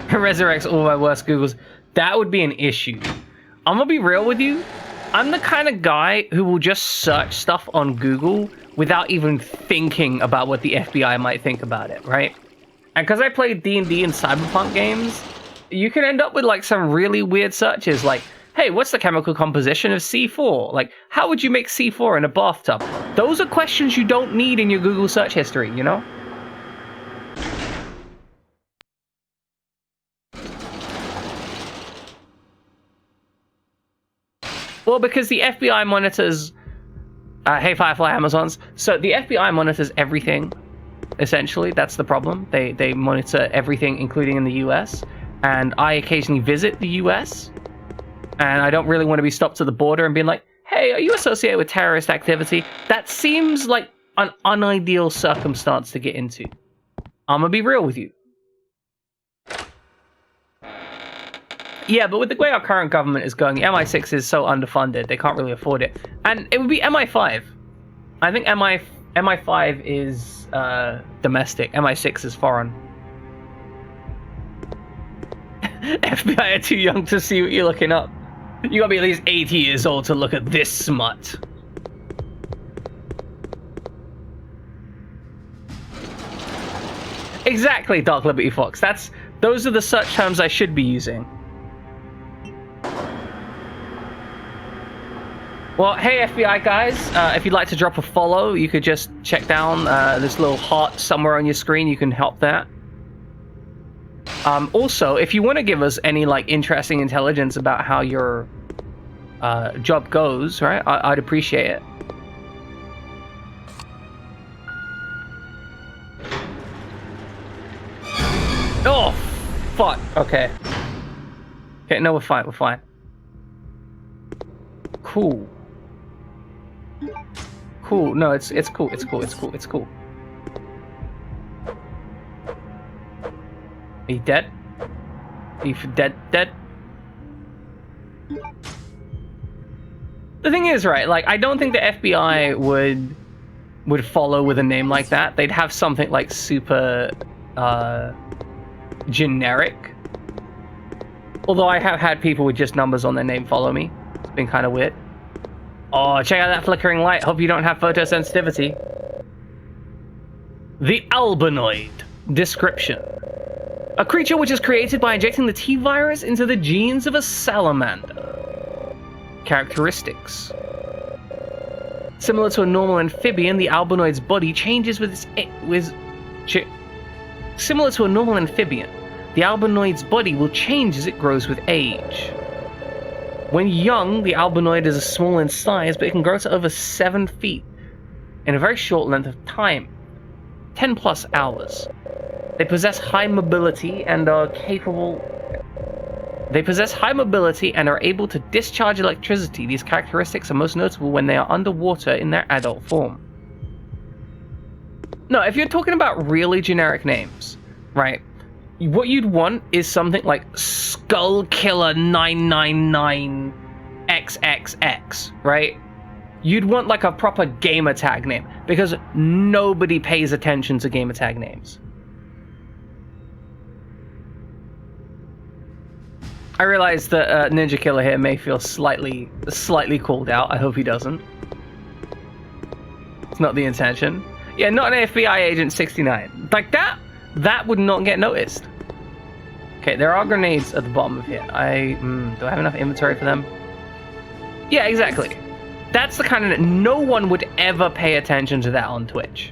Resurrects all my worst Googles. That would be an issue. I'm gonna be real with you. I'm the kind of guy who will just search stuff on Google without even thinking about what the FBI might think about it, right? And because I play D&D and Cyberpunk games, you can end up with like some really weird searches like, hey, what's the chemical composition of C4? Like, how would you make C4 in a bathtub? Those are questions you don't need in your Google search history, you know? Well, because the FBI monitors... hey, Firefly Amazons. So the FBI monitors everything, essentially. That's the problem. They monitor everything, including in the US. And I occasionally visit the US. And I don't really want to be stopped at the border and being like, hey, are you associated with terrorist activity? That seems like an unideal circumstance to get into. I'm gonna be real with you. Yeah, but with the way our current government is going, MI6 is so underfunded, they can't really afford it. And it would be MI5. I think MI5 is domestic, MI6 is foreign. FBI are too young to see what you're looking up. You gotta be at least 80 years old to look at this smut. Exactly, Dark Liberty Fox. Those are the search terms I should be using. Well, hey FBI guys, if you'd like to drop a follow, you could just check down this little heart somewhere on your screen. You can help that. Also, if you want to give us any like interesting intelligence about how your job goes, right? I'd appreciate it. Oh, fuck. Okay. Okay, no, we're fine. We're fine. Cool. Cool. No, it's cool. It's cool. It's cool. It's cool. Are you dead? Are you dead? The thing is, right, like, I don't think the FBI would follow with a name like that. They'd have something, like, super, generic. Although I have had people with just numbers on their name follow me. It's been kind of weird. Oh, check out that flickering light. Hope you don't have photosensitivity. The Albinoid. Description. A creature which is created by injecting the T-virus into the genes of a salamander. Characteristics. Similar to a normal amphibian, the albinoid's body changes Similar to a normal amphibian, the albinoid's body will change as it grows with age. When young, the albinoid is small in size, but it can grow to over 7 feet in a very short length of time, 10 plus hours. They possess high mobility and are able to discharge electricity. These characteristics are most notable when they are underwater in their adult form. No, if you're talking about really generic names, right? What you'd want is something like Skull Killer 999 XXX, right? You'd want like a proper gamer tag name, because nobody pays attention to gamer tag names. I realize that Ninja Killer here may feel slightly called out. I hope he doesn't. It's not the intention. Yeah, not an FBI agent 69. Like that would not get noticed. Okay, there are grenades at the bottom of here. Do I have enough inventory for them? Yeah, exactly. That's the kind of... No one would ever pay attention to that on Twitch.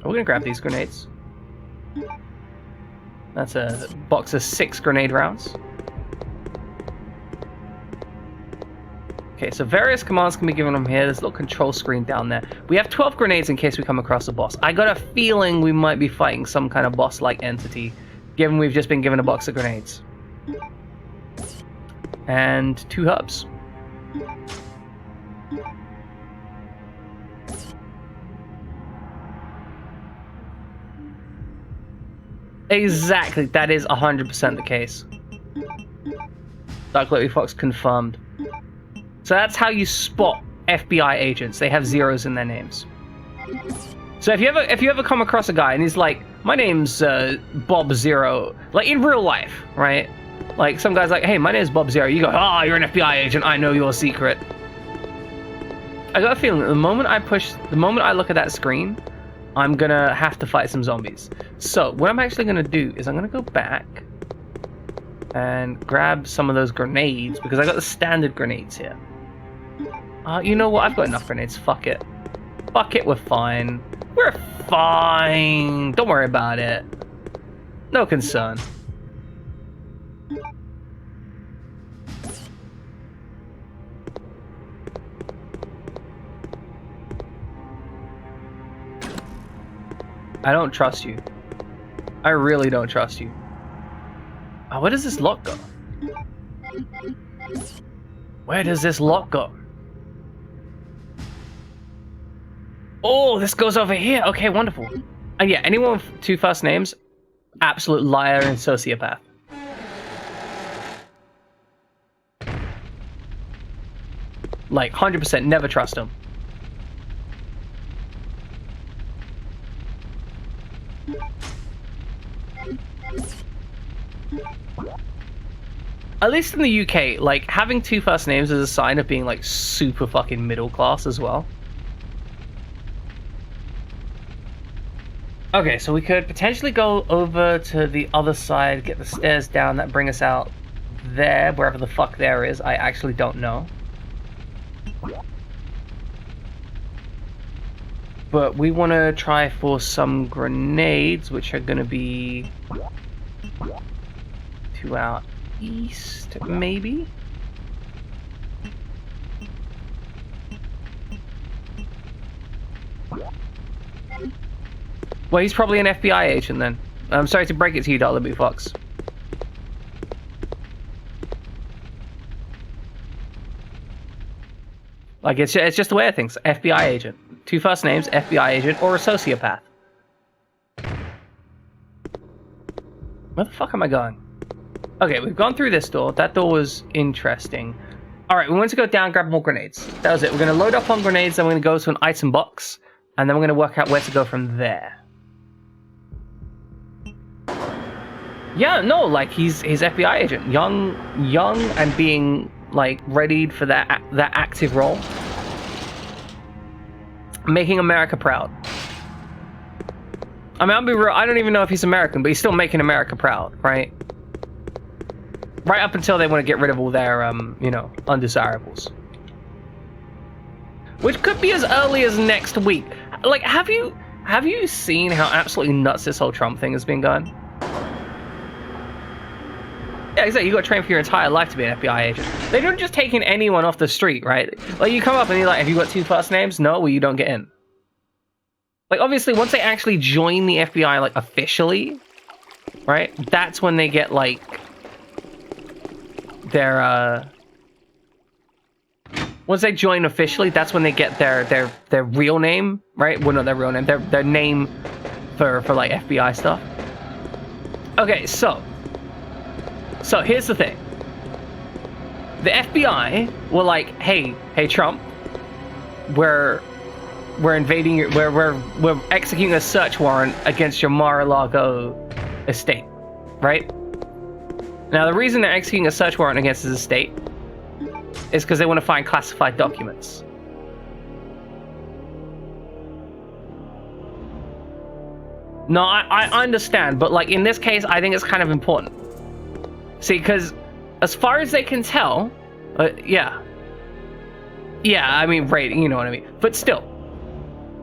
We're gonna grab these grenades. That's a box of 6 grenade rounds. Okay, so various commands can be given from here. There's a little control screen down there. We have 12 grenades in case we come across a boss. I got a feeling we might be fighting some kind of boss-like entity, given we've just been given a box of grenades. And 2 hubs. Exactly, that is 100% the case. Dark Lady Fox confirmed. So that's how you spot FBI agents. They have zeros in their names. So if you ever come across a guy and he's like, my name's Bob Zero, like in real life, right? Like some guy's like, hey, my name's Bob Zero. You go, oh, you're an FBI agent. I know your secret. I got a feeling that the moment I look at that screen, I'm gonna have to fight some zombies. So what I'm actually gonna do is I'm gonna go back and grab some of those grenades because I got the standard grenades here. You know what? I've got enough grenades. Fuck it. Fuck it, we're fine. We're fine. Don't worry about it. No concern. I don't trust you. I really don't trust you. Where does this lock go? Where does this lock go? Oh, this goes over here. Okay, wonderful. And yeah, anyone with 2 first names, absolute liar and sociopath. Like, 100%, never trust them. At least in the UK, like, having 2 first names is a sign of being, like, super fucking middle class as well. Okay, so we could potentially go over to the other side, get the stairs down that bring us out there, wherever the fuck there is. I actually don't know. But we want to try for some grenades, which are going to be to our east, maybe? Well, he's probably an FBI agent then. I'm sorry to break it to you, Dollar Fox. Like, it's just the way of things. FBI agent. 2 first names, FBI agent, or a sociopath. Where the fuck am I going? Okay, we've gone through this door. That door was interesting. Alright, we want to go down, grab more grenades. That was it. We're going to load up on grenades, then we're going to go to an item box, and then we're going to work out where to go from there. Yeah, no, like, he's FBI agent. Young, and being, like, readied for that active role. Making America proud. I mean, I'll be real, I don't even know if he's American, but he's still making America proud, right? Right up until they want to get rid of all their, you know, undesirables. Which could be as early as next week. Like, have you seen how absolutely nuts this whole Trump thing has been going? Yeah, exactly. You got trained for your entire life to be an FBI agent. They don't just take in anyone off the street, right? Like, you come up and you're like, have you got 2 first names? No, well, you don't get in. Like, obviously, once they actually join the FBI, like, officially, right? That's when they get, like, their, once they join officially, that's when they get their real name, right? Well, not their real name, their name for, like, FBI stuff. Okay, so here's the thing. The FBI were like, hey Trump, we're invading your, we're executing a search warrant against your Mar-a-Lago estate, right? Now, the reason they're executing a search warrant against his estate is because they want to find classified documents. No, I understand, but like in this case, I think it's kind of important. See, because as far as they can tell, yeah, I mean, right, you know what I mean. But still,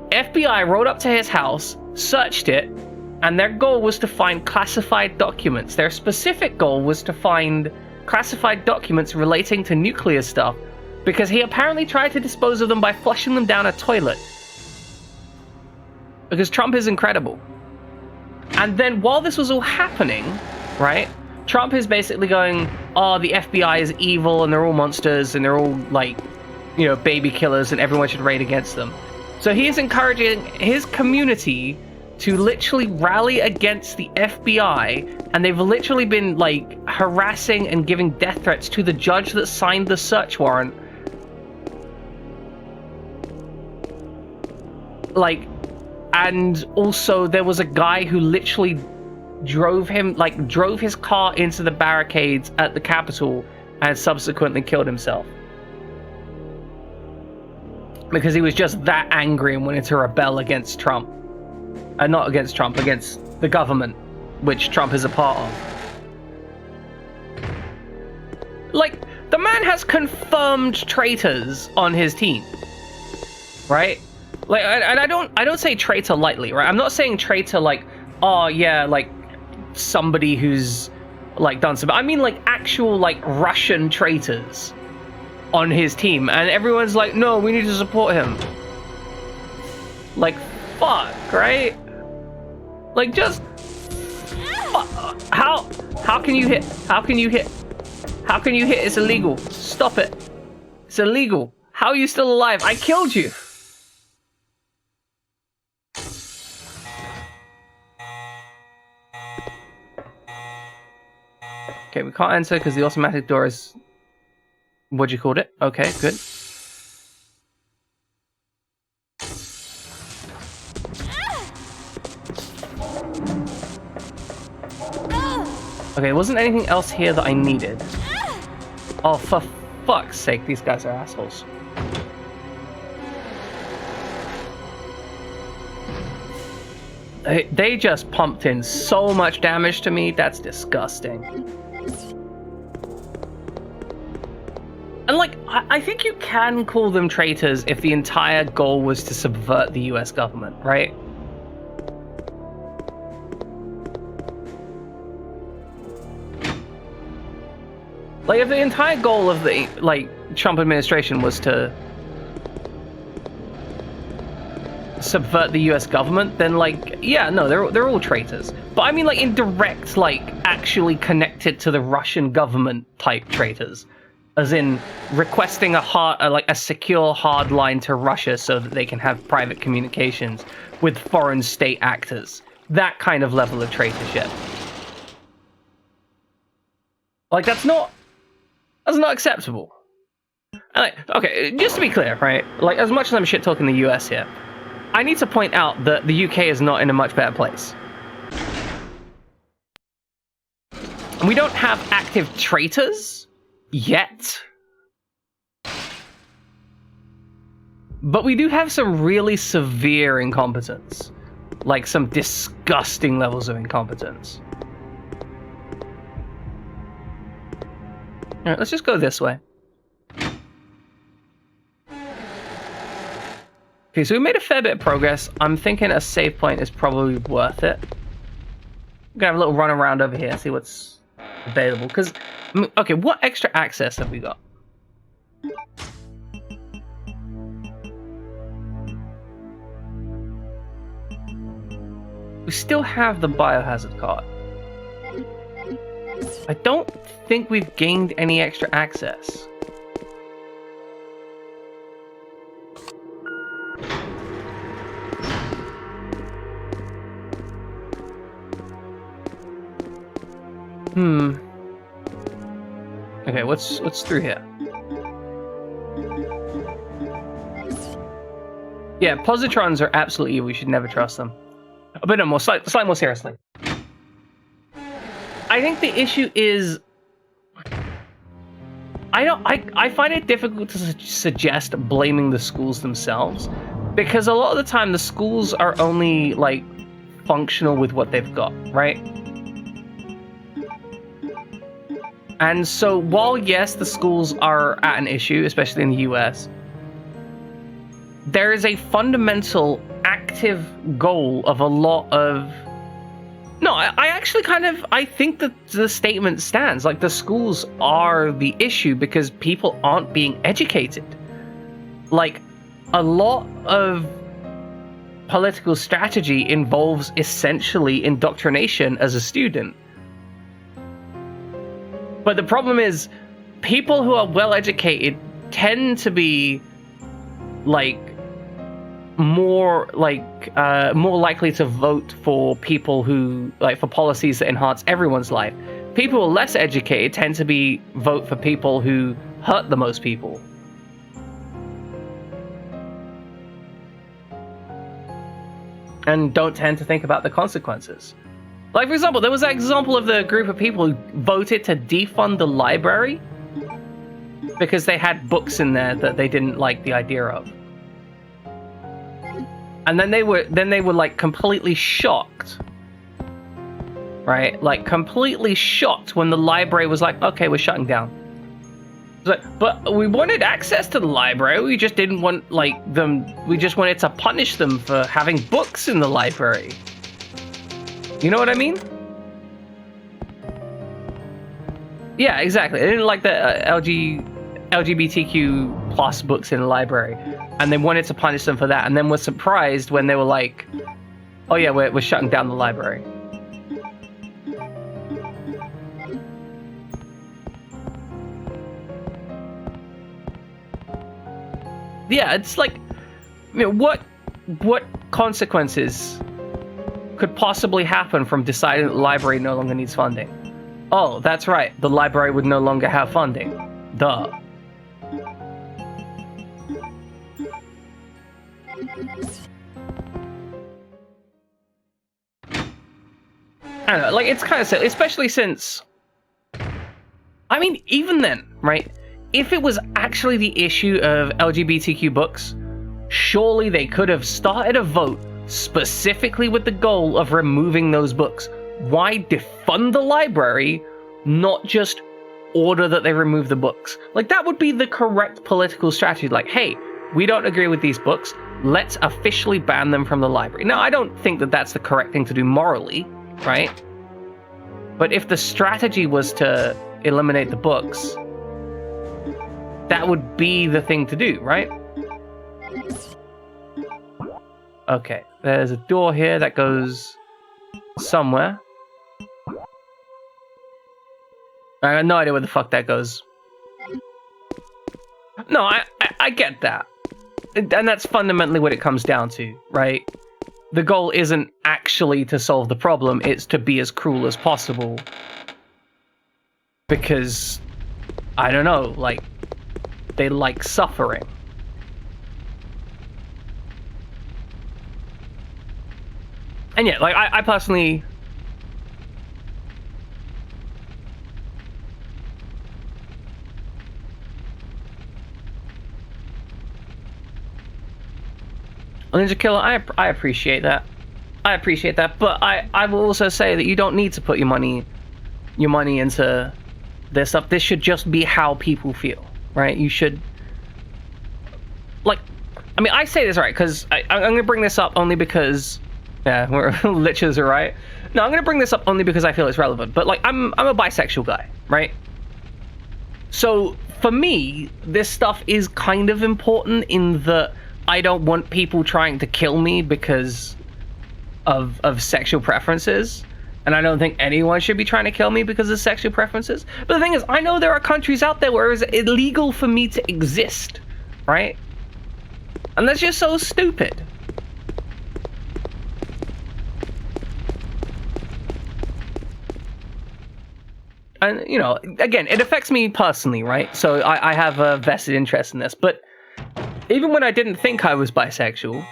FBI rode up to his house, searched it, and their goal was to find classified documents. Their specific goal was to find classified documents relating to nuclear stuff, because he apparently tried to dispose of them by flushing them down a toilet. Because Trump is incredible. And then while this was all happening, right, Trump is basically going, oh, the FBI is evil and they're all monsters and they're all like, you know, baby killers and everyone should raid against them. So he is encouraging his community to literally rally against the FBI, and they've literally been like harassing and giving death threats to the judge that signed the search warrant. Like, and also there was a guy who literally drove his car into the barricades at the Capitol and subsequently killed himself. Because he was just that angry and wanted to rebel against Trump. Not against Trump, against the government, which Trump is a part of. Like, the man has confirmed traitors on his team, right? Like, and I don't say traitor lightly, right? I'm not saying traitor like, oh yeah, like somebody who's like done some. I mean like actual like Russian traitors on his team, and everyone's like, no, we need to support him. Like, fuck, right? Like, just how can you hit? How can you hit? How can you hit? It's illegal. Stop it. It's illegal. How are you still alive? I killed you. Okay, we can't enter because the automatic door is... What'd you call it? Okay, good. Okay, wasn't anything else here that I needed. Oh, for fuck's sake, these guys are assholes. They just pumped in so much damage to me, that's disgusting. And like, I think you can call them traitors if the entire goal was to subvert the US government, right? Like, if the entire goal of the, like, Trump administration was to subvert the US government, then, like, yeah, no, they're all traitors. But I mean, like, indirect, like, actually connected to the Russian government type traitors. As in, requesting a secure hard line to Russia so that they can have private communications with foreign state actors. That kind of level of traitorship. Like, that's not acceptable. And like, okay, just to be clear, right? Like, as much as I'm shit talking the US here, I need to point out that the UK is not in a much better place. And we don't have active traitors yet. But we do have some really severe incompetence. Like, some disgusting levels of incompetence. Alright, let's just go this way. Okay, so we made a fair bit of progress. I'm thinking a save point is probably worth it. I'm gonna have a little run around over here, see what's available. Because, okay, what extra access have we got? We still have the biohazard card. I don't think we've gained any extra access. Okay, what's through here? Yeah, positrons are absolutely evil. We should never trust them. But no, slightly more seriously. I think the issue is I find it difficult to suggest blaming the schools themselves, because a lot of the time the schools are only like functional with what they've got, right? And so while yes, the schools are at an issue, especially in the US, there is a fundamental active goal of a lot of... No, I actually I think that the statement stands. Like, the schools are the issue because people aren't being educated. Like, a lot of political strategy involves essentially indoctrination as a student. But the problem is, people who are well educated tend to be like more likely to vote for people who for policies that enhance everyone's life. People who are less educated tend to vote for people who hurt the most people. And don't tend to think about the consequences. Like, for example, there was that example of the group of people who voted to defund the library because they had books in there that they didn't like the idea of. And then they were like completely shocked. Right? Like, completely shocked when the library was like, okay, we're shutting down. It's like, but we wanted access to the library, we just didn't want we just wanted to punish them for having books in the library. You know what I mean? Yeah, exactly. They didn't like the LGBTQ plus books in the library, and they wanted to punish them for that, and then were surprised when they were like, oh yeah, we're shutting down the library. Yeah, it's like, you know, what consequences could possibly happen from deciding that the library no longer needs funding? Oh, that's right, the library would no longer have funding. Duh. I don't know, like, it's kind of silly, especially since, I mean, even then, right, if it was actually the issue of LGBTQ books, surely they could have started a vote specifically with the goal of removing those books. Why defund the library, not just order that they remove the books? Like, that would be the correct political strategy. Like, hey, we don't agree with these books, let's officially ban them from the library. Now, I don't think that that's the correct thing to do morally, right? But if the strategy was to eliminate the books, that would be the thing to do, right? Okay, there's a door here that goes somewhere. I have no idea where the fuck that goes. No, I get that. And that's fundamentally what it comes down to, right? The goal isn't actually to solve the problem, it's to be as cruel as possible. Because, I don't know, like, they like suffering. And yeah, like, I personally... Ninja Killer, I appreciate that. I appreciate that, but I will also say that you don't need to put your money into this stuff. This should just be how people feel, right? You should... Like, I mean, I say this, right, because I'm going to bring this up only because... Yeah, we're lichers are right. No, I'm going to bring this up only because I feel it's relevant. But, like, I'm a bisexual guy, right? So, for me, this stuff is kind of important in that I don't want people trying to kill me because of sexual preferences. And I don't think anyone should be trying to kill me because of sexual preferences. But the thing is, I know there are countries out there where it's illegal for me to exist, right? And that's just so stupid. And, you know, again, it affects me personally, right? So I have a vested interest in this. But even when I didn't think I was bisexual,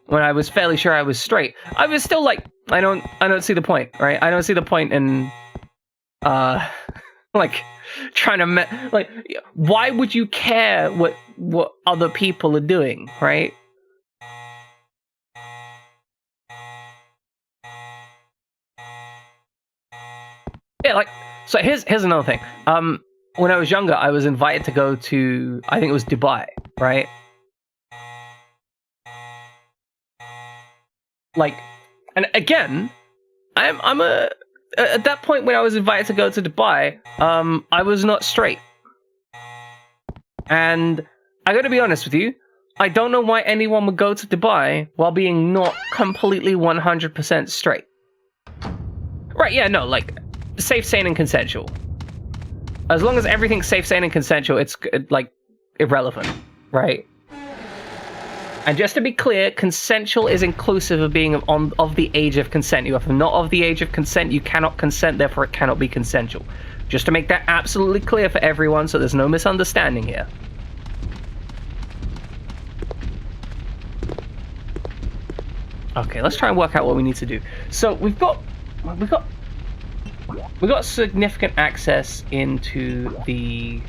when I was fairly sure I was straight, I was still like, I don't see the point, right? I don't see the point in like trying to like, why would you care what other people are doing, right? Yeah, like, so here's another thing. When I was younger, I was invited to go to, I think it was Dubai, right? Like, and again, I'm a at that point when I was invited to go to Dubai, I was not straight, and I got to be honest with you, I don't know why anyone would go to Dubai while being not completely 100% straight. Right? Yeah, no, like safe, sane, and consensual. As long as everything's safe, sane, and consensual, it's like irrelevant, right? And just to be clear, consensual is inclusive of being of the age of consent. If you're not of the age of consent, you cannot consent, therefore it cannot be consensual. Just to make that absolutely clear for everyone, so there's no misunderstanding here. Okay, let's try and work out what we need to do. So we've got significant access into the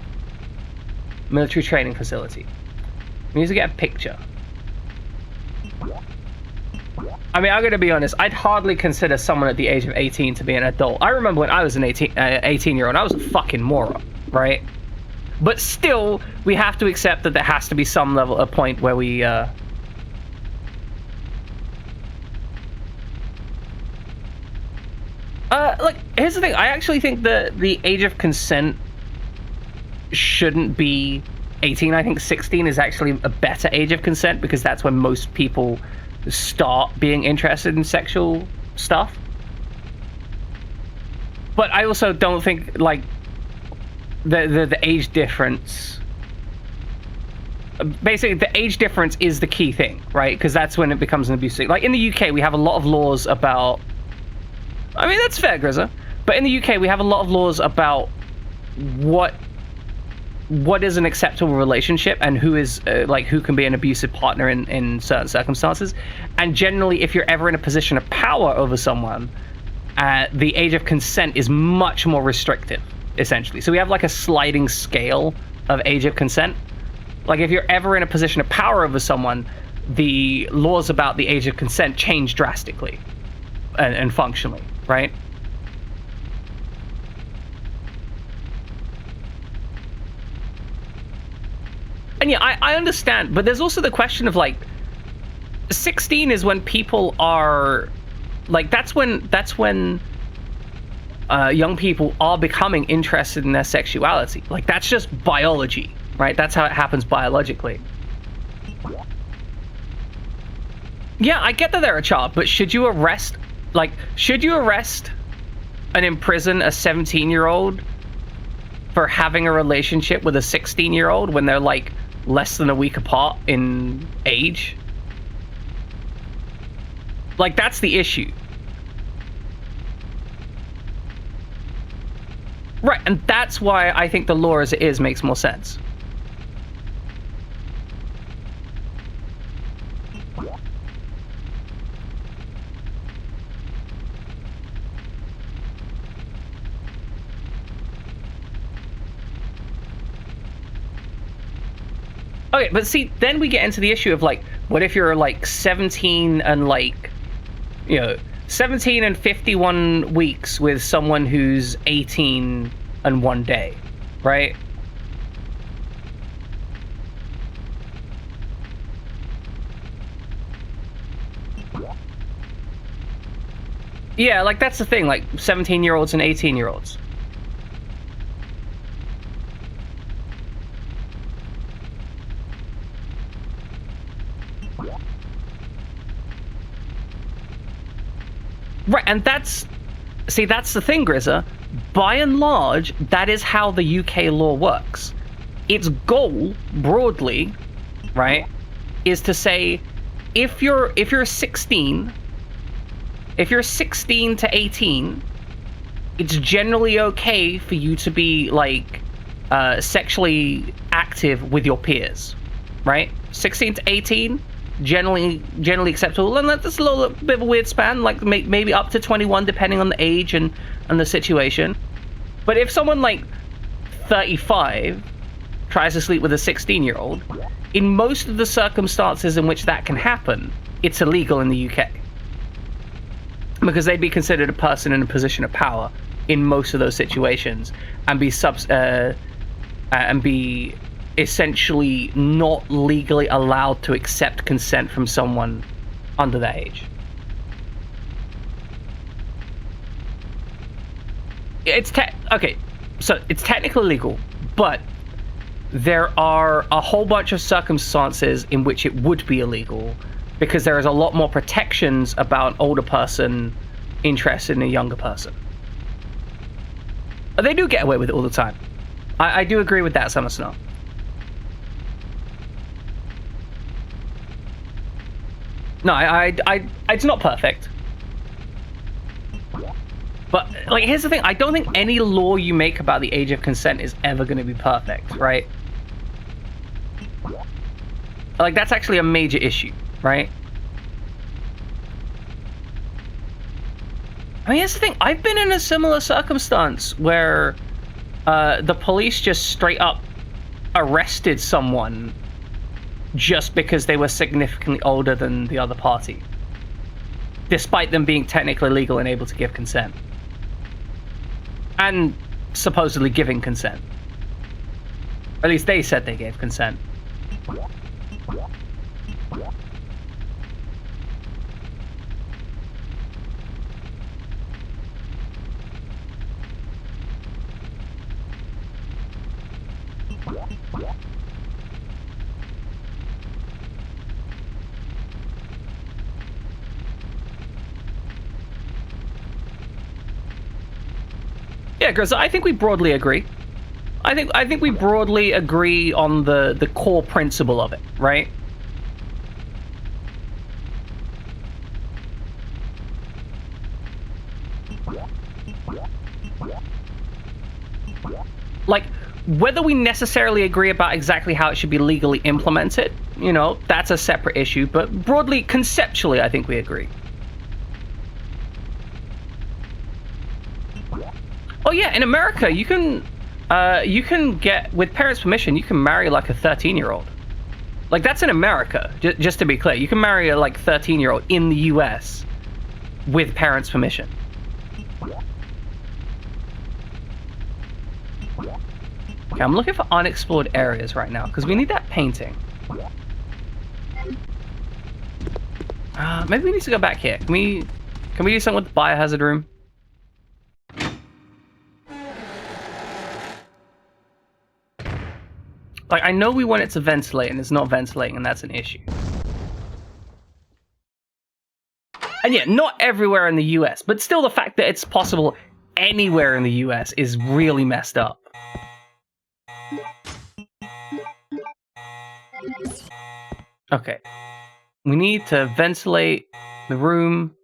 military training facility. We need to get a picture. I mean, I'm going to be honest, I'd hardly consider someone at the age of 18 to be an adult. I remember when I was an 18-year-old, I was a fucking moron, right? But still, we have to accept that there has to be some level, a point where we, Look, here's the thing, I actually think that the age of consent shouldn't be 18. I think 16 is actually a better age of consent, because that's when most people start being interested in sexual stuff. But I also don't think, like, the age difference... Basically, the age difference is the key thing, right? Because that's when it becomes an abuse. Like, in the UK, we have a lot of laws about... I mean, that's fair, Grizza. But in the UK, we have a lot of laws about what is an acceptable relationship and who is, like, who can be an abusive partner in certain circumstances. And generally, if you're ever in a position of power over someone, the age of consent is much more restrictive, essentially. So we have, like, a sliding scale of age of consent. Like, if you're ever in a position of power over someone, the laws about the age of consent change drastically and functionally, right? And yeah, I understand, but there's also the question of, like, 16 is when people are, like, that's when young people are becoming interested in their sexuality. Like, that's just biology, right? That's how it happens biologically. Yeah, I get that they're a child, but should you arrest and imprison a 17-year-old for having a relationship with a 16-year-old when they're, like, less than a week apart in age? Like, that's the issue. Right, and that's why I think the law as it is makes more sense. Okay, but see, then we get into the issue of, like, what if you're, like, 17 and, like, you know, 17 and 51 weeks with someone who's 18 and 1 day, right? Yeah, like, that's the thing, like, 17-year-olds and 18-year-olds. Right, and that's the thing, Grizza. By and large, that is how the UK law works. Its goal, broadly, right, is to say, if you're 16 to 18, it's generally okay for you to be, like, sexually active with your peers, right? 16 to 18, generally acceptable, and that's a little bit of a weird span, like maybe up to 21 depending on the age and the situation. But if someone like 35 tries to sleep with a 16-year-old, in most of the circumstances in which that can happen, it's illegal in the UK. Because they'd be considered a person in a position of power in most of those situations, and be essentially not legally allowed to accept consent from someone under that age. It's technically legal, but there are a whole bunch of circumstances in which it would be illegal, because there is a lot more protections about an older person interested in a younger person. But they do get away with it all the time. I do agree with that, Summer Snow. No, it's not perfect. But, like, here's the thing. I don't think any law you make about the age of consent is ever going to be perfect, right? Like, that's actually a major issue, right? I mean, here's the thing. I've been in a similar circumstance where the police just straight up arrested someone just because they were significantly older than the other party, despite them being technically legal and able to give consent. And supposedly giving consent. At least they said they gave consent. Yeah, because I think we broadly agree. I think we broadly agree on the core principle of it, right? Like, whether we necessarily agree about exactly how it should be legally implemented, you know, that's a separate issue, but broadly, conceptually, I think we agree. Oh yeah, in America, you can get, with parents' permission, you can marry like a 13-year-old. Like, that's in America, just to be clear. You can marry a like 13-year-old in the US with parents' permission. Okay, I'm looking for unexplored areas right now, because we need that painting. Maybe we need to go back here. Can we do something with the biohazard room? Like, I know we want it to ventilate, and it's not ventilating, and that's an issue. And yeah, not everywhere in the US, but still the fact that it's possible anywhere in the US is really messed up. Okay. We need to ventilate the room.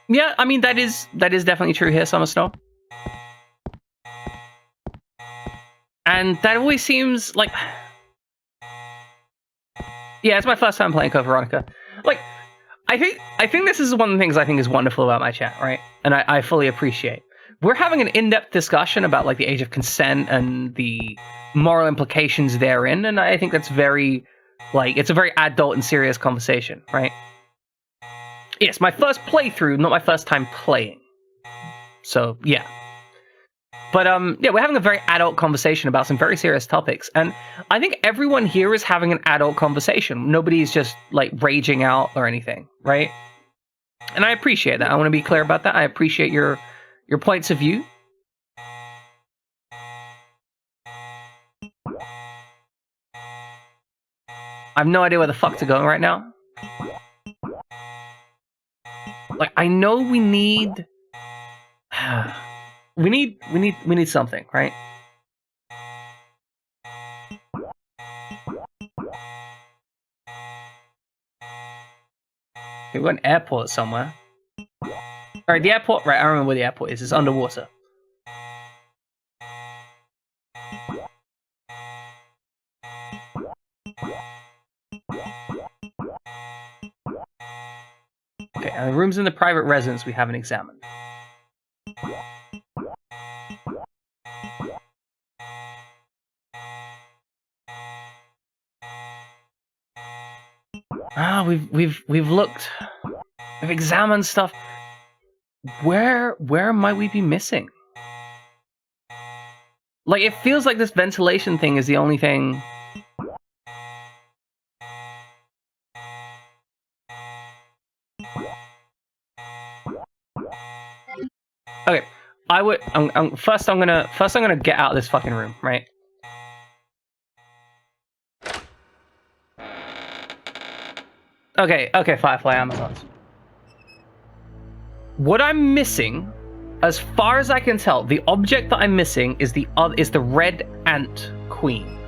Yeah, I mean, that is definitely true here, Summer Snow. And that always seems like... Yeah, it's my first time playing Code Veronica. Like, I think this is one of the things I think is wonderful about my chat, right? And I fully appreciate. We're having an in-depth discussion about, like, the age of consent and the moral implications therein, and I think that's very, like, it's a very adult and serious conversation, right? Yes, my first playthrough, not my first time playing. So, yeah. But, yeah, we're having a very adult conversation about some very serious topics, and I think everyone here is having an adult conversation. Nobody's just, like, raging out or anything, right? And I appreciate that. I want to be clear about that. I appreciate your points of view. I have no idea where the fuck to go right now. Like, I know we need... we need something, right? Okay, we've got an airport somewhere. Alright, the airport... Right, I remember where the airport is. It's underwater. Okay, and the rooms in the private residence we haven't examined. Ah, we've looked, we've examined stuff. Where might we be missing? Like, it feels like this ventilation thing is the only thing. Okay, first I'm gonna get out of this fucking room, right? Okay, Firefly Amazons. What I'm missing, as far as I can tell, the object that I'm missing is the red ant queen.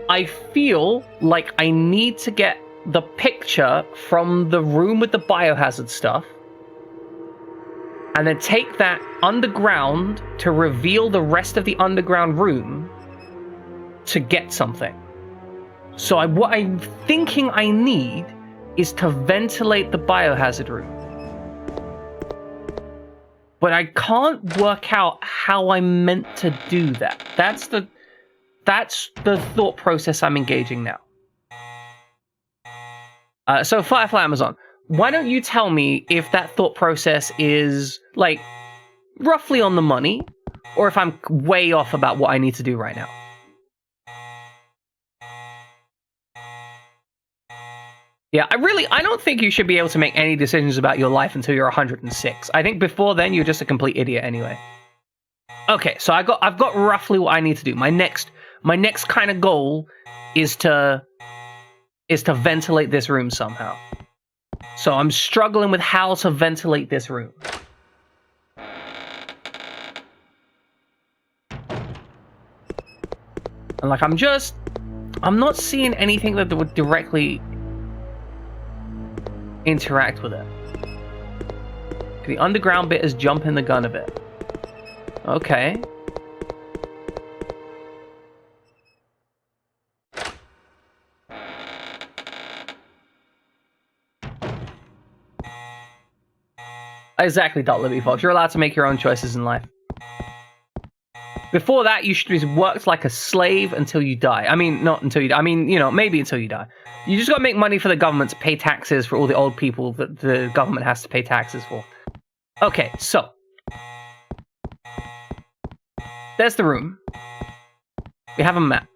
I feel like I need to get the picture from the room with the biohazard stuff, and then take that underground to reveal the rest of the underground room to get something. So what I'm thinking I need is to ventilate the biohazard room. But I can't work out how I'm meant to do that. That's the thought process I'm engaging now. So Firefly Amazon, why don't you tell me if that thought process is, like, roughly on the money, or if I'm way off about what I need to do right now? Yeah, I don't think you should be able to make any decisions about your life until you're 106. I think before then you're just a complete idiot anyway. Okay, so I've got roughly what I need to do. My next kind of goal is to ventilate this room somehow. So I'm struggling with how to ventilate this room. And like I'm not seeing anything that would directly interact with it. The underground bit is jumping the gun a bit. Okay. Exactly, Libby Fox. You're allowed to make your own choices in life. Before that, you should have worked like a slave until you die. I mean, not until you die. I mean, you know, maybe until you die. You just got to make money for the government to pay taxes for all the old people that the government has to pay taxes for. Okay, so. There's the room. We have a map.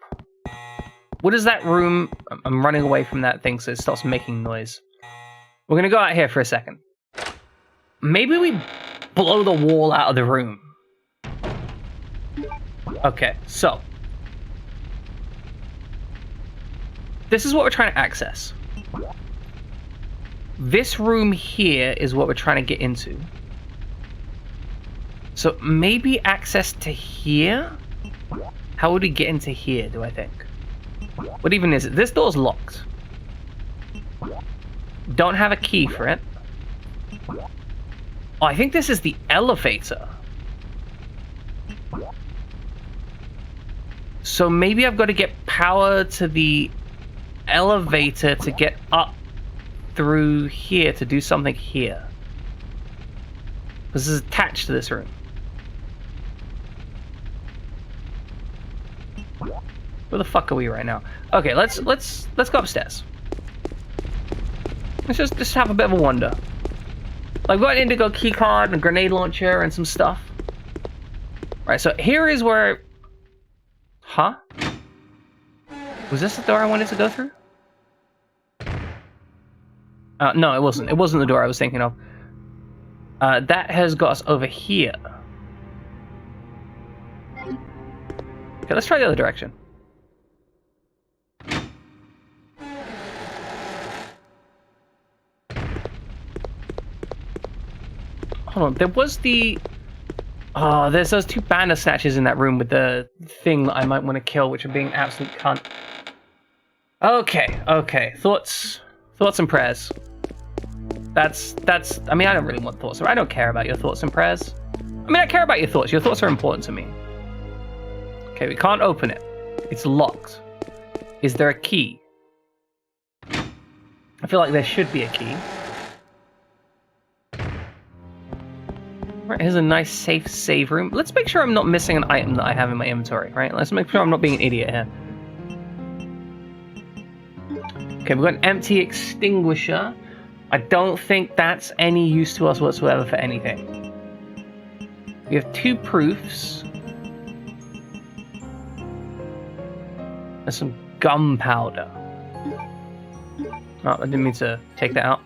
What is that room? I'm running away from that thing so it stops making noise. We're going to go out here for a second. Maybe we blow the wall out of the room. Okay, so. This is what we're trying to access. This room here is what we're trying to get into. So maybe access to here? How would we get into here, do I think? What even is it? This door's locked. Don't have a key for it. Oh, I think this is the elevator. So maybe I've got to get power to the elevator to get up through here to do something here. This is attached to this room. Where the fuck are we right now? Okay, let's go upstairs. Let's just have a bit of a wander. I've got an indigo keycard and a grenade launcher and some stuff. Right, so here is where. Huh? Was this the door I wanted to go through? No, it wasn't. It wasn't the door I was thinking of. That has got us over here. Okay, let's try the other direction. Hold on, there was the... Oh, there's those two banner snatches in that room with the thing that I might want to kill, which are being absolute cunt. Okay. Thoughts and prayers. That's. I mean, I don't really want thoughts. I don't care about your thoughts and prayers. I mean, I care about your thoughts. Your thoughts are important to me. Okay, we can't open it. It's locked. Is there a key? I feel like there should be a key. Right, here's a nice safe save room. Let's make sure I'm not missing an item that I have in my inventory, right? Let's make sure I'm not being an idiot here. Okay, we've got an empty extinguisher. I don't think that's any use to us whatsoever for anything. We have 2 proofs. There's some gunpowder. Oh, I didn't mean to take that out.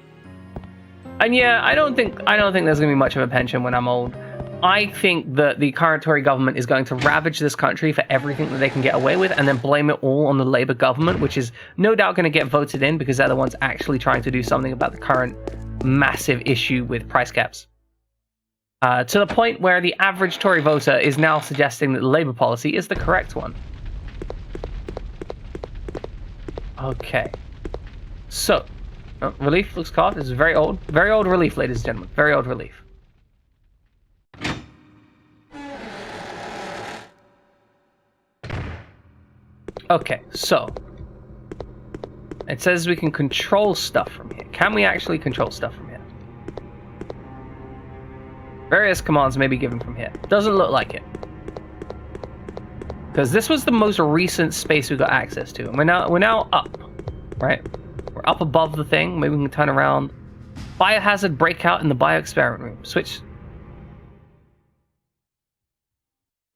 And yeah, I don't think there's gonna be much of a pension when I'm old. I think that the current Tory government is going to ravage this country for everything that they can get away with and then blame it all on the Labour government, which is no doubt going to get voted in because they're the ones actually trying to do something about the current massive issue with price caps. To the point where the average Tory voter is now suggesting that the Labour policy is the correct one. Okay. So, relief looks carved. This is very old relief, ladies and gentlemen. Very old relief. Okay, so it says we can control stuff from here. Can we actually control stuff from here? Various commands may be given from here. Doesn't look like it. Because this was the most recent space we got access to. And we're now up, right? We're up above the thing. Maybe we can turn around. Biohazard breakout in the bioexperiment room. Switch.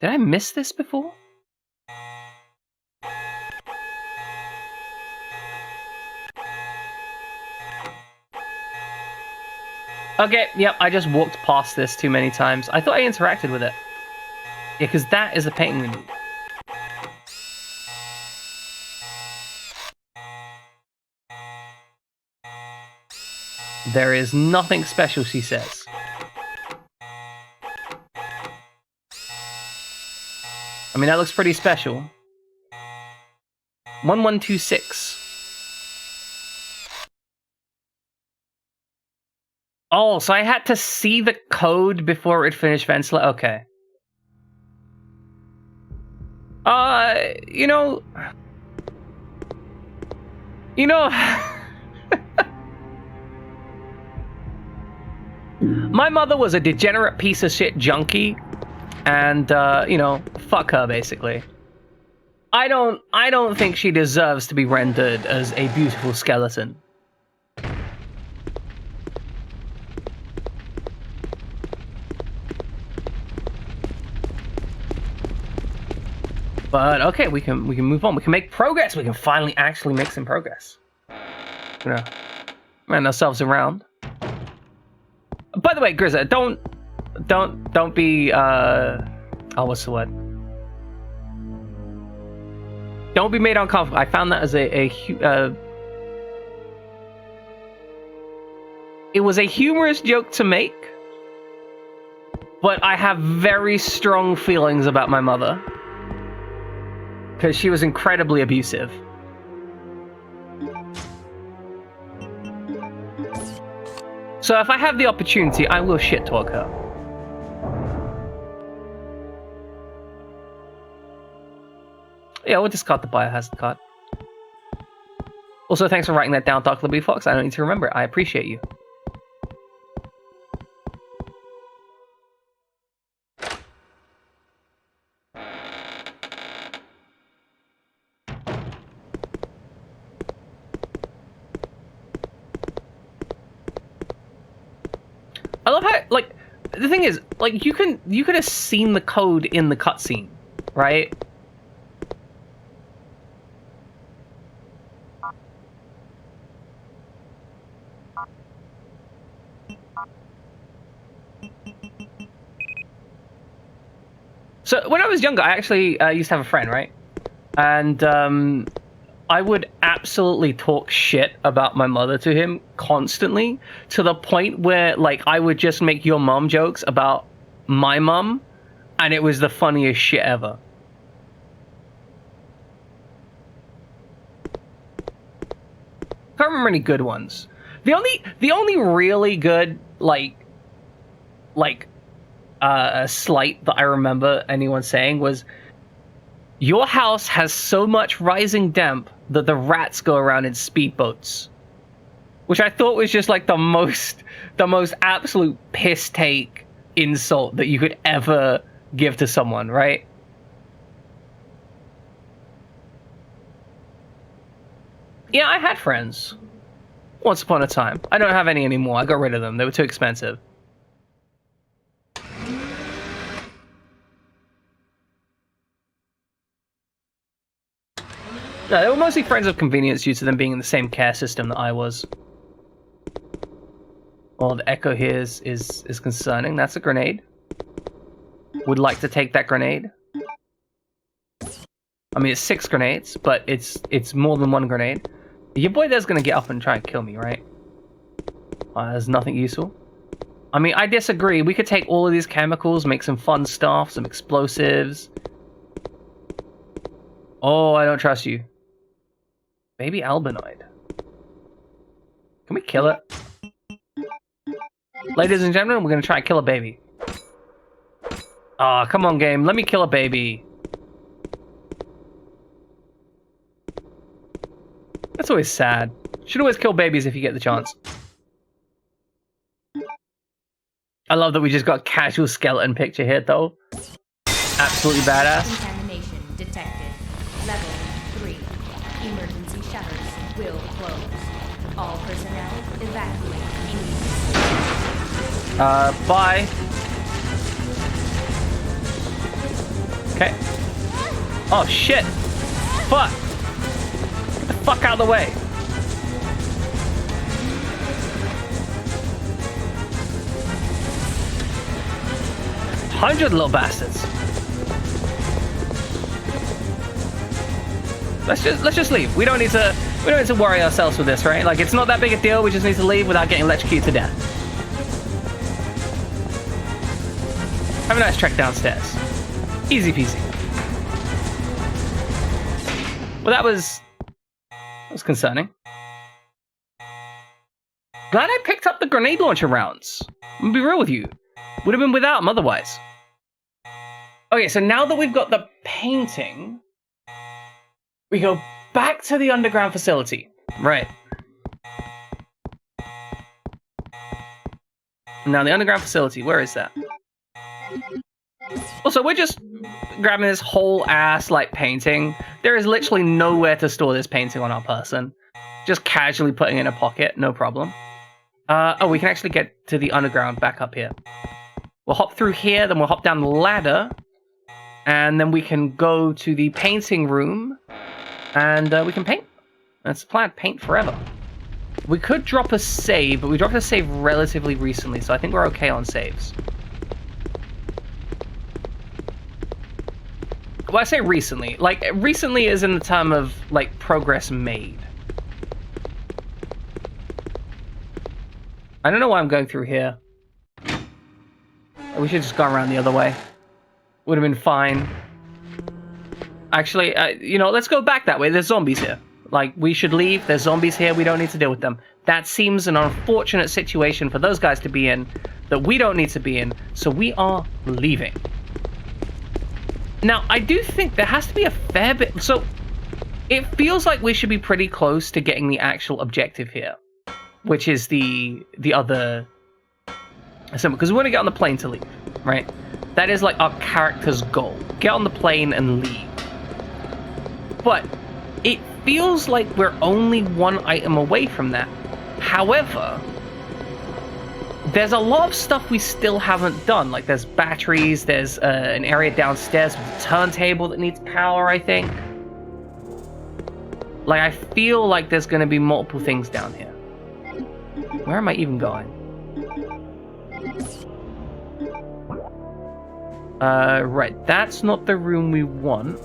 Did I miss this before? Okay, yep, I just walked past this too many times. I thought I interacted with it. Yeah, because that is the painting we need. There is nothing special, she says. I mean, that looks pretty special. 1126. Oh, so I had to see the code before it finished ventilate? Okay. You know... My mother was a degenerate piece of shit junkie, and, fuck her, basically. I don't think she deserves to be rendered as a beautiful skeleton. But okay, we can move on. We can make progress. We can finally actually make some progress. Gonna run ourselves around. By the way, Grizza, don't be what's the word? Don't be made uncomfortable. I found that as it was a humorous joke to make, but I have very strong feelings about my mother. Because she was incredibly abusive. So if I have the opportunity, I will shit talk her. Yeah, we'll discard the biohazard card. Also, thanks for writing that down, Dark Libby Fox. I don't need to remember it. I appreciate you. I love how, like, the thing is, like, you could have seen the code in the cutscene, right? So when I was younger, I actually used to have a friend, right? And I would absolutely talk shit about my mother to him constantly, to the point where, like, I would just make your mom jokes about my mom, and it was the funniest shit ever. Can't remember any good ones. The only really good slight that I remember anyone saying was, Your house has so much rising damp that the rats go around in speedboats. Which I thought was just like the most absolute piss take insult that you could ever give to someone, right? Yeah, I had friends. Once upon a time. I don't have any anymore. I got rid of them. They were too expensive. No, they were mostly friends of convenience due to them being in the same care system that I was. Well, the echo here is concerning. That's a grenade. Would like to take that grenade. I mean, it's 6 grenades, but it's more than 1 grenade. Your boy there's gonna get up and try and kill me, right? There's nothing useful. I mean, I disagree. We could take all of these chemicals, make some fun stuff, some explosives. Oh, I don't trust you. Baby albinoid. Can we kill it? Ladies and gentlemen, we're gonna try and kill a baby. Ah, come on, game. Let me kill a baby. That's always sad. Should always kill babies if you get the chance. I love that we just got a casual skeleton picture here, though. Absolutely badass. Contamination detected. Level 3. Emergency shutters will close. All personnel evacuate immediately. Bye. Okay. Oh, shit. Fuck. Get the fuck out of the way. 100 little bastards. Let's just leave. We don't need to worry ourselves with this, right? Like, it's not that big a deal. We just need to leave without getting electrocuted to death. Have a nice trek downstairs. Easy peasy. Well, that was concerning. Glad I picked up the grenade launcher rounds. I'm gonna be real with you. Would have been without them otherwise. Okay, so now that we've got the painting, we go back to the underground facility. Right. Now, the underground facility, where is that? Also, we're just grabbing this whole ass, like, painting. There is literally nowhere to store this painting on our person. Just casually putting it in a pocket, no problem. Oh, we can actually get to the underground back up here. We'll hop through here, then we'll hop down the ladder, and then we can go to the painting room, and we can paint. That's the plan, paint forever. We could drop a save, but we dropped a save relatively recently, so I think we're okay on saves. Well, I say recently. Like, recently is in the term of, like, progress made. I don't know why I'm going through here. We should just go around the other way. Would have been fine. Actually, you know, let's go back that way. There's zombies here. Like, we should leave. There's zombies here. We don't need to deal with them. That seems an unfortunate situation for those guys to be in that we don't need to be in, so we are leaving. Now, I do think there has to be a fair bit... So, it feels like we should be pretty close to getting the actual objective here, which is the other... Because we want to get on the plane to leave, right? That is, like, our character's goal. Get on the plane and leave. But it feels like we're only one item away from that. However, there's a lot of stuff we still haven't done. Like, there's batteries, there's an area downstairs with a turntable that needs power, I think. Like, I feel like there's going to be multiple things down here. Where am I even going? Right, that's not the room we want.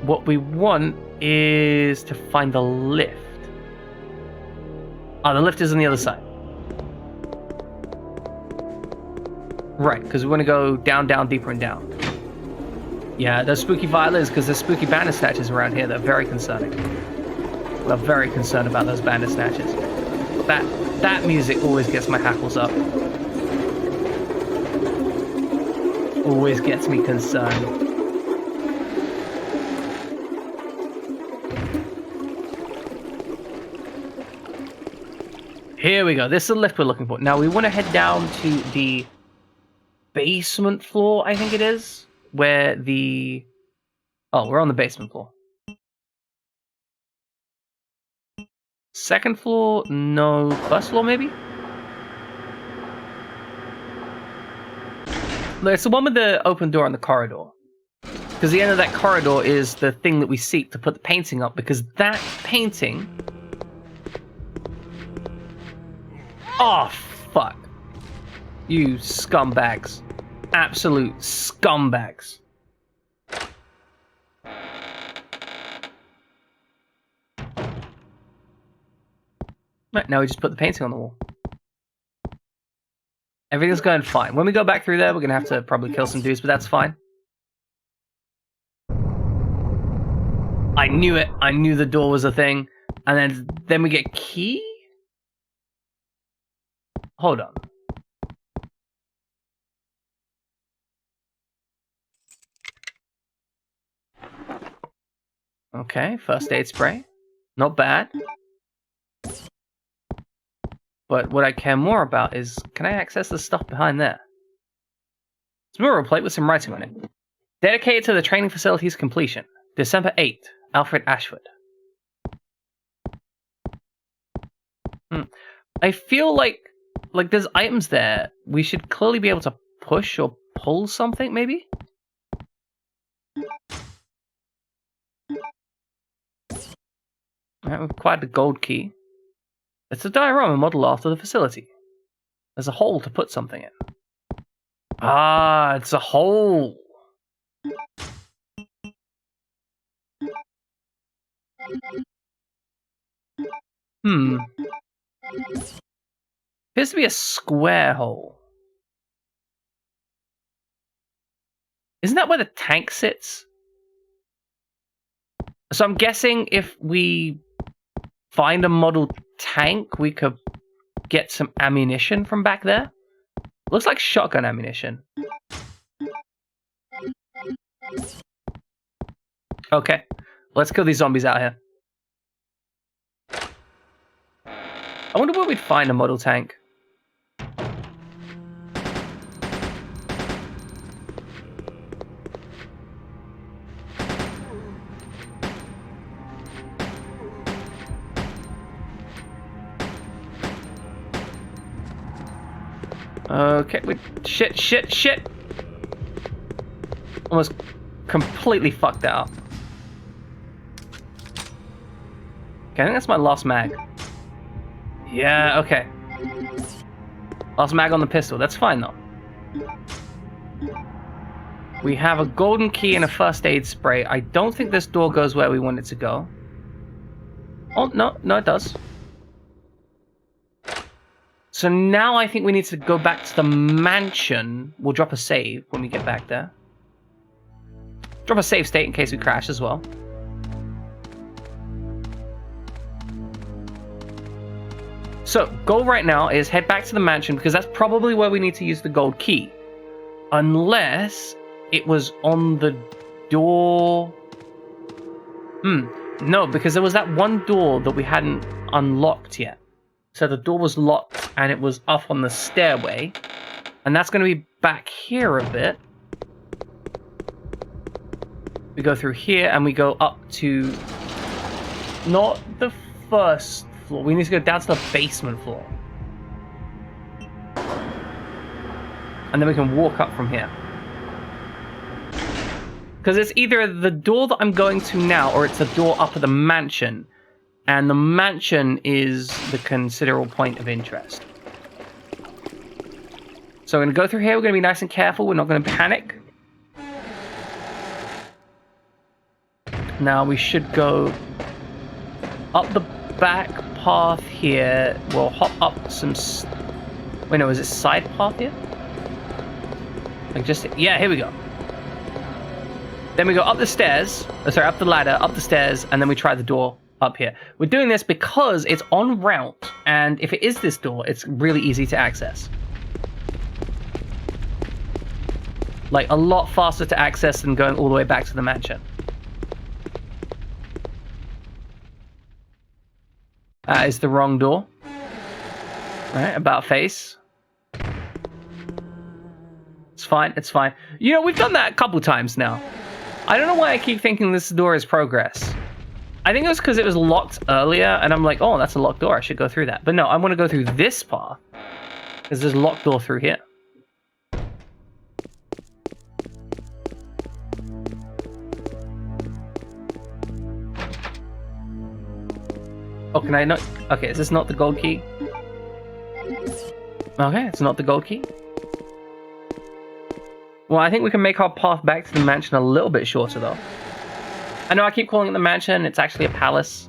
What we want is to find the lift. Oh, the lift is on the other side. Right, because we want to go down, down, deeper, and down. Yeah, those spooky violins, because there's spooky bandersnatches around here that are very concerning. We're very concerned about those bandersnatches. That music always gets my hackles up. Always gets me concerned. Here we go. This is the lift we're looking for. Now we want to head down to the basement floor, I think it is, where the... Oh, we're on the basement floor. Second floor? No. First floor, maybe? No, it's the one with the open door in the corridor. Because the end of that corridor is the thing that we seek to put the painting up, because that painting... Oh, fuck. You scumbags. Absolute scumbags. Right, now we just put the painting on the wall. Everything's going fine. When we go back through there, we're going to have to probably kill some dudes, but that's fine. I knew it. I knew the door was a thing. And then we get key? Hold on. Okay, first aid spray. Not bad. But what I care more about is, can I access the stuff behind there? It's a mural plate with some writing on it. Dedicated to the training facility's completion. December 8th, Alfred Ashford. I feel like there's items there. We should clearly be able to push or pull something, maybe? Alright, we've acquired the gold key. It's a diorama model after the facility. There's a hole to put something in. Ah, it's a hole. Appears to be a square hole. Isn't that where the tank sits? So I'm guessing if we find a model tank, we could get some ammunition from back there. Looks like shotgun ammunition. Okay, let's kill these zombies out here. I wonder where we'd find a model tank. Okay, shit. Almost completely fucked that up. Okay, I think that's my last mag. Yeah, okay. Last mag on the pistol, that's fine though. We have a golden key and a first aid spray. I don't think this door goes where we want it to go. Oh, no, it does. So now I think we need to go back to the mansion. We'll drop a save when we get back there. Drop a save state in case we crash as well. So, goal right now is head back to the mansion because that's probably where we need to use the gold key. Unless it was on the door... No, because there was that one door that we hadn't unlocked yet. So the door was locked and it was up on the stairway. And that's going to be back here a bit. We go through here and we go up to... Not the first floor. We need to go down to the basement floor. And then we can walk up from here. Because it's either the door that I'm going to now or it's the door up at the mansion. And the mansion is the considerable point of interest. So we're going to go through here. We're going to be nice and careful. We're not going to panic. Now we should go up the back path here. We'll hop up some... Wait, no, is it side path here? Like just... Yeah, here we go. Then we go up the stairs. Sorry, up the ladder, up the stairs, and then we try the door up here. We're doing this because it's en route, and if it is this door, it's really easy to access. Like, a lot faster to access than going all the way back to the mansion. That is the wrong door. Alright, about face. It's fine, it's fine. You know, we've done that a couple times now. I don't know why I keep thinking this door is progress. I think it was because it was locked earlier, and I'm like, oh, that's a locked door, I should go through that. But no, I want to go through this path, because there's a locked door through here. Oh, can I not? Okay, is this not the gold key? Okay, it's not the gold key. Well, I think we can make our path back to the mansion a little bit shorter, though. I know I keep calling it the mansion. It's actually a palace.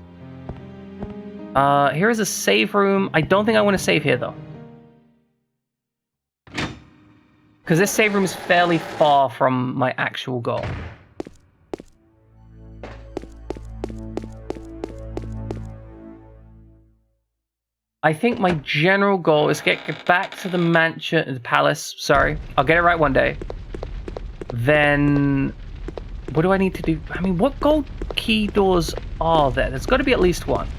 Here is a save room. I don't think I want to save here, though. Because this save room is fairly far from my actual goal. I think my general goal is to get back to the mansion, the palace, sorry. I'll get it right one day. Then, what do I need to do? I mean, what gold key doors are there? There's got to be at least one.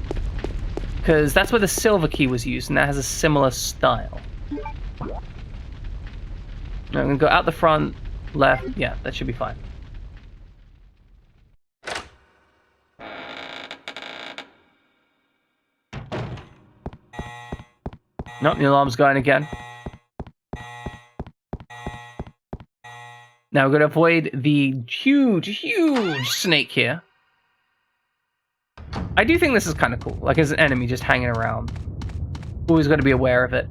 Because that's where the silver key was used, and that has a similar style. I'm going to go out the front, left. Yeah, that should be fine. Nope, the alarm's going again. Now we're going to avoid the huge snake here. I do think this is kind of cool. Like, as an enemy just hanging around. Always got to be aware of it.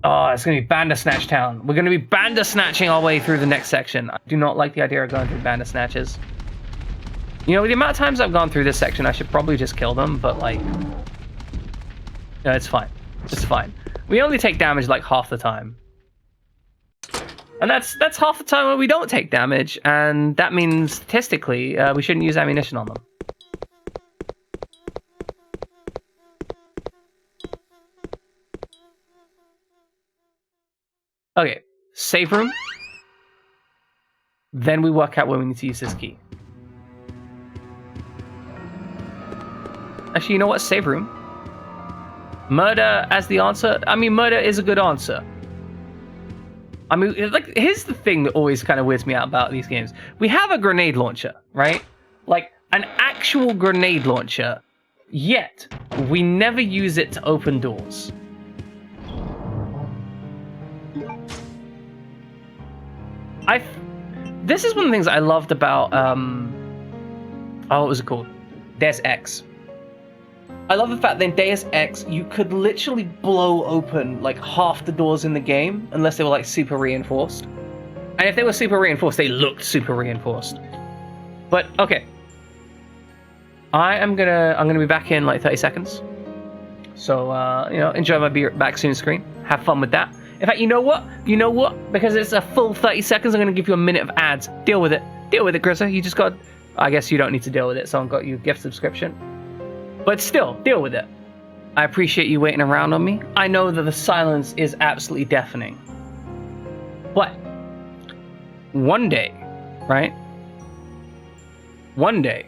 Oh, it's going to be Bandersnatch Town. We're going to be Bandersnatching our way through the next section. I do not like the idea of going through Bandersnatches. You know, with the amount of times I've gone through this section, I should probably just kill them, but, like... No, it's fine. It's fine. We only take damage, like, half the time. And that's half the time when we don't take damage, and that means, statistically, we shouldn't use ammunition on them. Okay, save room. Then we work out where we need to use this key. Actually, you know what? Save room. Murder as the answer? I mean, murder is a good answer. I mean, like, here's the thing that always kind of weirds me out about these games. We have a grenade launcher, right? Like, an actual grenade launcher, yet we never use it to open doors. This is one of the things I loved about, what was it called? Deus Ex. I love the fact that in Deus Ex, you could literally blow open, like, half the doors in the game, unless they were, like, super reinforced. And if they were super reinforced, they looked super reinforced. But, okay. I'm gonna be back in, like, 30 seconds. So, you know, enjoy my be back soon screen. Have fun with that. In fact, you know what? You know what? Because it's a full 30 seconds, I'm gonna give you a minute of ads. Deal with it. Deal with it, Grizzer. You just got... I guess you don't need to deal with it, someone got you a gift subscription. But still, deal with it. I appreciate you waiting around on me. I know that the silence is absolutely deafening. But one day, right? One day,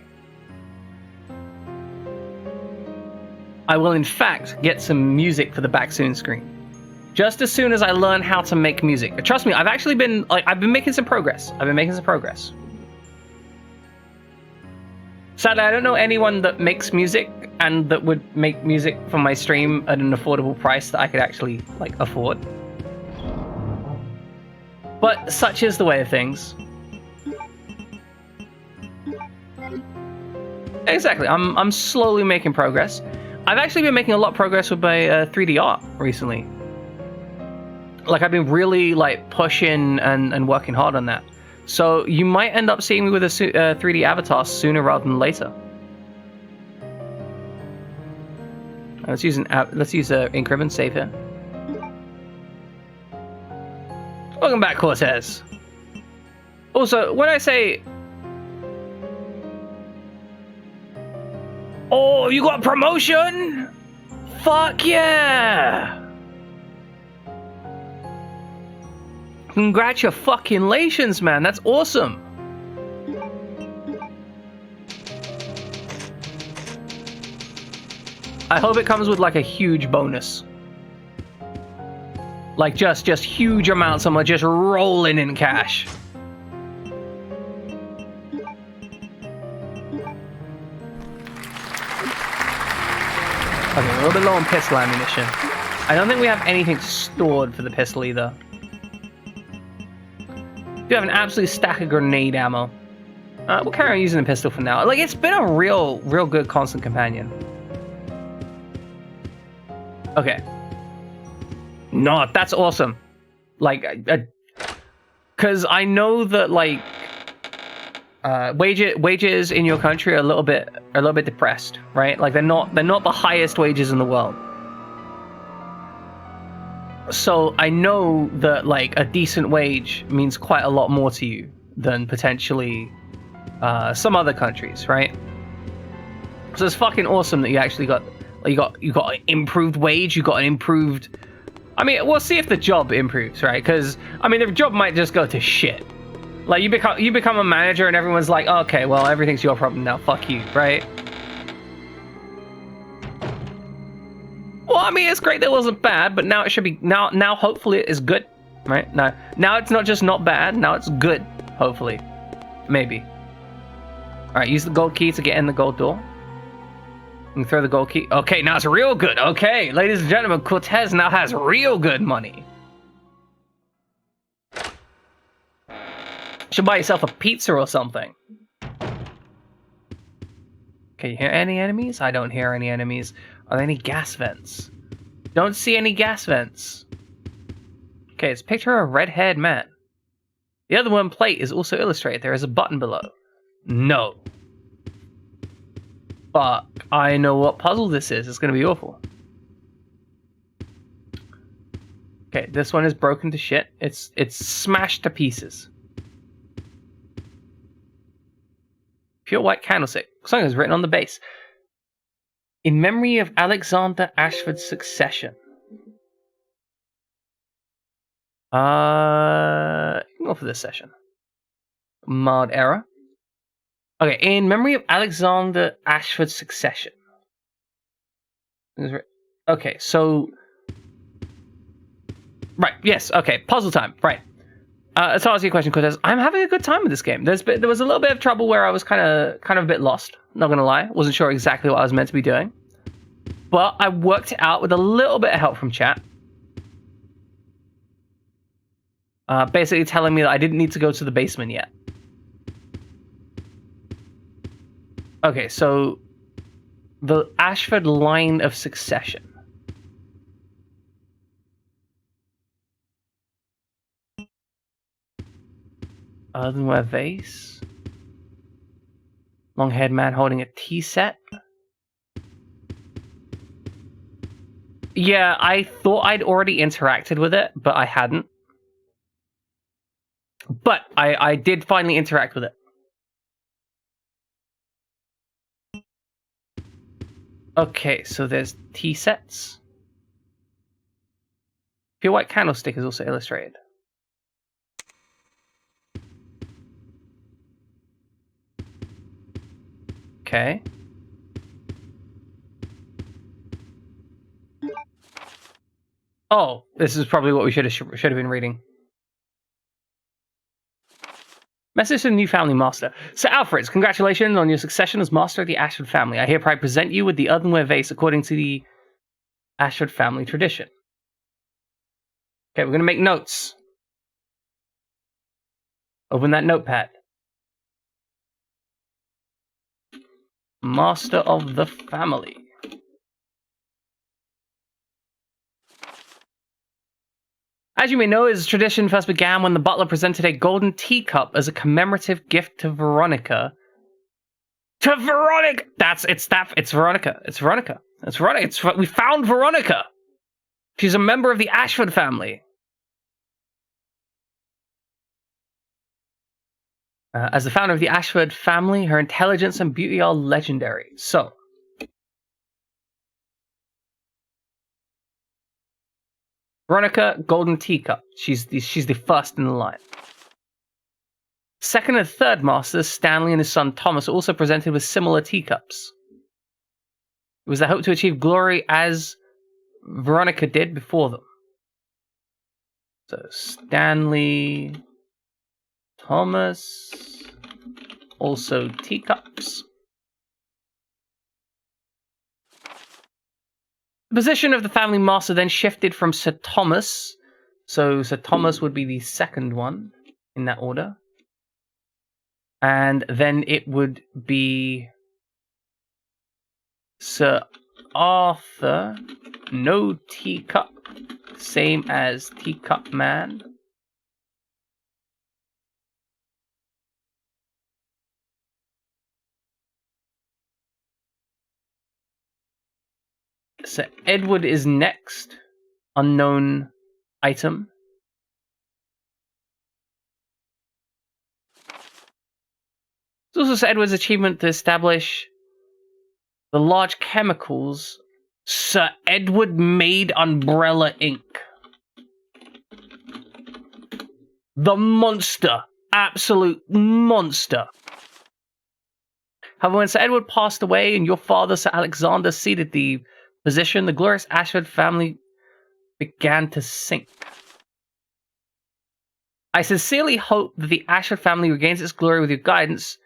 I will in fact get some music for the back soon screen. Just as soon as I learn how to make music. Trust me, I've actually been, like, I've been making some progress. Sadly, I don't know anyone that makes music and that would make music for my stream at an affordable price that I could actually, like, afford. But such is the way of things. Exactly, I'm slowly making progress. I've actually been making a lot of progress with my 3D art recently. Like, I've been really, like, pushing and working hard on that. So you might end up seeing me with a 3D avatar sooner rather than later. Let's use ink ribbon, save here. Welcome back, Cortez. Also, when I say, oh, you got a promotion? Fuck yeah! Congratulations, man. That's awesome. I hope it comes with, like, a huge bonus. Like, just huge amounts of money just rolling in cash. Okay, a little bit low on pistol ammunition. I don't think we have anything stored for the pistol either. We have an absolute stack of grenade ammo. We'll carry on using the pistol for now. Like, it's been a real good constant companion. Okay. No, that's awesome. Like, because I know that, like, wages in your country are a little bit depressed, right? Like, they're not the highest wages in the world. So I know that, like, a decent wage means quite a lot more to you than potentially some other countries, right? So it's fucking awesome that you actually got an improved wage. You got an improved. I mean, we'll see if the job improves, right? Because I mean, the job might just go to shit. Like, you become a manager and everyone's like, oh, okay, well, everything's your problem now. Fuck you, right? Well, I mean, it's great that it wasn't bad, but now it should be now hopefully it is good, right? Now it's not just not bad, now it's good, hopefully. Maybe. Alright, use the gold key to get in the gold door. And throw the gold key. Okay, now it's real good. Okay, ladies and gentlemen, Cortez now has real good money. Should buy yourself a pizza or something. Can you hear any enemies? I don't hear any enemies. Are there any gas vents? Don't see any gas vents. Okay, it's a picture of a red-haired man. The other one plate is also illustrated. There is a button below. No. Fuck. I know what puzzle this is. It's going to be awful. Okay, this one is broken to shit. It's smashed to pieces. Pure white candlestick. Something is written on the base. In memory of Alexander Ashford's succession. You can go for this session. Mild error. Okay, in memory of Alexander Ashford's succession. Okay, so... Right, yes, okay, puzzle time, right. To answer your question, Cortez, I'm having a good time with this game. There was a little bit of trouble where I was kind of a bit lost, not gonna lie. Wasn't sure exactly what I was meant to be doing. But I worked it out with a little bit of help from chat. Basically telling me that I didn't need to go to the basement yet. Okay, so the Ashford line of succession. Earthenware vase. Long-haired man holding a tea set. Yeah, I thought I'd already interacted with it, but I hadn't. But I did finally interact with it. Okay, so there's tea sets. Pure white candlestick is also illustrated. Okay. Oh, this is probably what we should have been reading. Message to the new family master. Sir Alfred, congratulations on your succession as master of the Ashford family. I hereby present you with the earthenware vase according to the Ashford family tradition. Okay, we're going to make notes. Open that notepad. Master of the family. As you may know, his tradition first began when the butler presented a golden teacup as a commemorative gift to Veronica. To Veronica! It's Veronica. It's Veronica. It's Veronica. We found Veronica! She's a member of the Ashford family. As the founder of the Ashford family, her intelligence and beauty are legendary. So, Veronica, golden teacup. She's the first in the line. Second and third masters, Stanley and his son Thomas, are also presented with similar teacups. It was their hope to achieve glory as Veronica did before them. So Stanley, Thomas, also teacups. The position of the family master then shifted from Sir Thomas. So Sir Thomas would be the second one in that order. And then it would be Sir Arthur, no teacup, same as teacup man. So Edward is next, unknown item. It's also Sir Edward's achievement to establish the large chemicals Sir Edward made Umbrella Inc. The monster. Absolute monster. However, when Sir Edward passed away and your father, Sir Alexander, ceded the position, the glorious Ashford family began to sink. I sincerely hope that the Ashford family regains its glory with your guidance,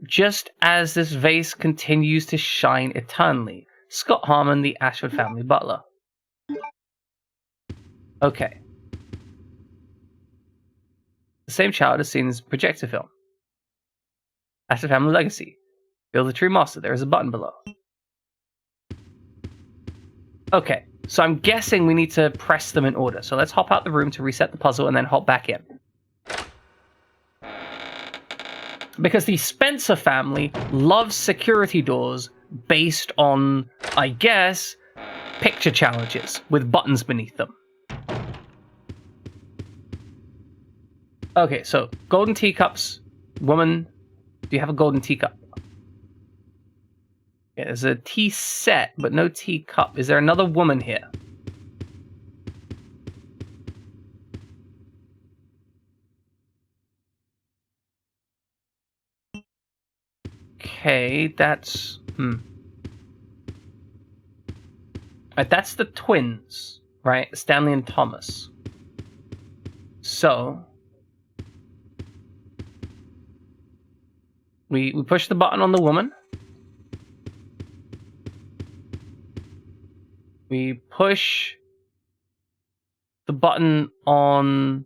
just as this vase continues to shine eternally. Scott Harmon, the Ashford family butler. Okay. The same child is seen as projector film. Ashford family legacy. Feel the true master. There is a button below. Okay, so I'm guessing we need to press them in order. So let's hop out the room to reset the puzzle and then hop back in. Because the Spencer family loves security doors based on, I guess, picture challenges with buttons beneath them. Okay, so golden teacups. Woman, do you have a golden teacup? Yeah, there's a tea set, but no teacup. Is there another woman here? Okay, that's... Right, that's the twins, right? Stanley and Thomas. So... We push the button on the woman. We push the button on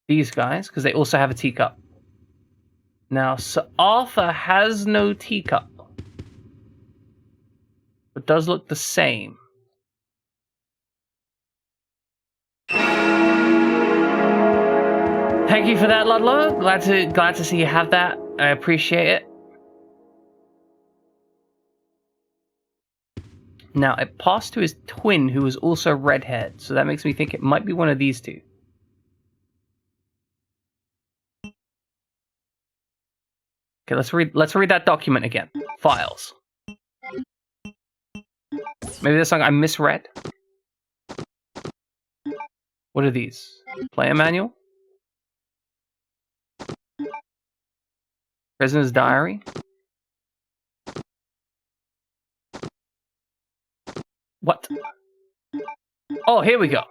these guys, because they also have a teacup. Now, Sir Arthur has no teacup, but does look the same. Thank you for that, Ludlow. Glad to see you have that. I appreciate it. Now, it passed to his twin, who was also red-haired, so that makes me think it might be one of these two. Okay, let's read that document again. Files. Maybe there's something I misread. What are these? Player manual? Prisoner's diary? What? Oh, here we go.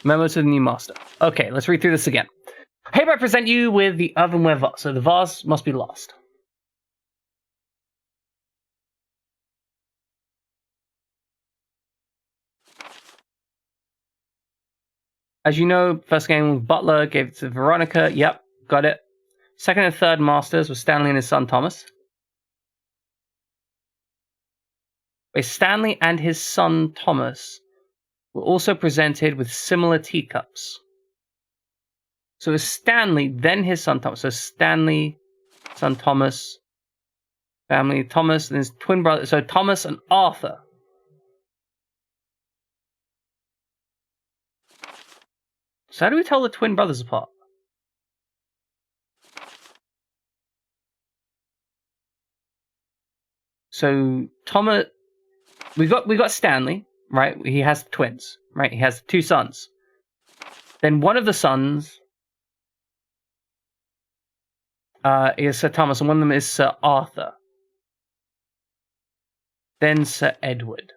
Memo to the new master. Okay, let's read through this again. Hereby present you with the ovenware vase. So the vase must be lost. As you know, first game with Butler, gave it to Veronica. Yep, got it. Second and third masters were Stanley and his son Thomas. Where Stanley and his son Thomas were also presented with similar teacups. So it was Stanley, then his son Thomas. So Stanley, son Thomas, family Thomas, and his twin brother. So Thomas and Arthur. So how do we tell the twin brothers apart? So Thomas, we got Stanley, right? He has twins, right? He has two sons. Then one of the sons is Sir Thomas, and one of them is Sir Arthur. Then Sir Edward.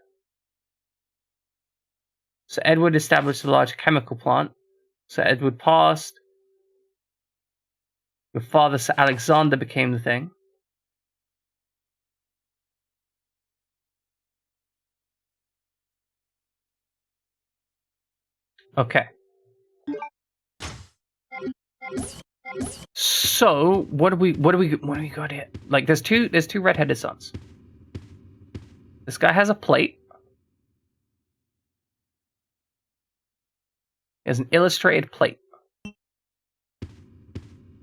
So Edward established a large chemical plant. So Edward passed. Your father, Sir Alexander, became the thing. Okay. So what do we got here? Like there's two red-headed sons. This guy has a plate. He has an illustrated plate.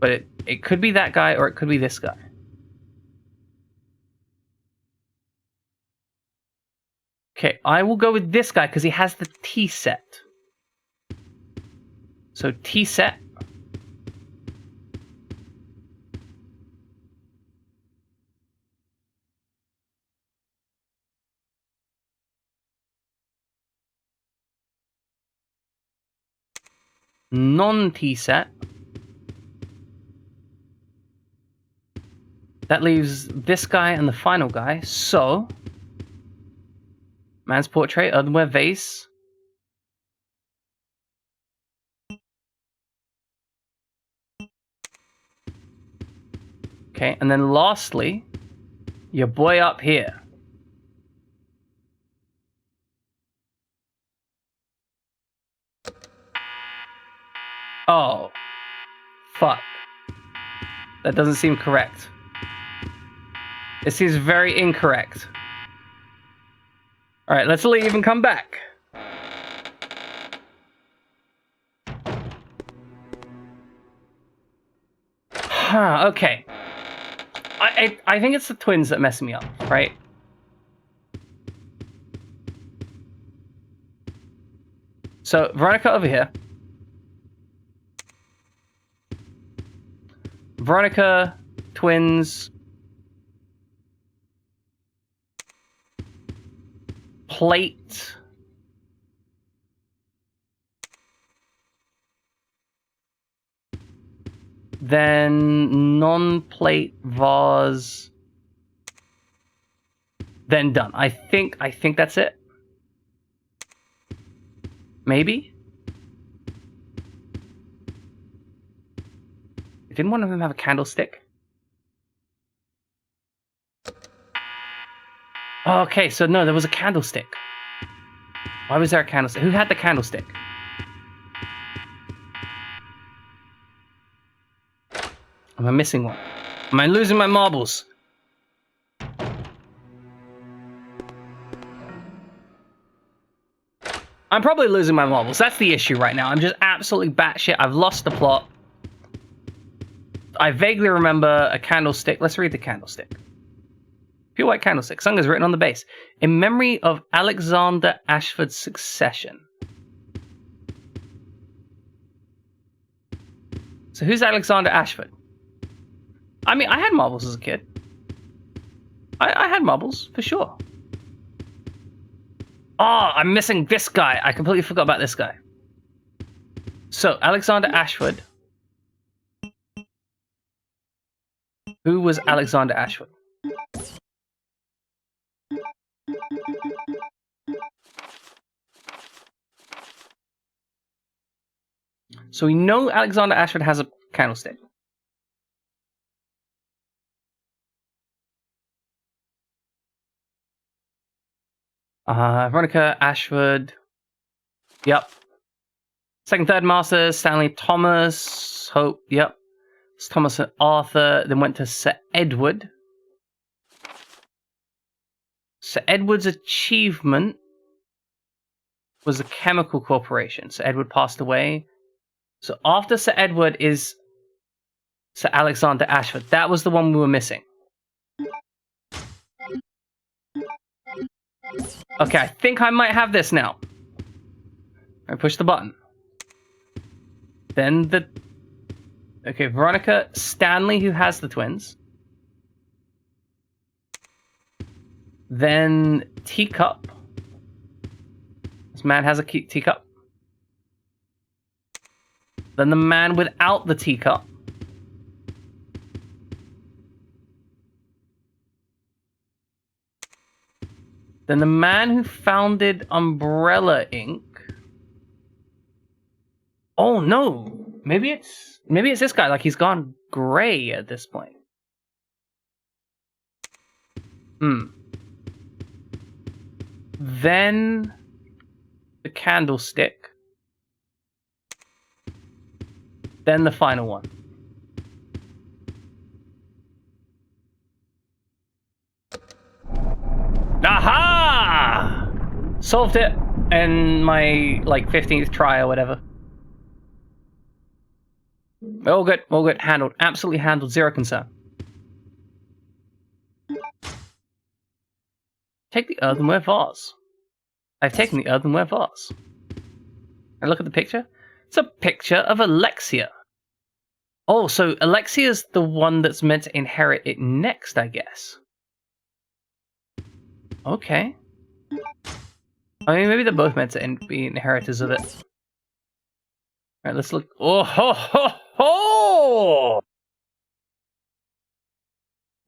But it could be that guy or it could be this guy. Okay, I will go with this guy because he has the tea set. So tea set. Non-tea set. That leaves this guy and the final guy. So, man's portrait, earthenware vase. Okay, and then lastly, your boy up here. Oh, fuck. That doesn't seem correct. It seems very incorrect. Alright, let's leave and come back. Huh, okay. I think it's the twins that mess me up, right? So, Veronica over here. Veronica, twins. Plate. Then non-plate vase. Then done. I think that's it. Maybe. Didn't one of them have a candlestick? Okay, so no, there was a candlestick. Why was there a candlestick? Who had the candlestick? Am I missing one? Am I losing my marbles? I'm probably losing my marbles. That's the issue right now. I'm just absolutely batshit. I've lost the plot. I vaguely remember a candlestick. Let's read the candlestick. Pure white candlestick. Sung is written on the base. In memory of Alexander Ashford's succession. So who's Alexander Ashford? I mean, I had marbles as a kid. I had marbles, for sure. Oh, I'm missing this guy. I completely forgot about this guy. So, Alexander Ashford. Who was Alexander Ashford? So we know Alexander Ashford has a candlestick. Veronica Ashford. Yep. Second, third masters, Stanley Thomas. Hope. Yep. It's Thomas and Arthur. Then went to Sir Edward. Sir Edward's achievement was a chemical corporation. Sir Edward passed away. So after Sir Edward is Sir Alexander Ashford. That was the one we were missing. Okay, I think I might have this now. I push the button. Then the... Okay, Veronica, Stanley, who has the twins. Then teacup. This man has a teacup. Then the man without the teacup. Then the man who founded Umbrella Inc. Oh no, maybe it's this guy. Like he's gone gray at this point. Then the candlestick. Then the final one. Aha! Solved it in my 15th try or whatever. All good, handled, absolutely handled, zero concern. Take the earthenware vase. I've taken the earthenware vase. And look at the picture. It's a picture of Alexia. Oh, so Alexia's the one that's meant to inherit it next, I guess. Okay. I mean, maybe they're both meant to be inheritors of it. Alright, let's look. Oh, ho, ho, ho!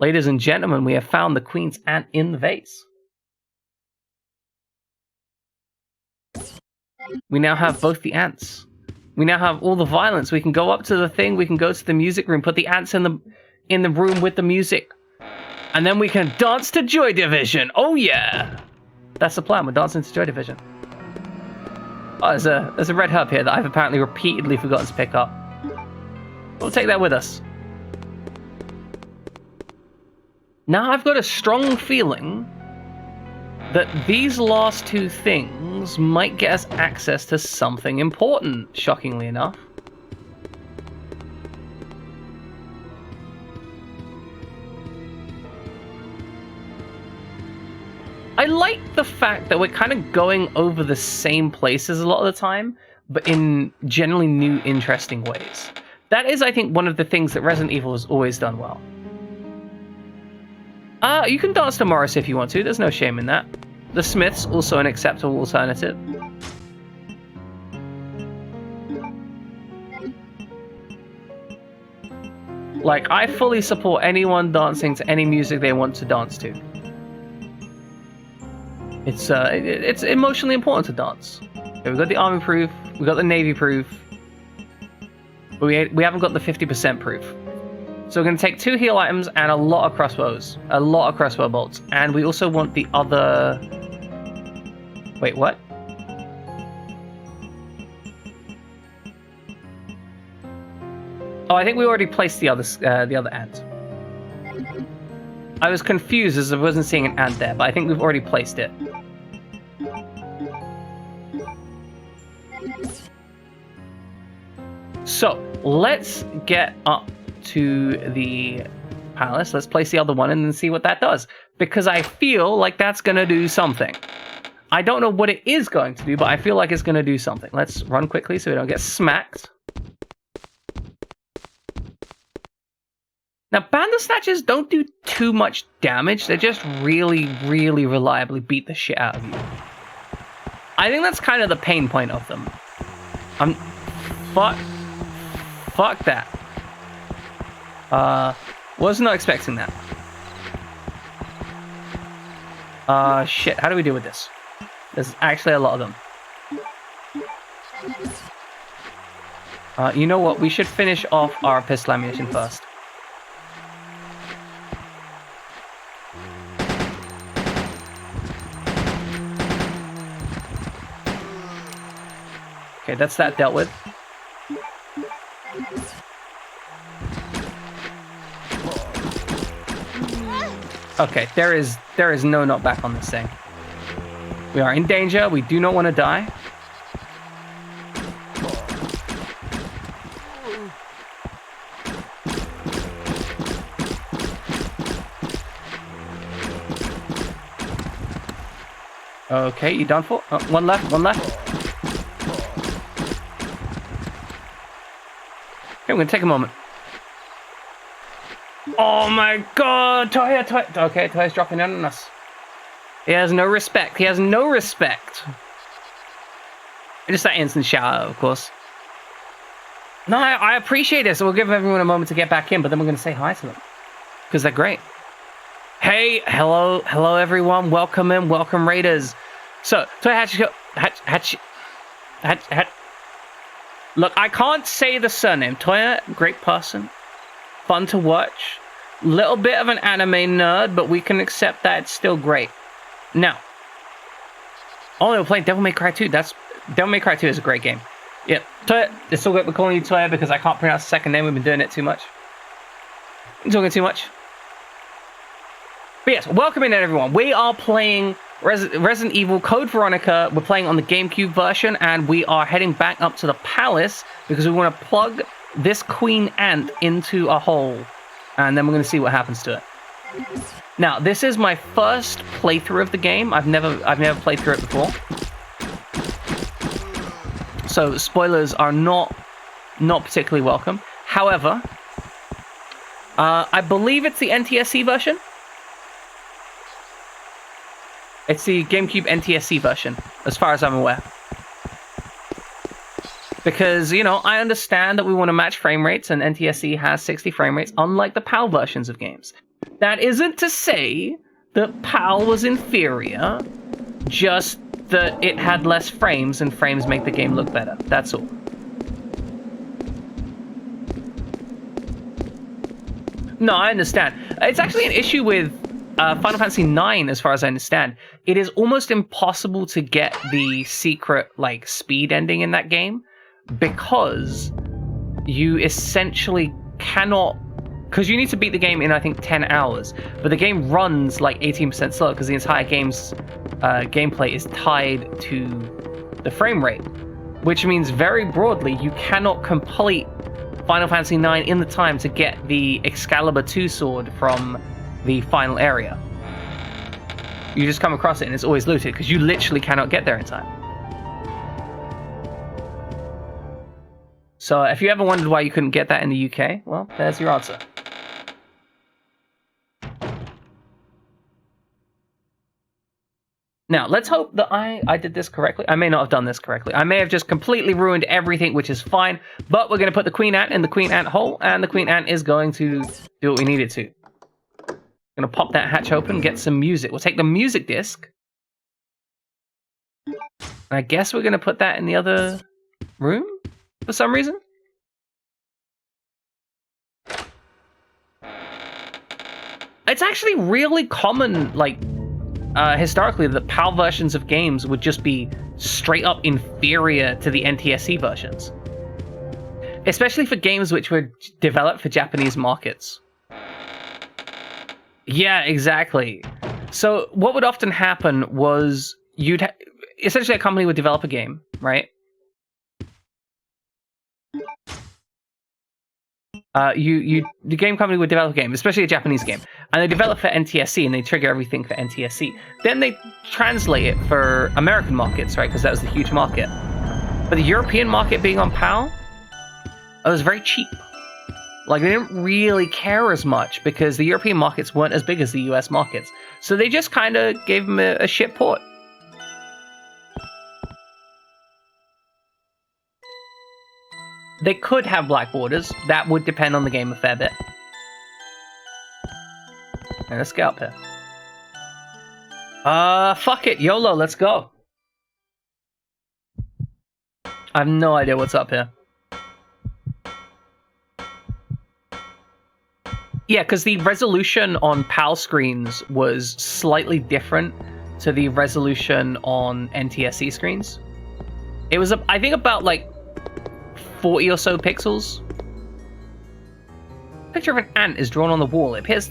Ladies and gentlemen, we have found the queen's ant in the vase. We now have both the ants. We now have all the violence. We can go up to the thing. We can go to the music room. Put the ants in the room with the music, and then we can dance to Joy Division. Oh yeah, that's the plan. We're dancing to Joy Division. Oh, there's a red herb here that I've apparently repeatedly forgotten to pick up. We'll take that with us. Now I've got a strong feeling that these last two things might get us access to something important, shockingly enough. I like the fact that we're kind of going over the same places a lot of the time, but in generally new, interesting ways. That is, I think, one of the things that Resident Evil has always done well. You can dance to Morris if you want to, there's no shame in that. The Smiths, also an acceptable alternative. Like, I fully support anyone dancing to any music they want to dance to. It's emotionally important to dance. Okay, we've got the army proof, we've got the navy proof, but we haven't got the 50% proof. So we're going to take 2 heal items and a lot of crossbows. A lot of crossbow bolts. And we also want the other... Wait, what? Oh, I think we already placed the other ant. I was confused as I wasn't seeing an ant there, but I think we've already placed it. So, let's get up to the palace. Let's place the other one and then see what that does. Because I feel like that's going to do something. I don't know what it is going to do, but I feel like it's going to do something. Let's run quickly so we don't get smacked. Now, Bandersnatchers don't do too much damage. They just really, really reliably beat the shit out of you. I think that's kind of the pain point of them. Fuck that. Was not expecting that. Shit, how do we deal with this? There's actually a lot of them. You know what? We should finish off our pistol ammunition first. Okay, that's that dealt with. Okay, there is no knockback on this thing. We are in danger. We do not want to die. Okay, you done for? Oh, one left, one left. Okay, we're gonna take a moment. Oh my god, Toya. Okay, Toya's dropping in on us. He has no respect. He has no respect. Just that instant shout out, of course. No, I appreciate this. So we'll give everyone a moment to get back in, but then we're going to say hi to them. Because they're great. Hey, hello everyone. Welcome in, welcome raiders. So, Toya, Look, I can't say the surname. Toya, great person. Fun to watch. Little bit of an anime nerd, but we can accept that it's still great. Now, we're playing Devil May Cry 2. Devil May Cry 2 is a great game. Yeah, Toya, it's still good. We're calling you Toya because I can't pronounce the second name. We've been doing it too much. I'm talking too much. But yes, welcome in everyone. We are playing Resident Evil Code Veronica. We're playing on the GameCube version, and we are heading back up to the palace because we want to plug this queen ant into a hole, and then we're going to see what happens to it. Now, this is my first playthrough of the game. I've never played through it before, so spoilers are not particularly welcome. However, I believe it's the NTSC version. It's the GameCube NTSC version, as far as I'm aware. Because, you know, I understand that we want to match frame rates, and NTSC has 60 frame rates, unlike the PAL versions of games. That isn't to say that PAL was inferior, just that it had less frames, and frames make the game look better. That's all. No, I understand. It's actually an issue with Final Fantasy IX, as far as I understand. It is almost impossible to get the secret, like, speed ending in that game, because you essentially cannot... Because you need to beat the game in, I think, 10 hours. But the game runs, like, 18% slower, because the entire game's gameplay is tied to the frame rate. Which means, very broadly, you cannot complete Final Fantasy IX in the time to get the Excalibur 2 sword from the final area. You just come across it and it's always looted because you literally cannot get there in time. So if you ever wondered why you couldn't get that in the UK, well, there's your answer. Now, let's hope that I did this correctly. I may not have done this correctly. I may have just completely ruined everything, which is fine. But we're going to put the queen ant in the queen ant hole, and the queen ant is going to do what we need it to. Gonna pop that hatch open, get some music. We'll take the music disc. I guess we're gonna put that in the other room for some reason. It's actually really common, like, historically, that PAL versions of games would just be straight up inferior to the NTSC versions. Especially for games which were developed for Japanese markets. Yeah, exactly. So what would often happen was essentially a company would develop a game, right? The game company would develop a game, especially a Japanese game, and they develop for NTSC and they trigger everything for NTSC. Then they translate it for American markets, right? Because that was the huge market. But the European market being on PAL, it was very cheap. Like, they didn't really care as much because the European markets weren't as big as the US markets. So they just kind of gave them a shit port. They could have black borders. That would depend on the game a fair bit. And let's get up here. Fuck it. YOLO, let's go. I have no idea what's up here. Yeah, because the resolution on PAL screens was slightly different to the resolution on NTSC screens. It was, I think, about like 40 or so pixels. A picture of an ant is drawn on the wall. It appears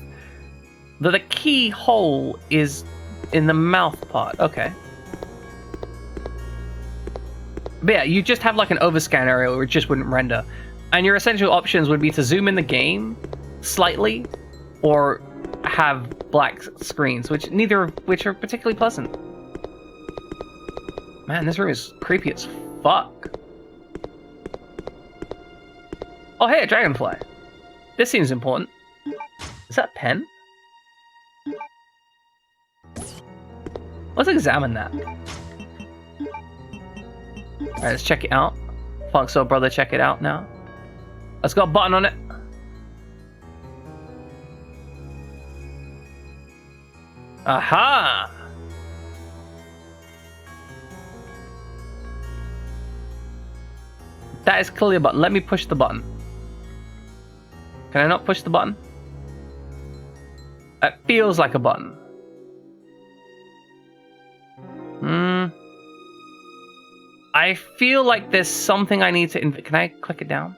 that the keyhole is in the mouth part. Okay. But yeah, you just have like an overscan area where it just wouldn't render. And your essential options would be to zoom in the game slightly, or have black screens, neither of which are particularly pleasant. Man, this room is creepy as fuck. Oh, hey, a dragonfly. This seems important. Is that a pen? Let's examine that. Alright, let's check it out. Funk Soul Brother, check it out now. Let's got a button on it. Aha! That is clearly a button. Let me push the button. Can I not push the button? It feels like a button. I feel like there's something I need to... Can I click it down?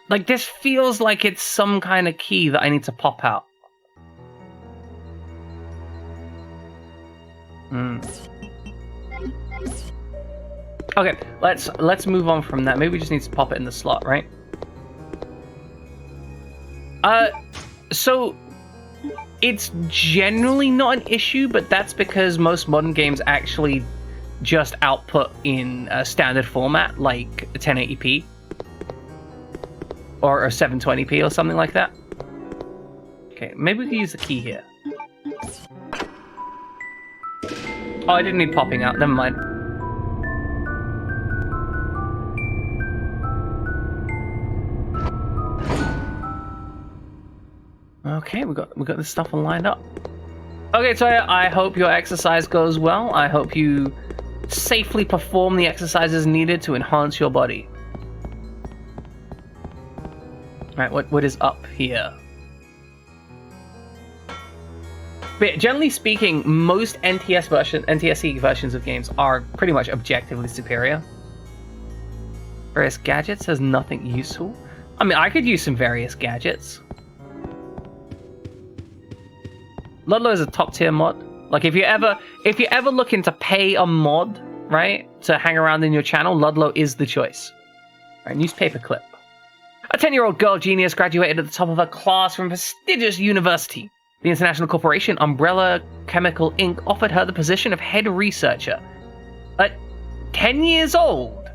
Like, this feels like it's some kind of key that I need to pop out. Okay, let's move on from that. Maybe we just need to pop it in the slot, right? So it's generally not an issue, but that's because most modern games actually just output in a standard format, like 1080p or 720p or something like that. Okay, maybe we can use the key here. Oh, I didn't need popping out. Never mind. Okay, we got this stuff all lined up. Okay, so I hope your exercise goes well. I hope you safely perform the exercises needed to enhance your body. Alright, what is up here? But generally speaking, most NTSC versions of games are pretty much objectively superior. Various gadgets has nothing useful. I mean, I could use some various gadgets. Ludlow is a top tier mod. Like if you ever looking to pay a mod, right, to hang around in your channel, Ludlow is the choice. Right, newspaper clip. A 10-year-old girl genius graduated at the top of her class from a prestigious university. The international corporation Umbrella Chemical Inc. offered her the position of head researcher. At 10 years old?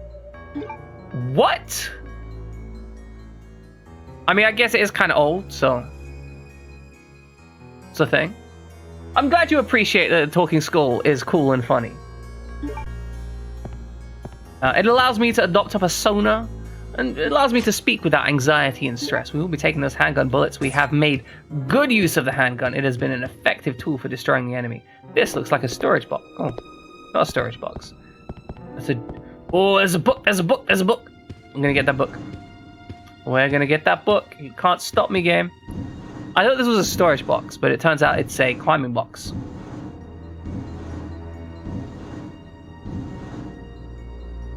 What? I mean, I guess it is kind of old, so it's a thing. I'm glad you appreciate that Talking Skull is cool and funny. It allows me to adopt a persona, and it allows me to speak without anxiety and stress. We will be taking those handgun bullets. We have made good use of the handgun. It has been an effective tool for destroying the enemy. This looks like a storage box. Oh, not a storage box. Oh, there's a book. There's a book. There's a book. I'm gonna get that book. We're gonna get that book. You can't stop me, game. I thought this was a storage box, but it turns out it's a climbing box.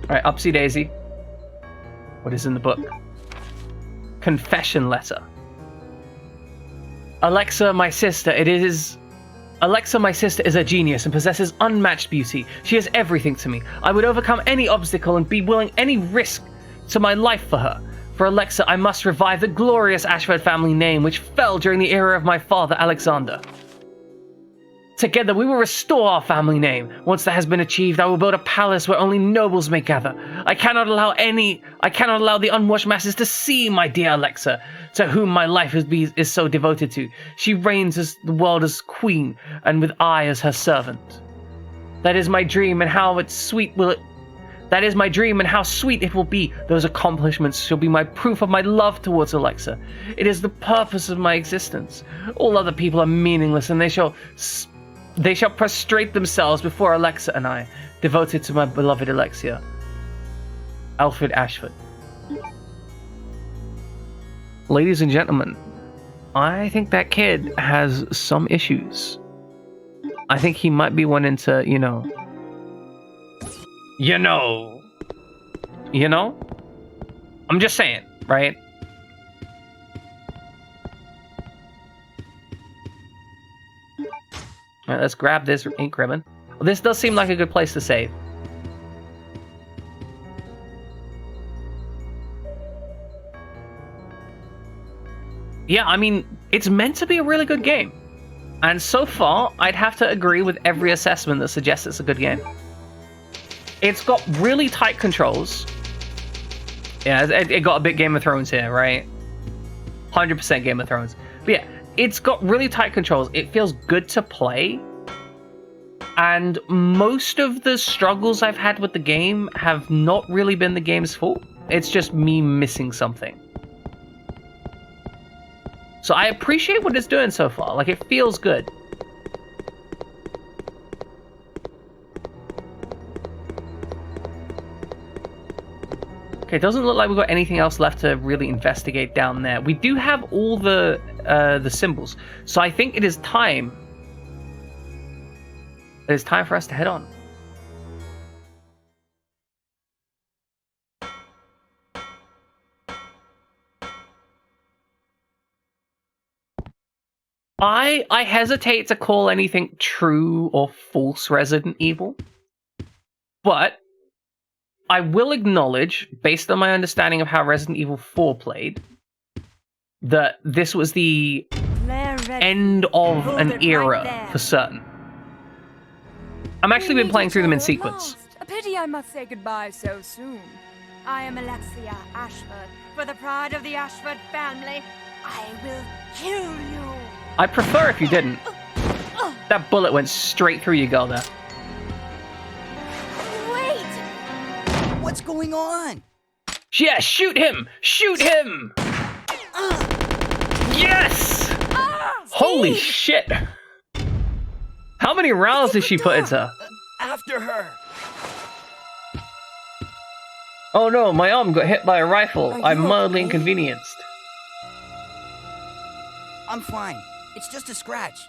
Alright, Upsy Daisy. What is in the book? Confession letter. Alexa, my sister is a genius and possesses unmatched beauty. She is everything to me. I would overcome any obstacle and be willing any risk to my life for her. For Alexa, I must revive the glorious Ashford family name which fell during the era of my father, Alexander. Together, we will restore our family name. Once that has been achieved, I will build a palace where only nobles may gather. I cannot allow the unwashed masses to see my dear Alexa, to whom my life is so devoted to. She reigns as the world as queen, and with I as her servant. That is my dream, and how sweet it will be. Those accomplishments shall be my proof of my love towards Alexa. It is the purpose of my existence. All other people are meaningless, and they shall prostrate themselves before Alexa and I, devoted to my beloved Alexia. Alfred Ashford. Ladies and gentlemen, I think that kid has some issues. I think he might be wanting to, you know. I'm just saying, right? Alright, let's grab this ink ribbon. Well, this does seem like a good place to save. Yeah, I mean, it's meant to be a really good game. And so far, I'd have to agree with every assessment that suggests it's a good game. It's got really tight controls. Yeah, it got a bit Game of Thrones here, right? 100% Game of Thrones. But yeah, it's got really tight controls. It feels good to play. And most of the struggles I've had with the game have not really been the game's fault. It's just me missing something. So I appreciate what it's doing so far. Like, it feels good. Okay, it doesn't look like we've got anything else left to really investigate down there. We do have all the symbols, so I think it is time. It is time for us to head on. I hesitate to call anything true or false Resident Evil, but I will acknowledge, based on my understanding of how Resident Evil 4 played, that this was the Claire Redfield, end of hold an it era right there. for certain. I'm actually been playing through them in sequence. A pity I must say goodbye so soon. I am Alexia Ashford. For the pride of the Ashford family, I will kill you. I'd prefer if you didn't. That bullet went straight through you, girl, there. Wait! What's going on? Yeah, shoot him! Shoot him! Yes! Holy shit! How many rounds did she put into her? After her. Oh no, my arm got hit by a rifle. Are I'm you mildly okay? inconvenienced. I'm fine. It's just a scratch.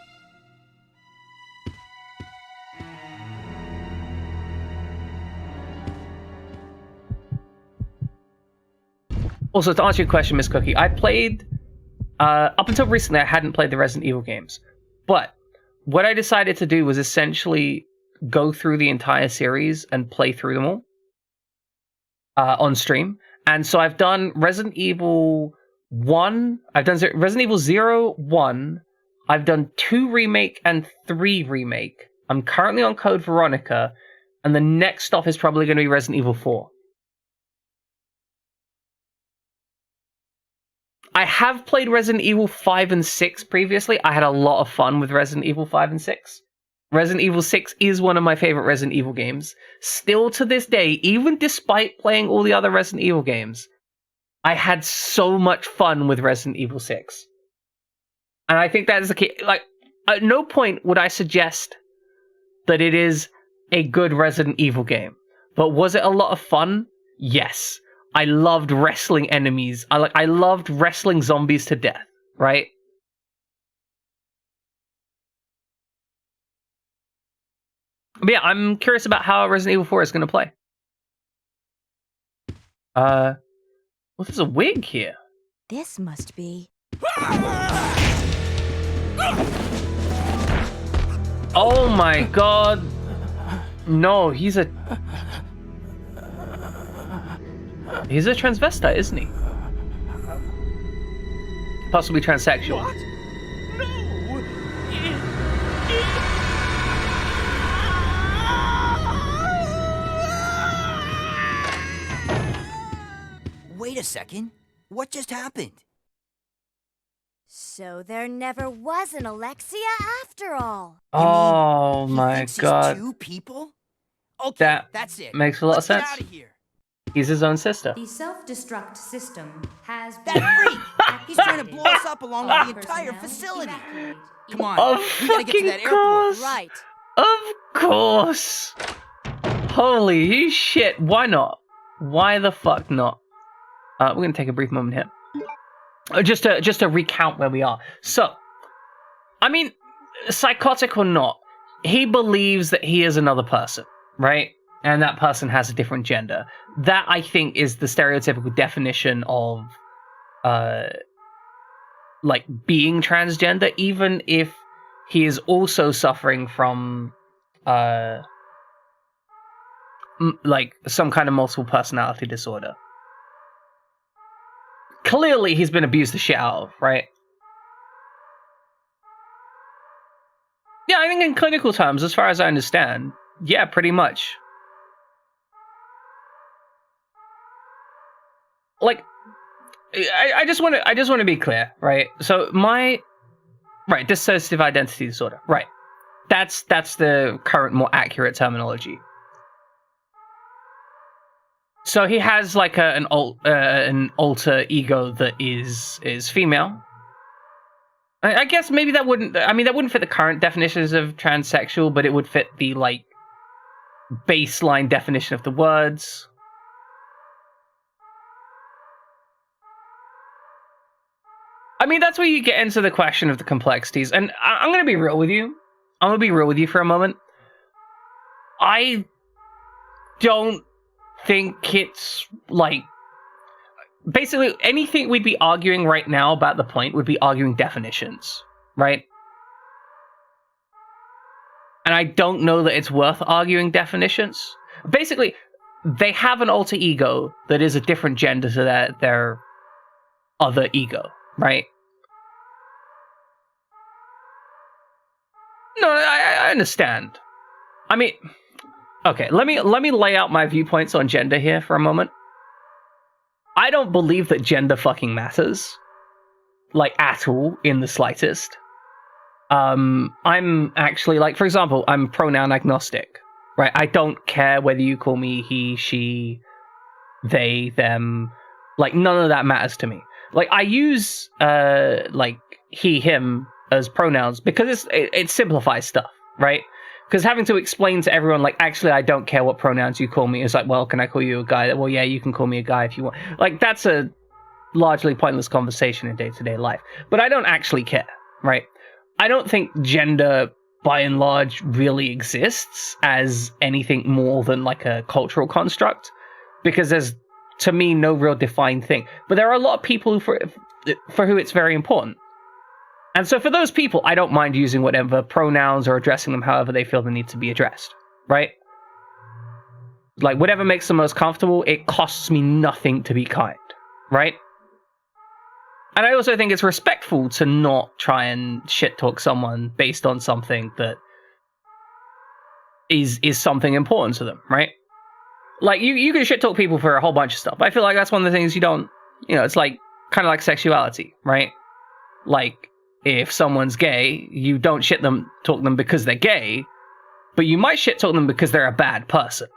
Also, to answer your question, Miss Cookie, I played... up until recently, I hadn't played the Resident Evil games. But what I decided to do was essentially go through the entire series and play through them all on stream. And so I've done Resident Evil 1, I've done Resident Evil 0, 1, I've done 2 Remake and 3 Remake. I'm currently on Code Veronica, and the next stop is probably going to be Resident Evil 4. I have played Resident Evil 5 and 6 previously. I had a lot of fun with Resident Evil 5 and 6. Resident Evil 6 is one of my favorite Resident Evil games. Still to this day, even despite playing all the other Resident Evil games, I had so much fun with Resident Evil 6. And I think that is the key. Like, at no point would I suggest that it is a good Resident Evil game. But was it a lot of fun? Yes. I loved wrestling enemies. I loved wrestling zombies to death, right? But yeah, I'm curious about how Resident Evil 4 is going to play. Well, there's a wig here. This must be. Oh my god. No, he's a transvestite, isn't he? Possibly transsexual. What? No! Wait a second. What just happened? So there never was an Alexia after all. Oh He my thinks he's god. 2 people? Okay, that's it. Makes a lot Let's of get sense. out of here. He's his own sister. The self-destruct system has been That freak! He's trying to blow us activated. up along All with the entire personnel facility. evacuate Come on, Of we gotta get to that fucking airport. course. Right. Of course. Holy shit. Why not? Why the fuck not? We're going to take a brief moment here. Just to recount where we are. So, I mean, psychotic or not, he believes that he is another person, right? And that person has a different gender. That, I think, is the stereotypical definition of, like, being transgender, even if he is also suffering from, like, some kind of multiple personality disorder. Clearly, he's been abused the shit out of, right? Yeah, I think in clinical terms, as far as I understand, yeah, pretty much. Like, I just want to be clear, right? So dissociative identity disorder, right? That's the current, more accurate terminology. So he has like an alter ego that is female. I guess maybe that wouldn't. I mean, that wouldn't fit the current definitions of transsexual, but it would fit the like baseline definition of the words. I mean, that's where you get into the question of the complexities. And I'm going to be real with you. I'm going to be real with you for a moment. I don't think it's, like... Basically, anything we'd be arguing right now about the point would be arguing definitions, right? And I don't know that it's worth arguing definitions. Basically, they have an alter ego that is a different gender to their other ego, right? No, I understand. I mean, okay, let me lay out my viewpoints on gender here for a moment. I don't believe that gender fucking matters, like, at all, in the slightest. I'm actually, like, for example, I'm pronoun agnostic, right? I don't care whether you call me he, she, they, them. Like, none of that matters to me. Like, I use, like, he, him as pronouns because it simplifies stuff, right? Because having to explain to everyone, like, actually, I don't care what pronouns you call me, is like, well, can I call you a guy? Well, yeah, you can call me a guy if you want. Like, that's a largely pointless conversation in day-to-day life. But I don't actually care, right? I don't think gender, by and large, really exists as anything more than, like, a cultural construct, because there's, to me, no real defined thing. But there are a lot of people for who it's very important. And so for those people, I don't mind using whatever pronouns or addressing them however they feel they need to be addressed, right? Like, whatever makes them most comfortable, it costs me nothing to be kind, right? And I also think it's respectful to not try and shit-talk someone based on something that is something important to them, right? Like, you can shit-talk people for a whole bunch of stuff. I feel like that's one of the things you don't... You know, it's like, kind of like sexuality, right? Like, if someone's gay, you don't shit-talk them because they're gay, but you might shit-talk them because they're a bad person.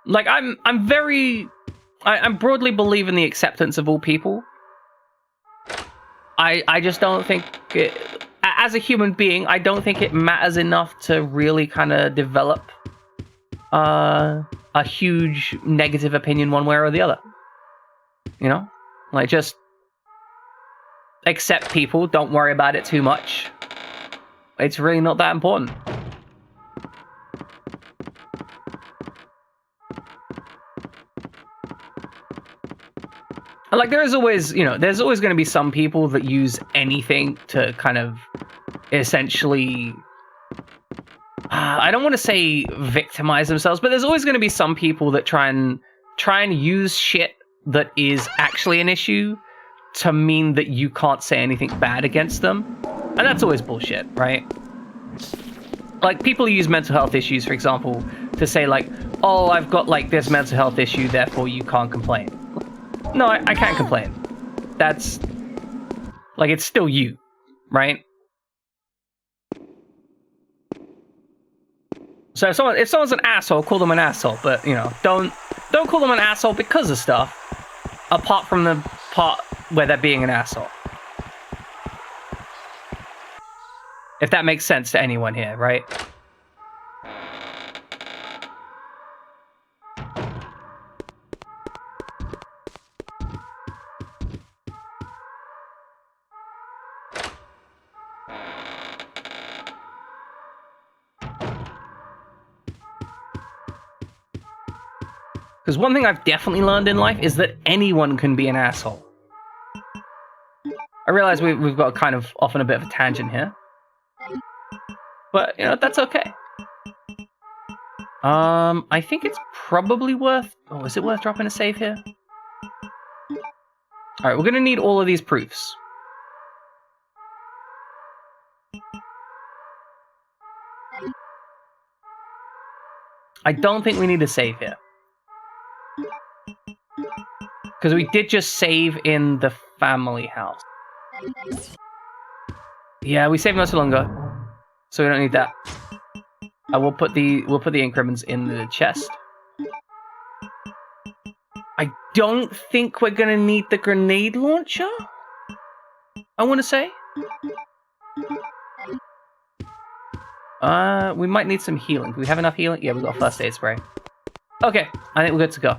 Like, I'm broadly believe in the acceptance of all people. I just don't think as a human being, I don't think it matters enough to really kind of develop a huge negative opinion one way or the other. You know? Like, just accept people, don't worry about it too much. It's really not that important. Like, there's always going to be some people that use anything to kind of essentially, I don't want to say victimize themselves, but there's always going to be some people that try and use shit that is actually an issue to mean that you can't say anything bad against them. And that's always bullshit, right? Like, people use mental health issues, for example, to say, like, oh, I've got, like, this mental health issue, therefore you can't complain. No, I can't complain. That's, like, it's still you, right? So if someone's an asshole, call them an asshole, but, don't call them an asshole because of stuff, apart from the part where they're being an asshole. If that makes sense to anyone here, right? Because one thing I've definitely learned in life is that anyone can be an asshole. I realize we've got kind of off on a bit of a tangent here. But, that's okay. I think it's probably worth... Oh, is it worth dropping a save here? Alright, we're going to need all of these proofs. I don't think we need a save here. Because we did just save in the family house. Yeah, we saved not so long ago, so we don't need that. We'll put the increments in the chest. I don't think we're gonna need the grenade launcher. I want to say. We might need some healing. Do we have enough healing? Yeah, we've got a first aid spray. Okay, I think we're good to go.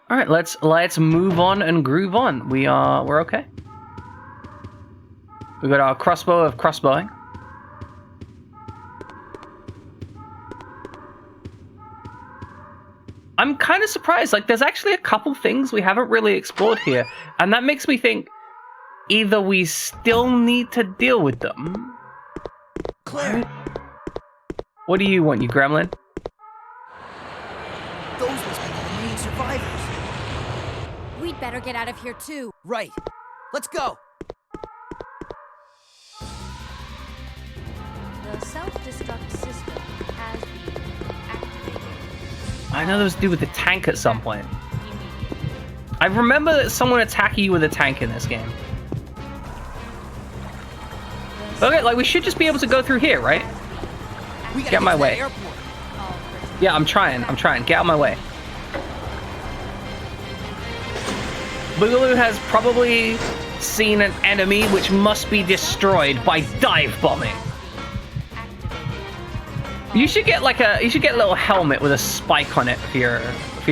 All right, let's move on and groove on. We're okay. We got our crossbow of crossbowing. I'm kind of surprised. Like, there's actually a couple things we haven't really explored here, and that makes me think either we still need to deal with them. Claire, What do you want, you gremlin? those must be the remaining survivors. We'd better get out of here too. Right. Let's go. The self-destruct system has been activated. I know there was a dude with a tank at some point. Immediately. I remember someone attacking you with a tank in this game. Okay, like we should just be able to go through here, right? We gotta Get my to that way. airport. All personnel Yeah, I'm trying. Get out of my way. Boogaloo has probably seen an enemy which must be destroyed by dive bombing. You should get a little helmet with a spike on it for your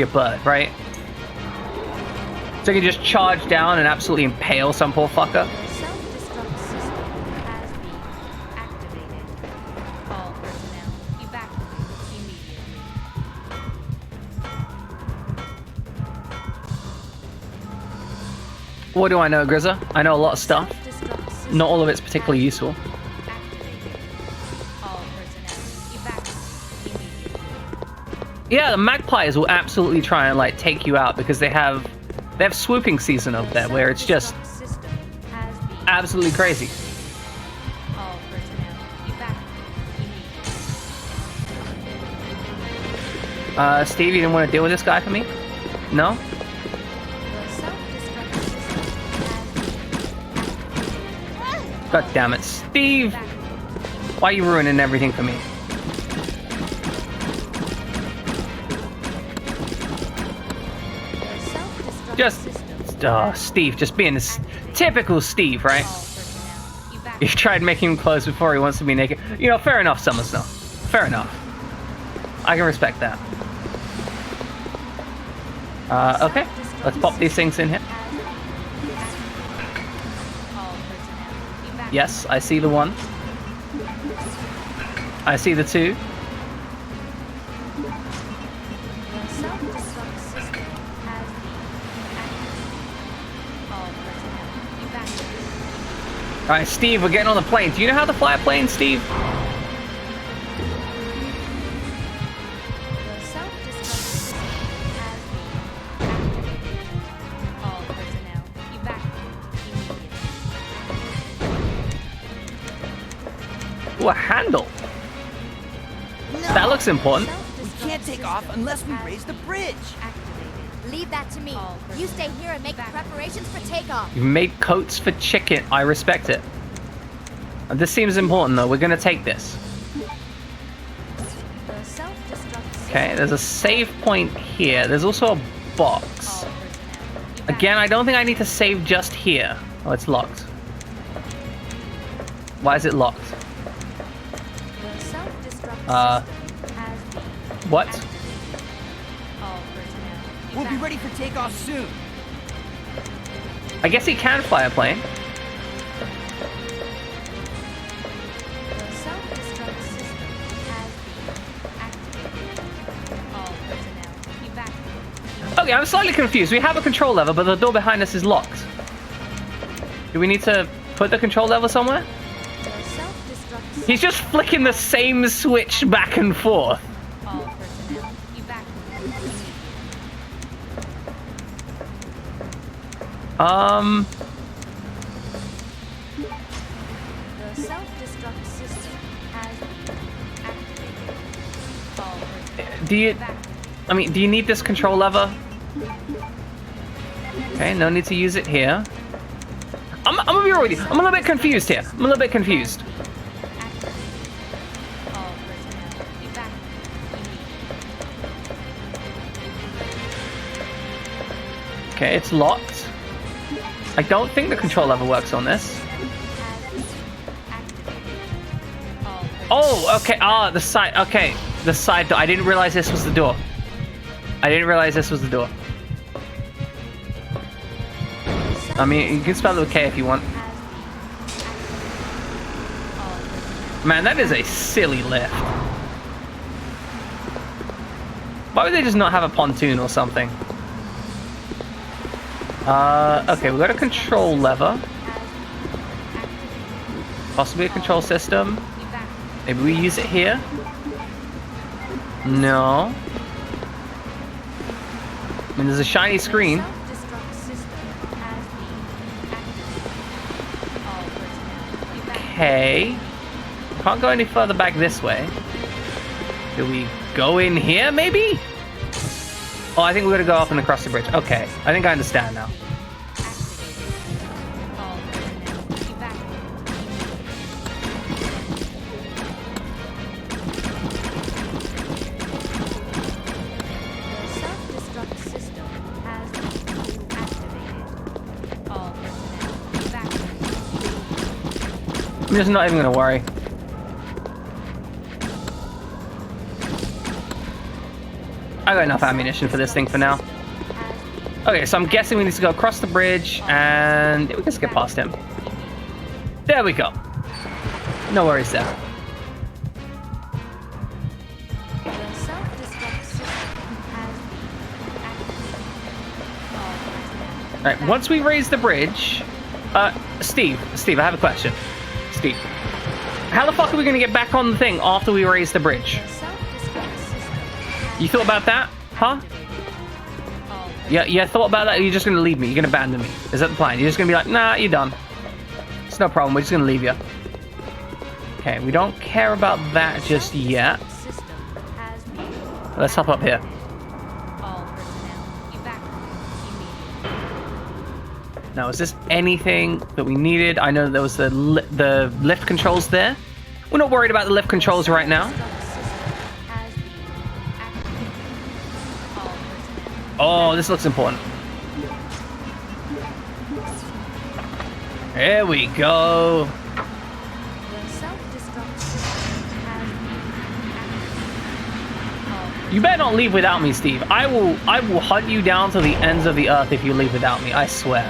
bird, right? So you can just charge down and absolutely impale some poor fucker. The self-destruct system has been activated. All personnel evacuate immediately. What do I know, Grizza? I know a lot of stuff. Self-destruct system Not all of it's particularly useful. activated. All personnel evacuate immediately. Yeah, the magpies will absolutely try and like take you out because they have swooping season up there where it's just Self-destruct system has been absolutely crazy. all personnel evacuate immediately. Steve, you didn't want to deal with this guy for me? No? The self-destruct system has been God damn it, Steve! Why are you ruining everything for me? the self-destruct Just, system Steve, just being this typical Steve, right? all personnel You evacuate. tried making him clothes before he wants to be naked. You know, fair enough, Summer Snow. Fair enough. I can respect that. Okay. Let's pop these things in here. All personnel evacuate. Yes, I see the one. I see the two. The self-destruct system has been activated. All personnel evacuate. Alright, Steve, we're getting on the plane. Do you know how to fly a plane, Steve? The self-destruct system has been activated. All personnel evacuate immediately. Ooh, a handle. That looks important. We can't take off unless we raise the bridge. Activated. Leave that to me. All You stay here and make personnel preparations for takeoff. You've made coats for chicken. I respect it. This seems important, though. We're going to take this. The self-destruct system. Okay, there's a save point here. There's also a box. All personnel Again, I don't think I need to save just here. Oh, it's locked. Why is it locked? The self-destruct Uh, system has been What? activated. All personnel We'll be evacuate. ready for takeoff soon. I guess he can fly a plane. The self-destruct system has been activated. All personnel evacuate. Okay, I'm slightly confused. We have a control lever, but the door behind us is locked. Do we need to put the control lever somewhere? The self-destruct system. He's just flicking the same switch back and forth. All personnel evacuate immediately. The self-destruct system has been activated. All personnel Do you... evacuate. do you need this control lever? Okay, no need to use it here. I'm gonna be real with you. I'm a little bit confused here. I'm a little bit confused. Activated. All personnel evacuate immediately. Okay, it's locked. I don't think the control lever works on this. Oh, okay. Ah, the side. Okay, the side door. I didn't realize this was the door. I didn't realize this was the door. I mean, you can spell it with K if you want. Man, that is a silly lift. Why would they just not have a pontoon or something? Okay, we've got a control lever. Possibly a control system. Maybe we use it here? No. I mean, there's a shiny screen. Okay. Can't go any further back this way. Do we go in here, maybe? Oh, I think we're gonna go up and across the bridge. Okay, I think I understand now. I'm just not even gonna worry. I got enough ammunition for this thing for now. Okay, so I'm guessing we need to go across the bridge and we can skip past him. There we go. No worries there. Alright, once we raise the bridge... Steve, I have a question. Steve, how the fuck are we gonna get back on the thing after we raise the bridge? You thought about that? Huh? Yeah, thought about that? Or you're just gonna leave me? You're gonna abandon me? Is that the plan? You're just gonna be like, nah, you're done. It's no problem, we're just gonna leave you. Okay, we don't care about that just yet. Let's hop up here. Now, is this anything that we needed? I know there was the lift controls there. We're not worried about the lift controls right now. Oh, this looks important. There we go. You better not leave without me, Steve. I will hunt you down to the ends of the earth if you leave without me, I swear.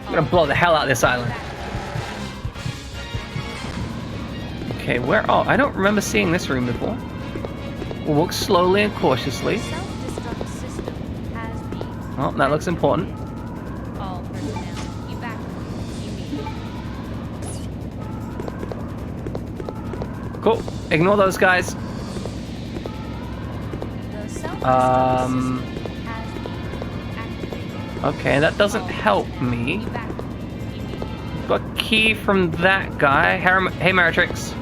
I'm gonna blow the hell out of this island. Okay, where? Oh, I don't remember seeing this room before. We'll walk slowly and cautiously. Oh, that looks important. Cool. Ignore those guys. Okay, that doesn't help me. Got a key from that guy. Hey, Meritrix.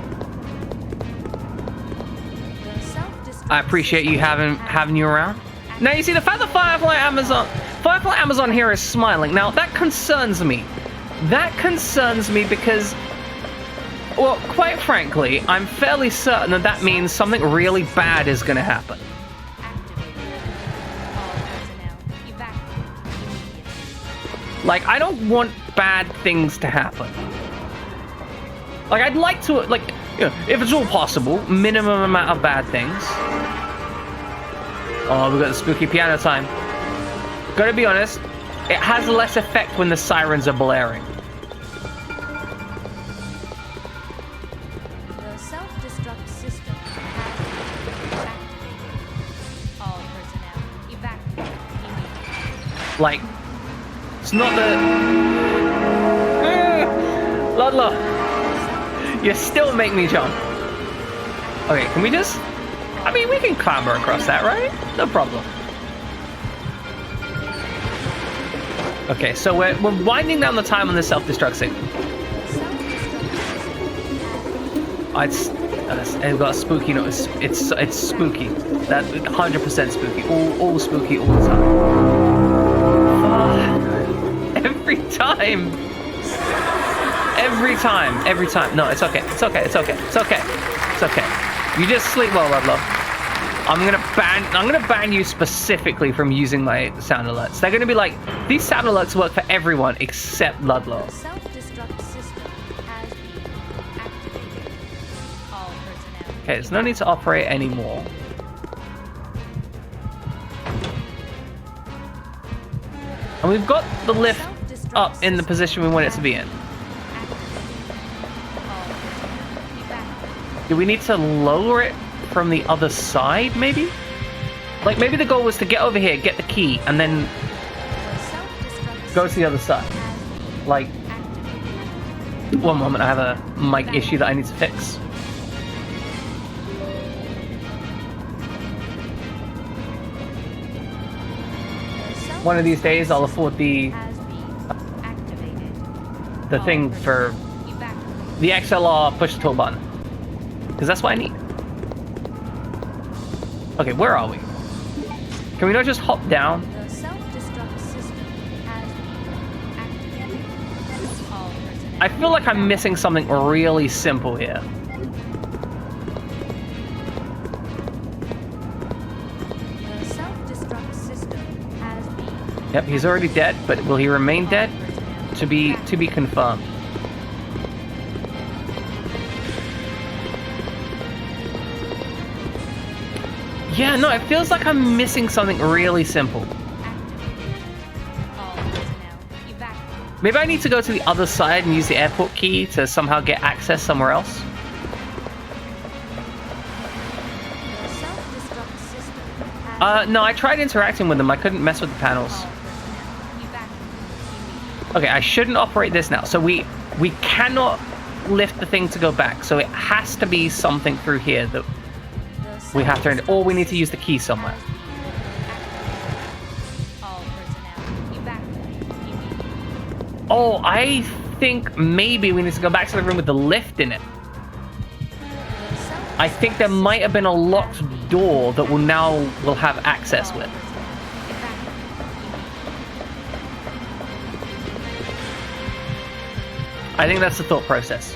I appreciate you having you around. Now you see the fact that Firefly Amazon here is smiling. Now that concerns me. That concerns me because, well, quite frankly, I'm fairly certain that that means something really bad is going to happen. Like, I don't want bad things to happen. Like, I'd like to, like, you know, if it's all possible, minimum amount of bad things. Oh, we got the spooky piano time. Gotta be honest, it has less effect when the sirens are blaring. The self-destruct system has activated. All personnel evacuate immediately. Like, it's not the... Ludlow, you still make me jump. Okay, can we just... I mean, we can clamber across that, right? No problem. Okay, so we're winding down the time on the self-destruct signal. It's got a spooky note. It's spooky. That 100% spooky. All spooky all the time. Every time. Every time. No, it's okay. It's okay. You just sleep well, Ludlow. I'm gonna ban you specifically from using my sound alerts. They're gonna be like, these sound alerts work for everyone except Ludlow. The self-destruct system has been activated. All personnel. Okay, there's no need to operate anymore. And we've got the lift up in the position we want it to be in. Do we need to lower it from the other side, maybe? Like, maybe the goal was to get over here, get the key, and then go to the other side. Like, one moment, I have a mic issue that I need to fix. One of these days, I'll afford the thing for the XLR push-to-talk button. Because that's what I need. Okay, where are we? Can we not just hop down? The self-destruct system has been activated. All personnel. I feel like I'm missing something really simple here. The self-destruct system has been. Yep, he's already dead, but will he remain dead? To be confirmed. Yeah, no, it feels like I'm missing something really simple. All personnel evacuate. Maybe I need to go to the other side and use the airport key to somehow get access somewhere else. The self-destruct system has No, I tried interacting with them. I couldn't mess with the panels. all personnel evacuate. Okay, I shouldn't operate this now. So we cannot lift the thing to go back. So it has to be something through here that we have to, or we need to use the key somewhere. All personnel evacuate. Oh, I think maybe we need to go back to the room with the lift in it. I think there might have been a locked door that we'll have access with. I think that's the thought process.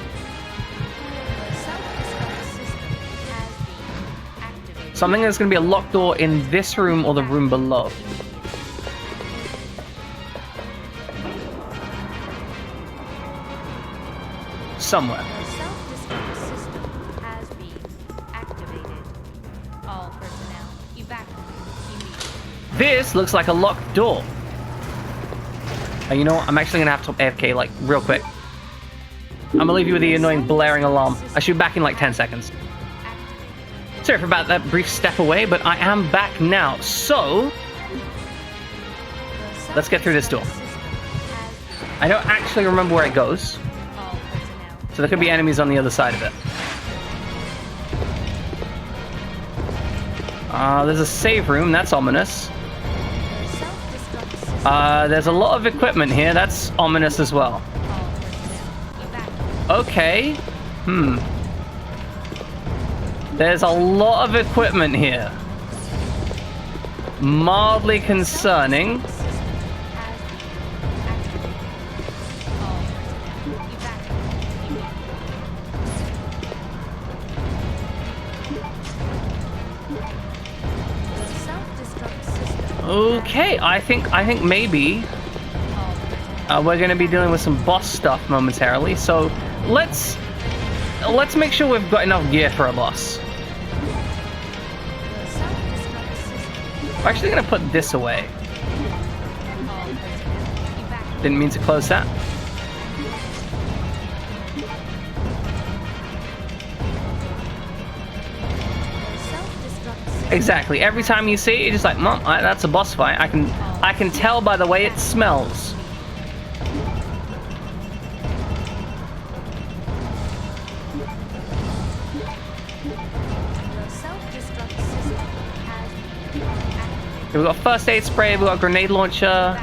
Something that's going to be a locked door in this room or the room below. Somewhere. The self-destruct system has been activated. All personnel evacuate immediately. This looks like a locked door. You know what? I'm actually going to have to AFK, like, real quick. I'm going to leave you with the annoying blaring alarm. I should be back in like 10 seconds. Sorry for about that brief step away, but I am back now. So, let's get through this door. I don't actually remember where it goes. All personnel So there could be enemies on the other side of it. There's a save room. That's ominous. The self-destruct system. There's a lot of equipment here. That's ominous as well. All personnel evacuate. Okay. There's a lot of equipment here. Mildly concerning. Okay, I think maybe we're going to be dealing with some boss stuff momentarily. So let's make sure we've got enough gear for a boss. I'm actually going to put this away. Didn't mean to close that. Exactly. Every time you see it, you're just like, Mom, that's a boss fight. I can tell by the way it smells. We've got first aid spray, we've got a grenade launcher.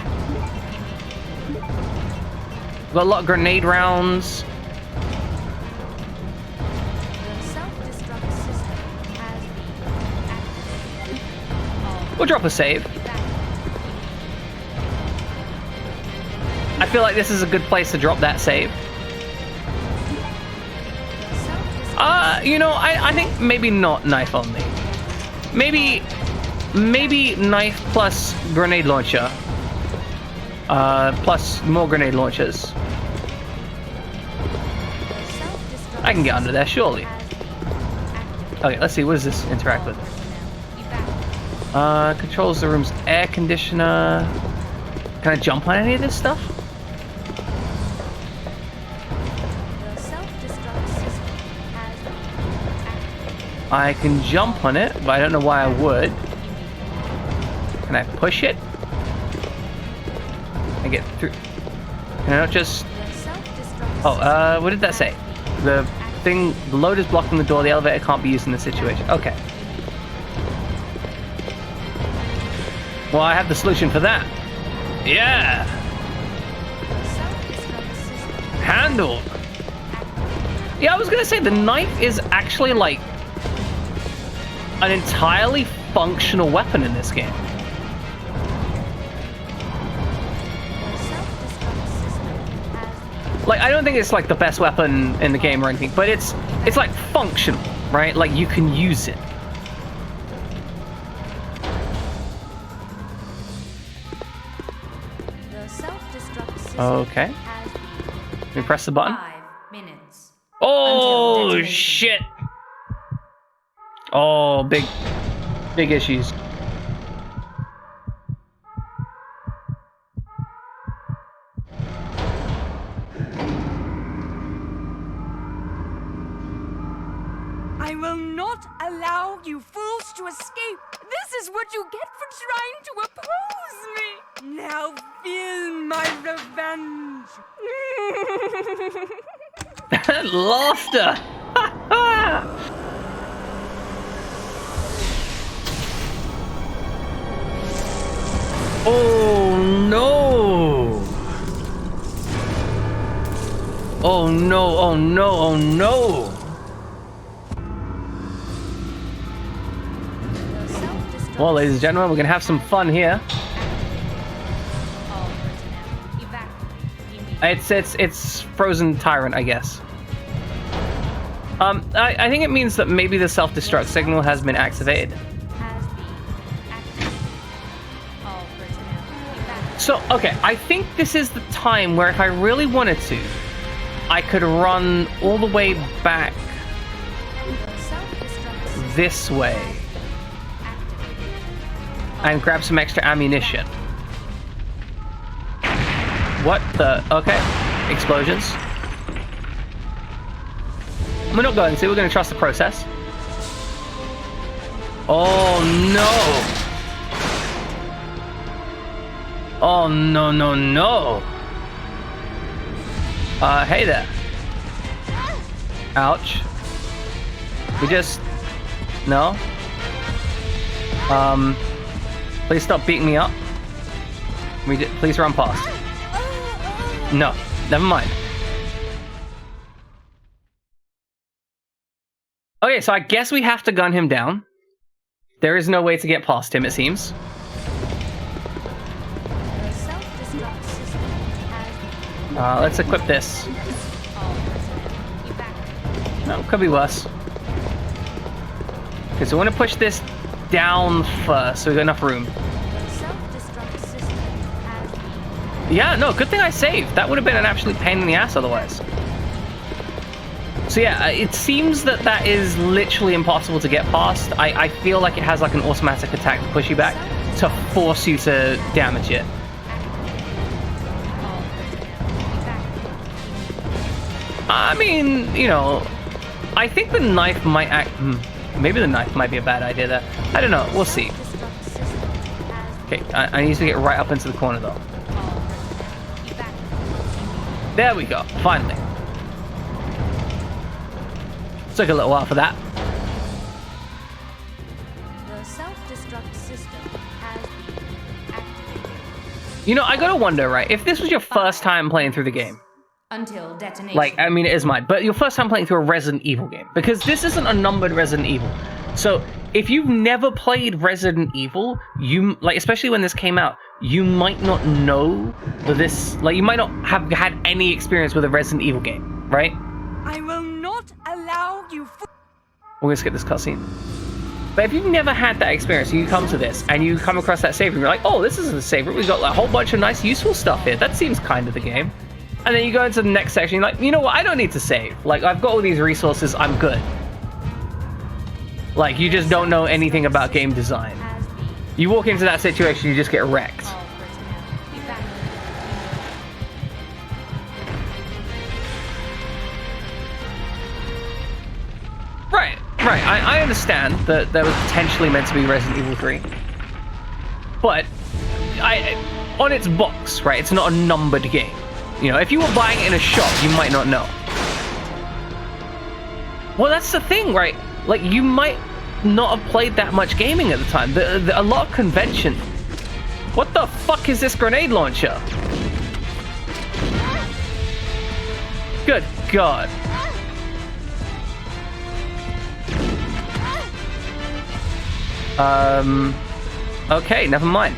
We've got a lot of grenade rounds. We'll drop a save. I feel like this is a good place to drop that save. You know, I think maybe not knife only. Maybe knife plus grenade launcher. Plus more grenade launchers. I can get under there, surely. Okay, let's see, what does this interact with? Controls the room's air conditioner. Can I jump on any of this stuff? I can jump on it, but I don't know why I would. Can I push it? I get through. Can I not just... Oh, what did that say? The load is blocking the door, the elevator can't be used in this situation. Okay. Well, I have the solution for that. Yeah! Handle! Yeah, I was gonna say, the knife is actually, like, an entirely functional weapon in this game. Like, I don't think it's, like, the best weapon in the game or anything, but it's like, functional, right? Like, you can use it. Okay. Let me press the button. 5 minutes. Oh, shit! Oh, big issues. I will not allow you fools to escape. This is what you get for trying to oppose me. Now feel my revenge. Laughter! Oh no! Oh no, oh no, oh no! Well, ladies and gentlemen, we're gonna have some fun here. It's Frozen Tyrant, I guess. I think it means that maybe the self-destruct signal has been activated. So, okay, I think this is the time where if I really wanted to, I could run all the way back this way and grab some extra ammunition. What the? Okay. Explosions. We're not going to. We're going to trust the process. Oh, no. Oh, no, no, no. Hey there. Ouch. We just... No. Please stop beating me up. Please run past. No, never mind. Okay, so I guess we have to gun him down. There is no way to get past him, it seems. Let's equip this. No, could be worse. Okay, so we want to push this down first, so we got enough room. Yeah, no, good thing I saved. That would have been an absolute pain in the ass otherwise. So yeah, it seems that that is literally impossible to get past. I feel like it has like an automatic attack to push you back to force you to damage it. I mean, you know, I think the knife might act... maybe the knife might be a bad idea there. I don't know, we'll see. Okay, I need to get right up into the corner though. There we go, finally. Took a little while for that. The self-destruct system has been activated. You know, I gotta wonder, right, if this was your first time playing through the game. Until detonation. Like, I mean, it is mine, but your first time playing through a Resident Evil game. Because this isn't a numbered Resident Evil. So, if you've never played Resident Evil, you, like, especially when this came out, you might not know that this, like, you might not have had any experience with a Resident Evil game, right? I will not allow you. We're gonna skip this cutscene. But if you've never had that experience, you come to this and you come across that save room, you're like, oh, this is a save room. We've got a whole bunch of nice, useful stuff here. That seems kind of the game. And then you go into the next section, you're like, you know what? I don't need to save. Like, I've got all these resources. I'm good. Like, you just don't know anything about game design. You walk into that situation, you just get wrecked. All personnel evacuate. Right. I understand that was potentially meant to be Resident Evil 3. But, on its box, right, it's not a numbered game. You know, if you were buying it in a shop, you might not know. Well, that's the thing, right? Like, you might not have played that much gaming at the time. A lot of convention. What the fuck is this grenade launcher? Good God. Okay, never mind.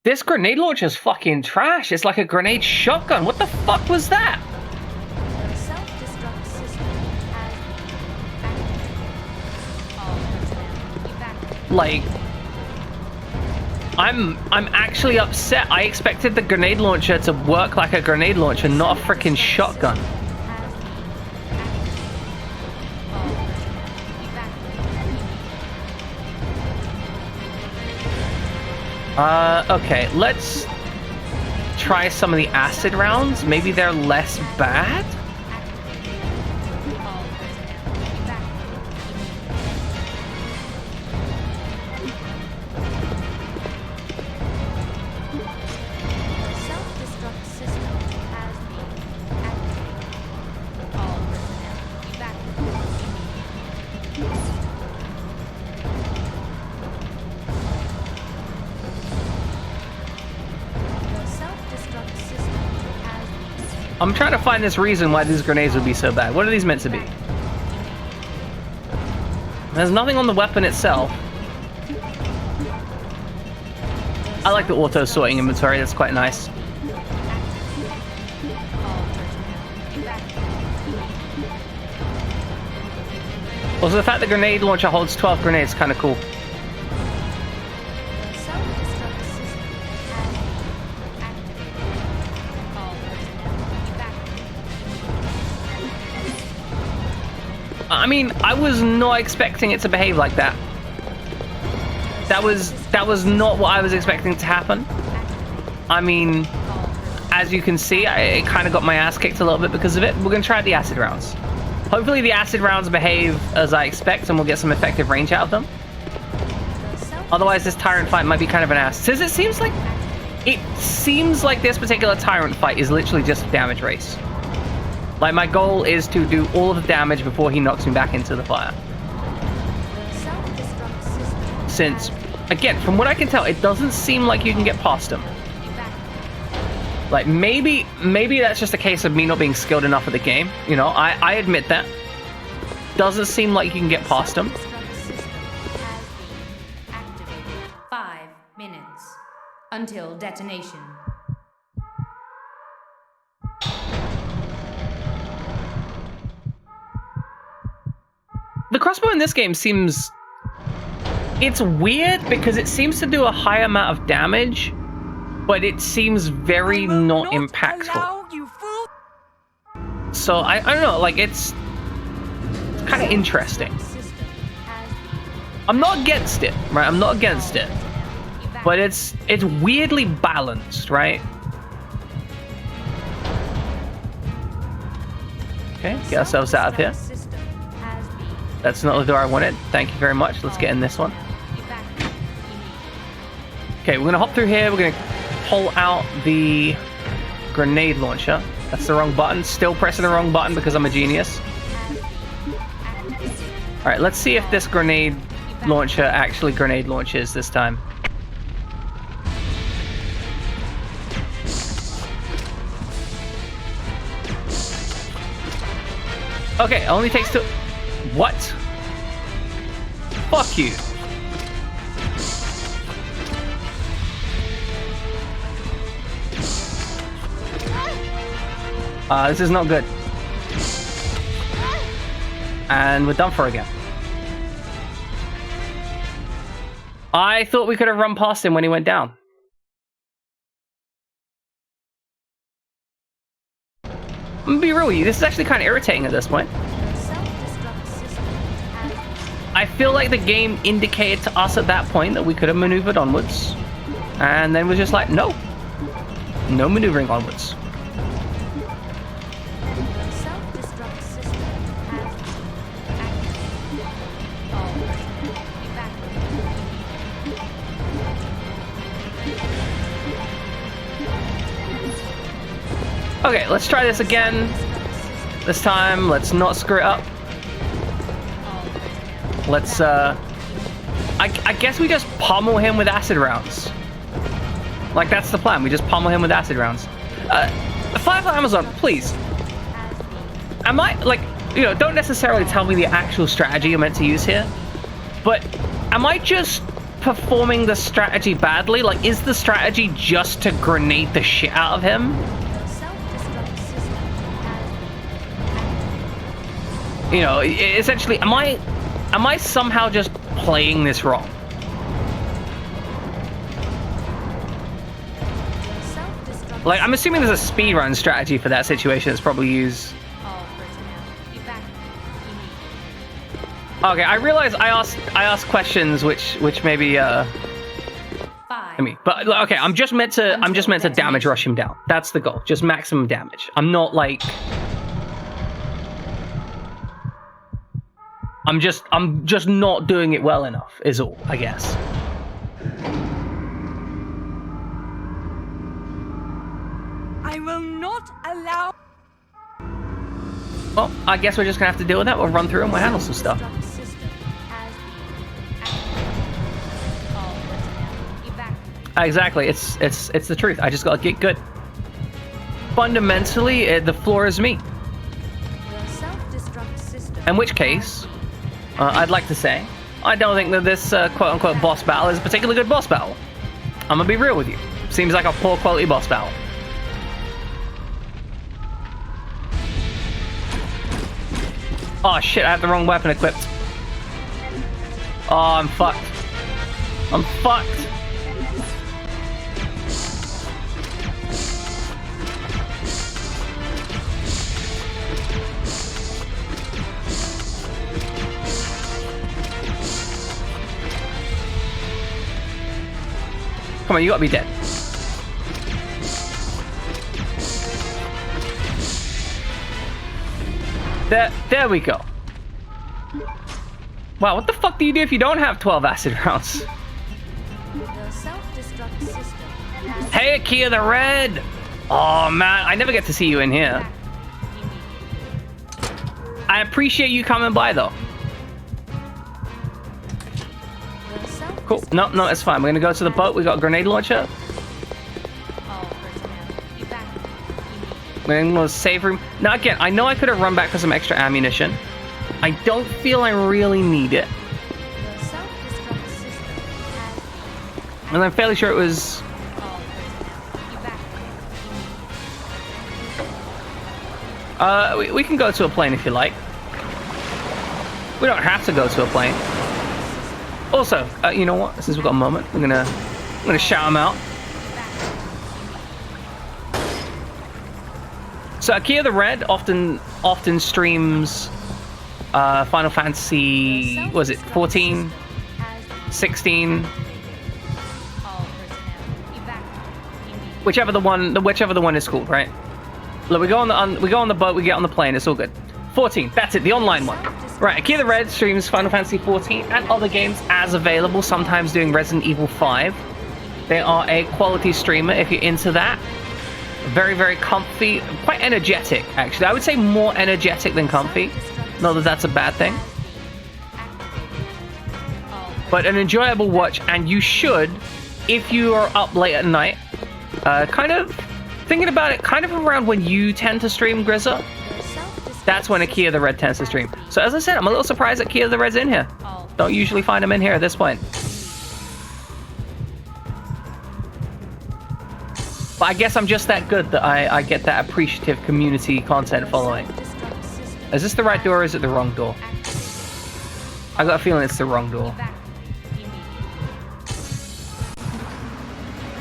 This grenade launcher's fucking trash. It's like a grenade shotgun. What the fuck was that? The self-destruct system has been activated. All personnel evacuate. Like, I'm actually upset. I expected the grenade launcher to work like a grenade launcher, not a freaking shotgun. Okay, let's try some of the acid rounds. Maybe they're less bad? Self-destruct system has been activated. All personnel evacuate. The self-destruct system has been I'm trying to find this reason why these grenades would be so bad. What are these meant to be? There's nothing on the weapon itself. I like the auto sorting inventory, that's quite nice. Also, the fact the grenade launcher holds 12 grenades is kind of cool. The self-destruct system has been activated. All personnel evacuate. I mean, I was not expecting it to behave like that. That was not what I was expecting to happen. I mean, as you can see, I kind of got my ass kicked a little bit because of it. We're going to try the acid rounds. Hopefully the acid rounds behave as I expect and we'll get some effective range out of them. Otherwise, this tyrant fight might be kind of an ass. Since it seems like this particular tyrant fight is literally just a damage race. Like, my goal is to do all of the damage before he knocks me back into the fire. Since, again, from what I can tell, it doesn't seem like you can get past him. Like, maybe that's just a case of me not being skilled enough at the game. You know, I admit that. Doesn't seem like you can get past him. 5 minutes until detonation. The crossbow in this game seems... It's weird because it seems to do a high amount of damage, but it seems very not impactful. So, I don't know, like, it's kind of interesting. I'm not against it, right? I'm not against it. But it's weirdly balanced, right? Okay, get ourselves out of here. That's not the door I wanted. Thank you very much. Let's get in this one. Okay, we're gonna hop through here. We're gonna pull out the grenade launcher. That's the wrong button. Still pressing the wrong button because I'm a genius. Alright, let's see if this grenade launcher actually grenade launches this time. Okay, it only takes two... What? Fuck you. This is not good. And we're done for again. I thought we could have run past him when he went down. I'm gonna be real with you, this is actually kind of irritating at this point. I feel like the game indicated to us at that point that we could have maneuvered onwards. And then was just like, no. No maneuvering onwards. Okay, let's try this again. This time, let's not screw it up. Let's, I guess we just pummel him with acid rounds. Like, that's the plan. We just pummel him with acid rounds. Firefly Amazon, please. Am I, like, you know, don't necessarily tell me the actual strategy you're meant to use here. But am I just performing the strategy badly? Like, is the strategy just to grenade the shit out of him? You know, essentially, am I somehow just playing this wrong? Like, I'm assuming there's a speedrun strategy for that situation that's probably used. Okay, I realize I asked questions which maybe I mean, but okay, I'm just meant to damage rush him down. That's the goal, just maximum damage. I'm not like I'm just not doing it well enough, is all, I guess. I will not allow... Well, I guess we're just gonna have to deal with that. We'll run through and we'll handle some stuff. Exactly, it's the truth. I just gotta get good. Fundamentally, the floor is me. In which case, I'd like to say, I don't think that this quote-unquote boss battle is a particularly good boss battle. I'm gonna be real with you. Seems like a poor quality boss battle. Oh shit, I have the wrong weapon equipped. Oh, I'm fucked. I'm fucked. Come on, you gotta be dead. There we go. Wow, what the fuck do you do if you don't have 12 acid rounds? Hey, Kia the Red! Oh man, I never get to see you in here. I appreciate you coming by though. Cool. No, it's fine. We're gonna go to the boat. We got a grenade launcher. We're gonna go to the save room. Now again, I know I could have run back for some extra ammunition. I don't feel I really need it. And I'm fairly sure it was... we can go to a plane if you like. We don't have to go to a plane. Also, you know what? Since we've got a moment, I'm gonna shout him out. So Kia the Red often streams Final Fantasy, what was it 14, 16, whichever the one is called, right? Look, we go on the boat, we get on the plane, it's all good. 14, that's it, the online one. Right, Kia the Red streams Final Fantasy 14 and other games as available, sometimes doing Resident Evil 5. They are a quality streamer if you're into that. Very, very comfy, quite energetic, actually. I would say more energetic than comfy. Not that that's a bad thing. But an enjoyable watch, and you should, if you are up late at night, kind of thinking about it, kind of around when you tend to stream, Grizza. That's when a Kia the Red tends to stream. So as I said, I'm a little surprised that Kia the Red's in here. Don't usually find him in here at this point. But I guess I'm just that good that I get that appreciative community content following. Is this the right door or is it the wrong door? I got a feeling it's the wrong door. Evacuate immediately.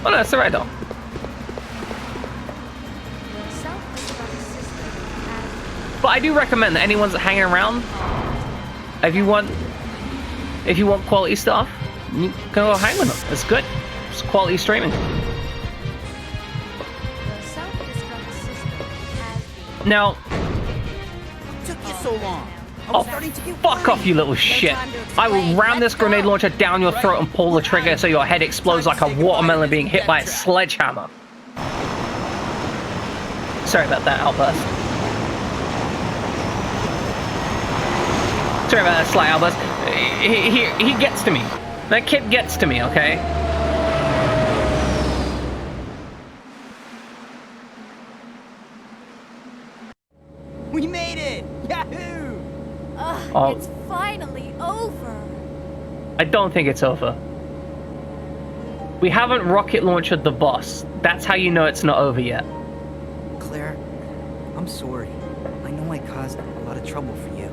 Oh no, it's the right door. The self-destruct system has But I do recommend that anyone's hanging around, if you want quality stuff, you can go hang with them. It's good. It's quality streaming. the self-destruct system has been Now, Took you so long. I oh, was starting to get fuck worried. off, you little shit. I will ram this grenade launcher down your throat and pull the trigger so your head explodes like a watermelon being hit by a sledgehammer. Sorry about that outburst. Sorry about that slight outburst. He gets to me. That kid gets to me, okay? We made it! Yahoo! Ugh, Oh. it's finally over. I don't think it's over. We haven't rocket launched the boss. That's how you know it's not over yet. Claire, I'm sorry. I know I caused a lot of trouble for you.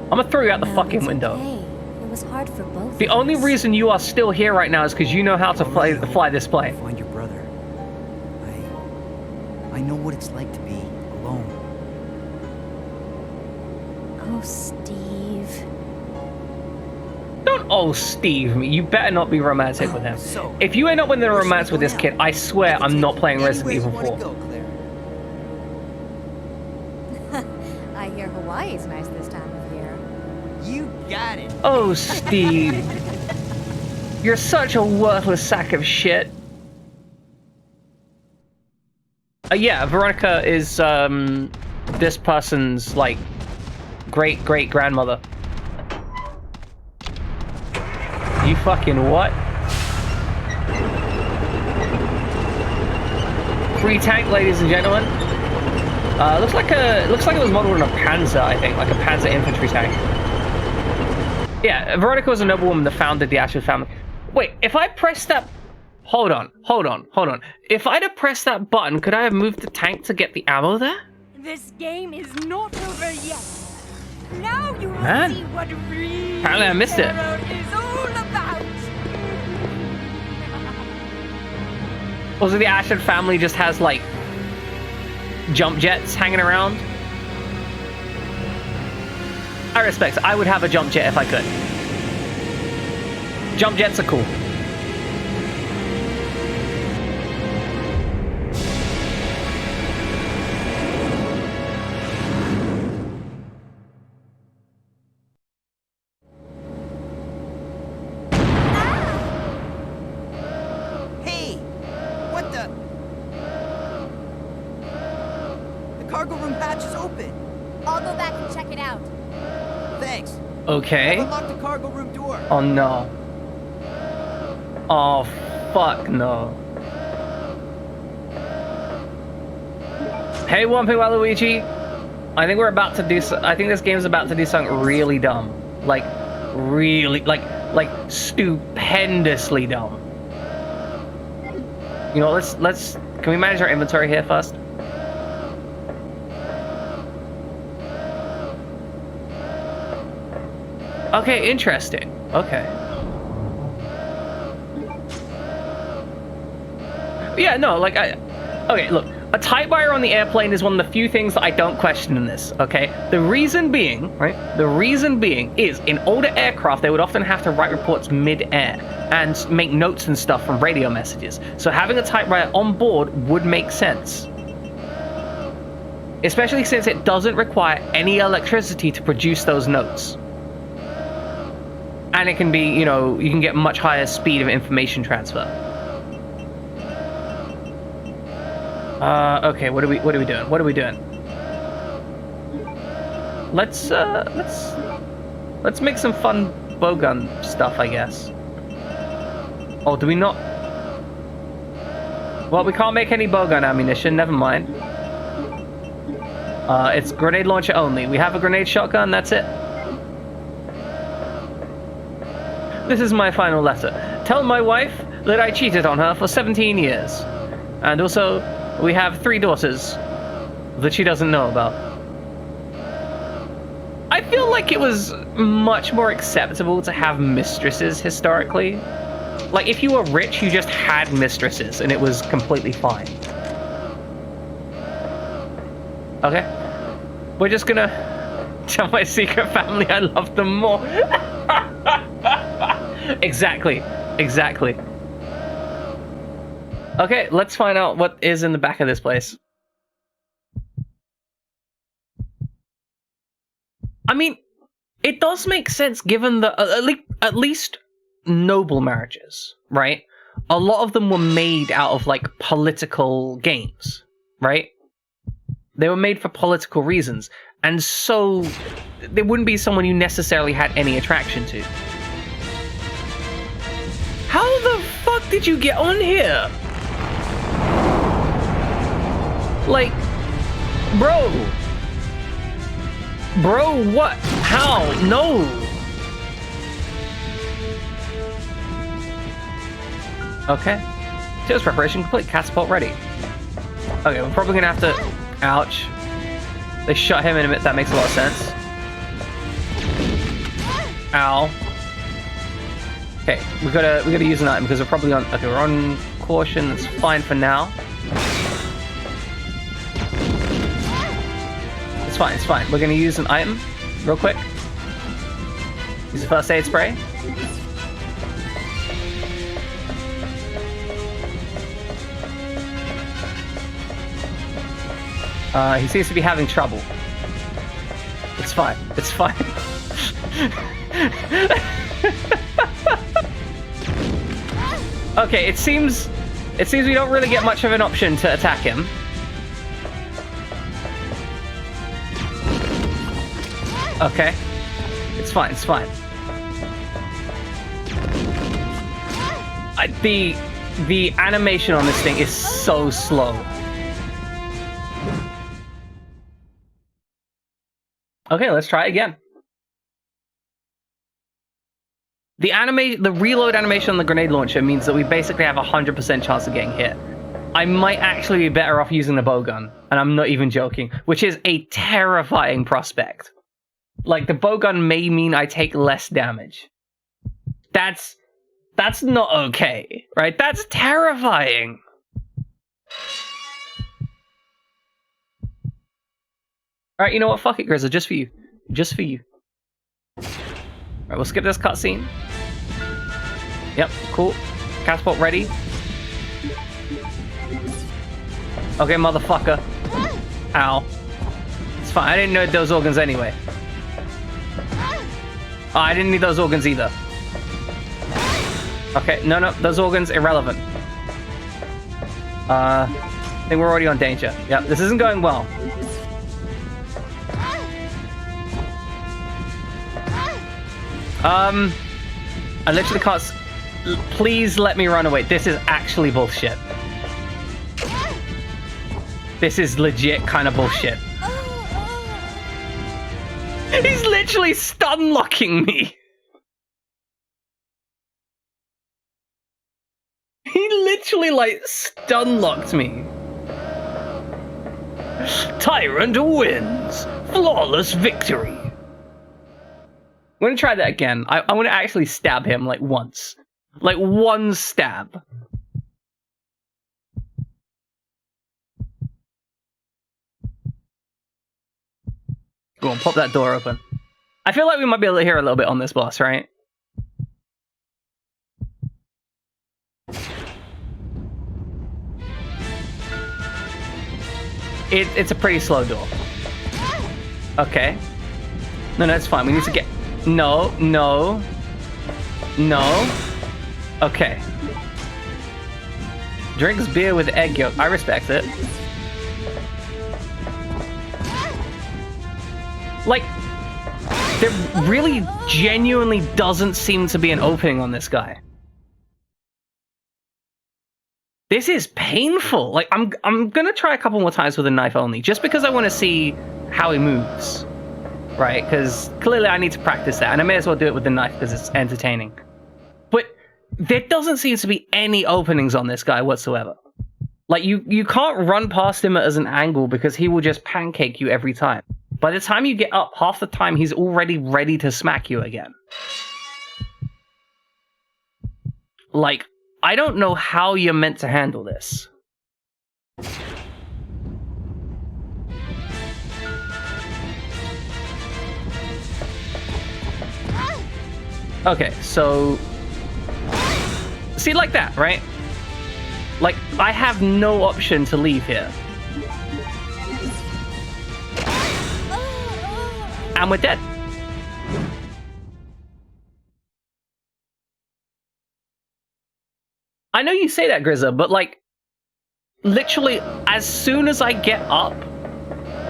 I'm gonna throw you out the No, fucking it's window. okay. It was hard for both The of only us. reason you are still here right now is because you know how to fly this plane. Find your brother. I know what it's like to be alone. Oh, Steve. Don't Steve me. You better not be romantic with him. So, If you end up with a where should romance we with go this now? kid, I swear I can I'm take not you playing anywhere Resident you Evil wanna 4. go, Claire. I hear Hawaii's nice this time of year. You got it. Oh, Steve. You're such a worthless sack of shit. Yeah, Veronica is, this person's, like, great-great-grandmother. You fucking what? Free tank, ladies and gentlemen. Looks like it was modeled on a Panzer, I think, like a Panzer infantry tank. Yeah, Veronica was a noblewoman that founded the Ashford family. Wait, if I press that... Hold on. If I'd have pressed that button, could I have moved the tank to get the ammo there? This game is not over yet. Now you will Man. see what real Apparently I missed it. terror is all about. Also, the Ashford family just has, like, jump jets hanging around. I respect it. I would have a jump jet if I could. Jump jets are cool. Hey! What the? The cargo room hatch is open. I'll go back and check it out. Thanks. Okay. I've unlocked the cargo room door. Oh, no. Oh, fuck no. Hey, Wompi Waluigi. I think we're about to do... I think this game's about to do something really dumb. Like, really... Like stupendously dumb. You know, let's... Can we manage our inventory here first? Okay, interesting. Okay. Yeah, no, like, okay, look. A typewriter on the airplane is one of the few things that I don't question in this, okay? The reason being, right? The reason being is, in older aircraft, they would often have to write reports mid-air and make notes and stuff from radio messages. So having a typewriter on board would make sense. Especially since it doesn't require any electricity to produce those notes. And it can be, you know, you can get much higher speed of information transfer. Okay, what are we doing? What are we doing? Let's make some fun bowgun stuff, I guess. Oh, do we not? Well, we can't make any bowgun ammunition, never mind. It's grenade launcher only. We have a grenade shotgun, that's it. This is my final letter. Tell my wife that I cheated on her for 17 years. And also, we have 3 daughters that she doesn't know about. I feel like it was much more acceptable to have mistresses historically. Like, if you were rich, you just had mistresses, and it was completely fine. Okay. We're just gonna tell my secret family I love them more. Exactly. Okay, let's find out what is in the back of this place. I mean, it does make sense given the at least noble marriages, right? A lot of them were made out of like political games, right? They were made for political reasons, and so there wouldn't be someone you necessarily had any attraction to. How the fuck did you get on here? Like, bro, what? How? No. Okay. Sales preparation complete. Catapult ready. Okay, we're probably gonna have to. Ouch. They shot him in a minute. That makes a lot of sense. Ow. Okay, we gotta use an item because we're probably on. Okay, we're on caution. That's fine for now. It's fine. We're gonna use an item real quick. Use the first aid spray. He seems to be having trouble. It's fine. Okay, it seems we don't really get much of an option to attack him. Okay. It's fine. The animation on this thing is so slow. Okay, let's try again. The reload animation on the grenade launcher means that we basically have a 100% chance of getting hit. I might actually be better off using the bowgun, and I'm not even joking, which is a terrifying prospect. Like, the bowgun may mean I take less damage. That's not okay, right? That's terrifying. Alright, you know what? Fuck it, Grizzle. Just for you. Alright, we'll skip this cutscene. Yep, cool. Catapult ready. Okay, motherfucker. Ow. It's fine. I didn't know those organs anyway. Oh, I didn't need those organs either. Okay, no, those organs, irrelevant. I think we're already on danger. Yep, this isn't going well. I literally can't... Please let me run away. This is actually bullshit. This is legit kind of bullshit. He's literally stun locking me. He literally, like, stun locked me. Tyrant wins. Flawless victory. I'm gonna try that again. I want to actually stab him, like, once. Like, one stab. Go on, pop that door open. I feel like we might be able to hear a little bit on this boss, right? It's a pretty slow door. Okay. No, that's fine. We need to get... No. Okay. Drinks beer with egg yolk. I respect it. Like, there really genuinely doesn't seem to be an opening on this guy. This is painful. Like, I'm gonna try a couple more times with a knife only, just because I want to see how he moves. Right, because clearly I need to practice that, and I may as well do it with the knife because it's entertaining. But there doesn't seem to be any openings on this guy whatsoever. Like, you can't run past him as an angle because he will just pancake you every time. By the time you get up, half the time he's already ready to smack you again. Like, I don't know how you're meant to handle this. Okay, so... See, like that, right? Like, I have no option to leave here. And we're dead. I know you say that, Grizza, but like, literally, as soon as I get up,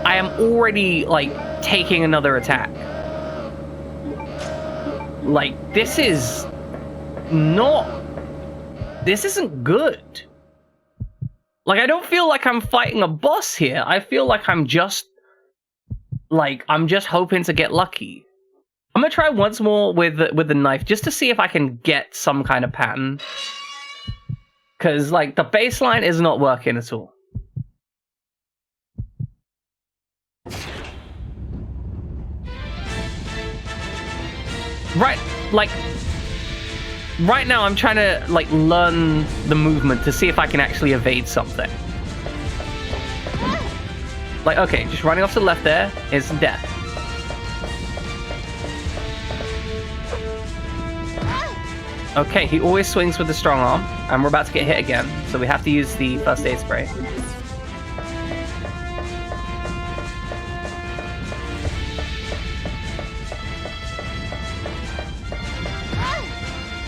I am already, like, taking another attack. Like, this is not... This isn't good. Like, I don't feel like I'm fighting a boss here. I feel like I'm just hoping to get lucky. I'm gonna try once more with the knife, just to see if I can get some kind of pattern. Because, like, the baseline is not working at all. Right, like, right now I'm trying to, like, learn the movement to see if I can actually evade something. Like, okay, just running off to the left there is death. Okay, he always swings with the strong arm, and we're about to get hit again, so we have to use the first aid spray.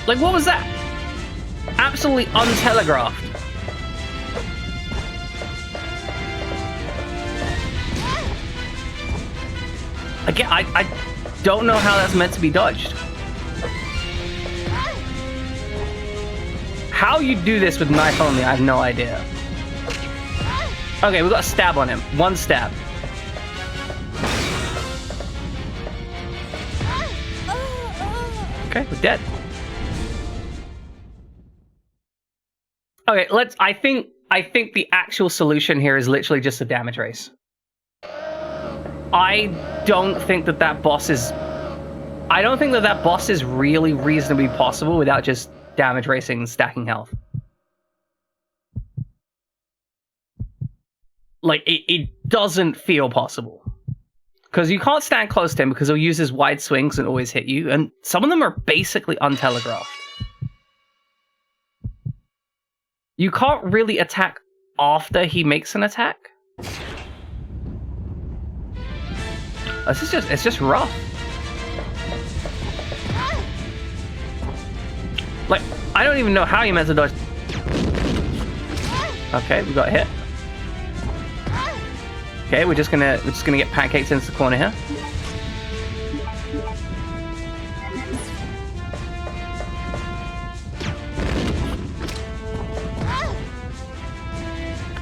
Like, what was that? Absolutely untelegraphed. Again, I don't know how that's meant to be dodged. How you do this with knife only, I have no idea. Okay, we got a stab on him. One stab. Okay, we're dead. Okay, I think the actual solution here is literally just a damage race. I don't think that boss is really reasonably possible without just damage racing and stacking health. Like, it doesn't feel possible. Because you can't stand close to him because he'll use his wide swings and always hit you, and some of them are basically untelegraphed. You can't really attack after he makes an attack. It's just rough. Like, I don't even know how you meant to dodge. Okay, we got hit. Okay, we're just gonna get pancaked into the corner here.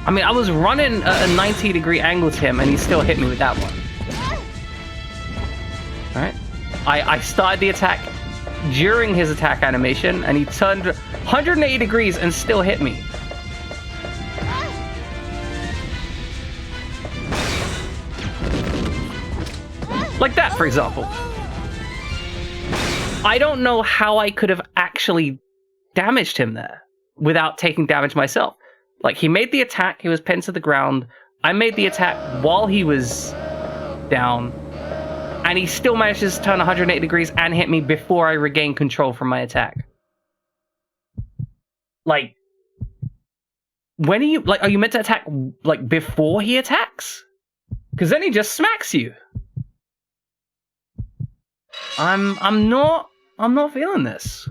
I mean, I was running a 90-degree angle to him, and he still hit me with that one. Alright. I started the attack during his attack animation, and he turned 180 degrees and still hit me. Like that, for example. I don't know how I could have actually damaged him there without taking damage myself. Like, he made the attack, he was pinned to the ground. I made the attack while he was down. And he still manages to turn 180 degrees and hit me before I regain control from my attack. Like, when are you meant to attack, like, before he attacks? Because then he just smacks you. I'm not feeling this.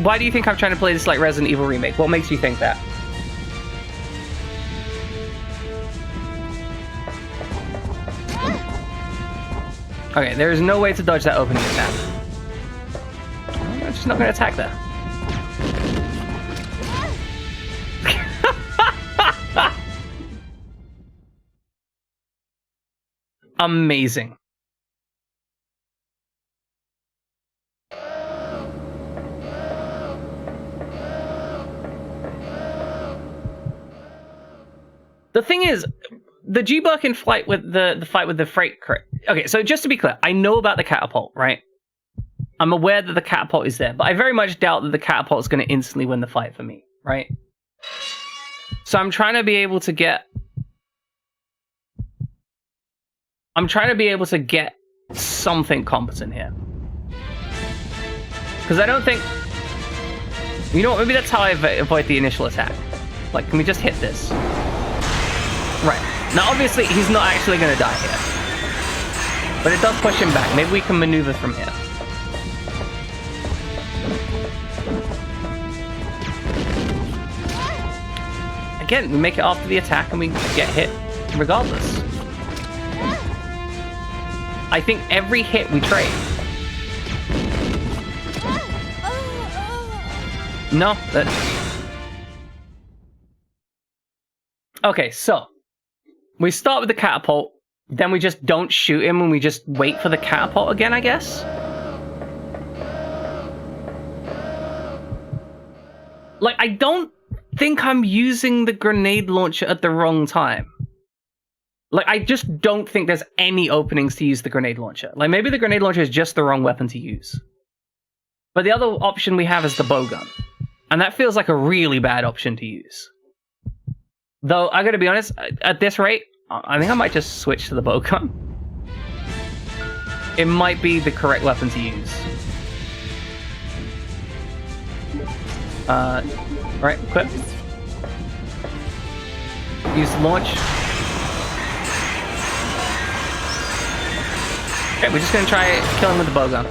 Why do you think I'm trying to play this like Resident Evil Remake? What makes you think that? Okay, there is no way to dodge that opening attack. I'm just not going to attack that. amazing. The thing is, the G-Buck in flight with the fight with the freight crate. Okay, so just to be clear, I know about the catapult, right? I'm aware that the catapult is there, but I very much doubt that the catapult is going to instantly win the fight for me, right? So I'm trying to be able to get something competent here. Because I don't think... You know what, maybe that's how I avoid the initial attack. Like, can we just hit this? Right. Now, obviously, he's not actually going to die here. But it does push him back. Maybe we can maneuver from here. Again, we make it after the attack and we get hit regardless. I think every hit we trade. No, that... Okay, so... We start with the catapult, then we just don't shoot him and we just wait for the catapult again, I guess? Like, I don't think I'm using the grenade launcher at the wrong time. Like, I just don't think there's any openings to use the grenade launcher. Like, maybe the grenade launcher is just the wrong weapon to use. But the other option we have is the bowgun. And that feels like a really bad option to use. Though, I gotta be honest, at this rate, I think I might just switch to the bowgun. It might be the correct weapon to use. Right, equip. Use launch. Okay, we're just gonna try killing with the bowgun.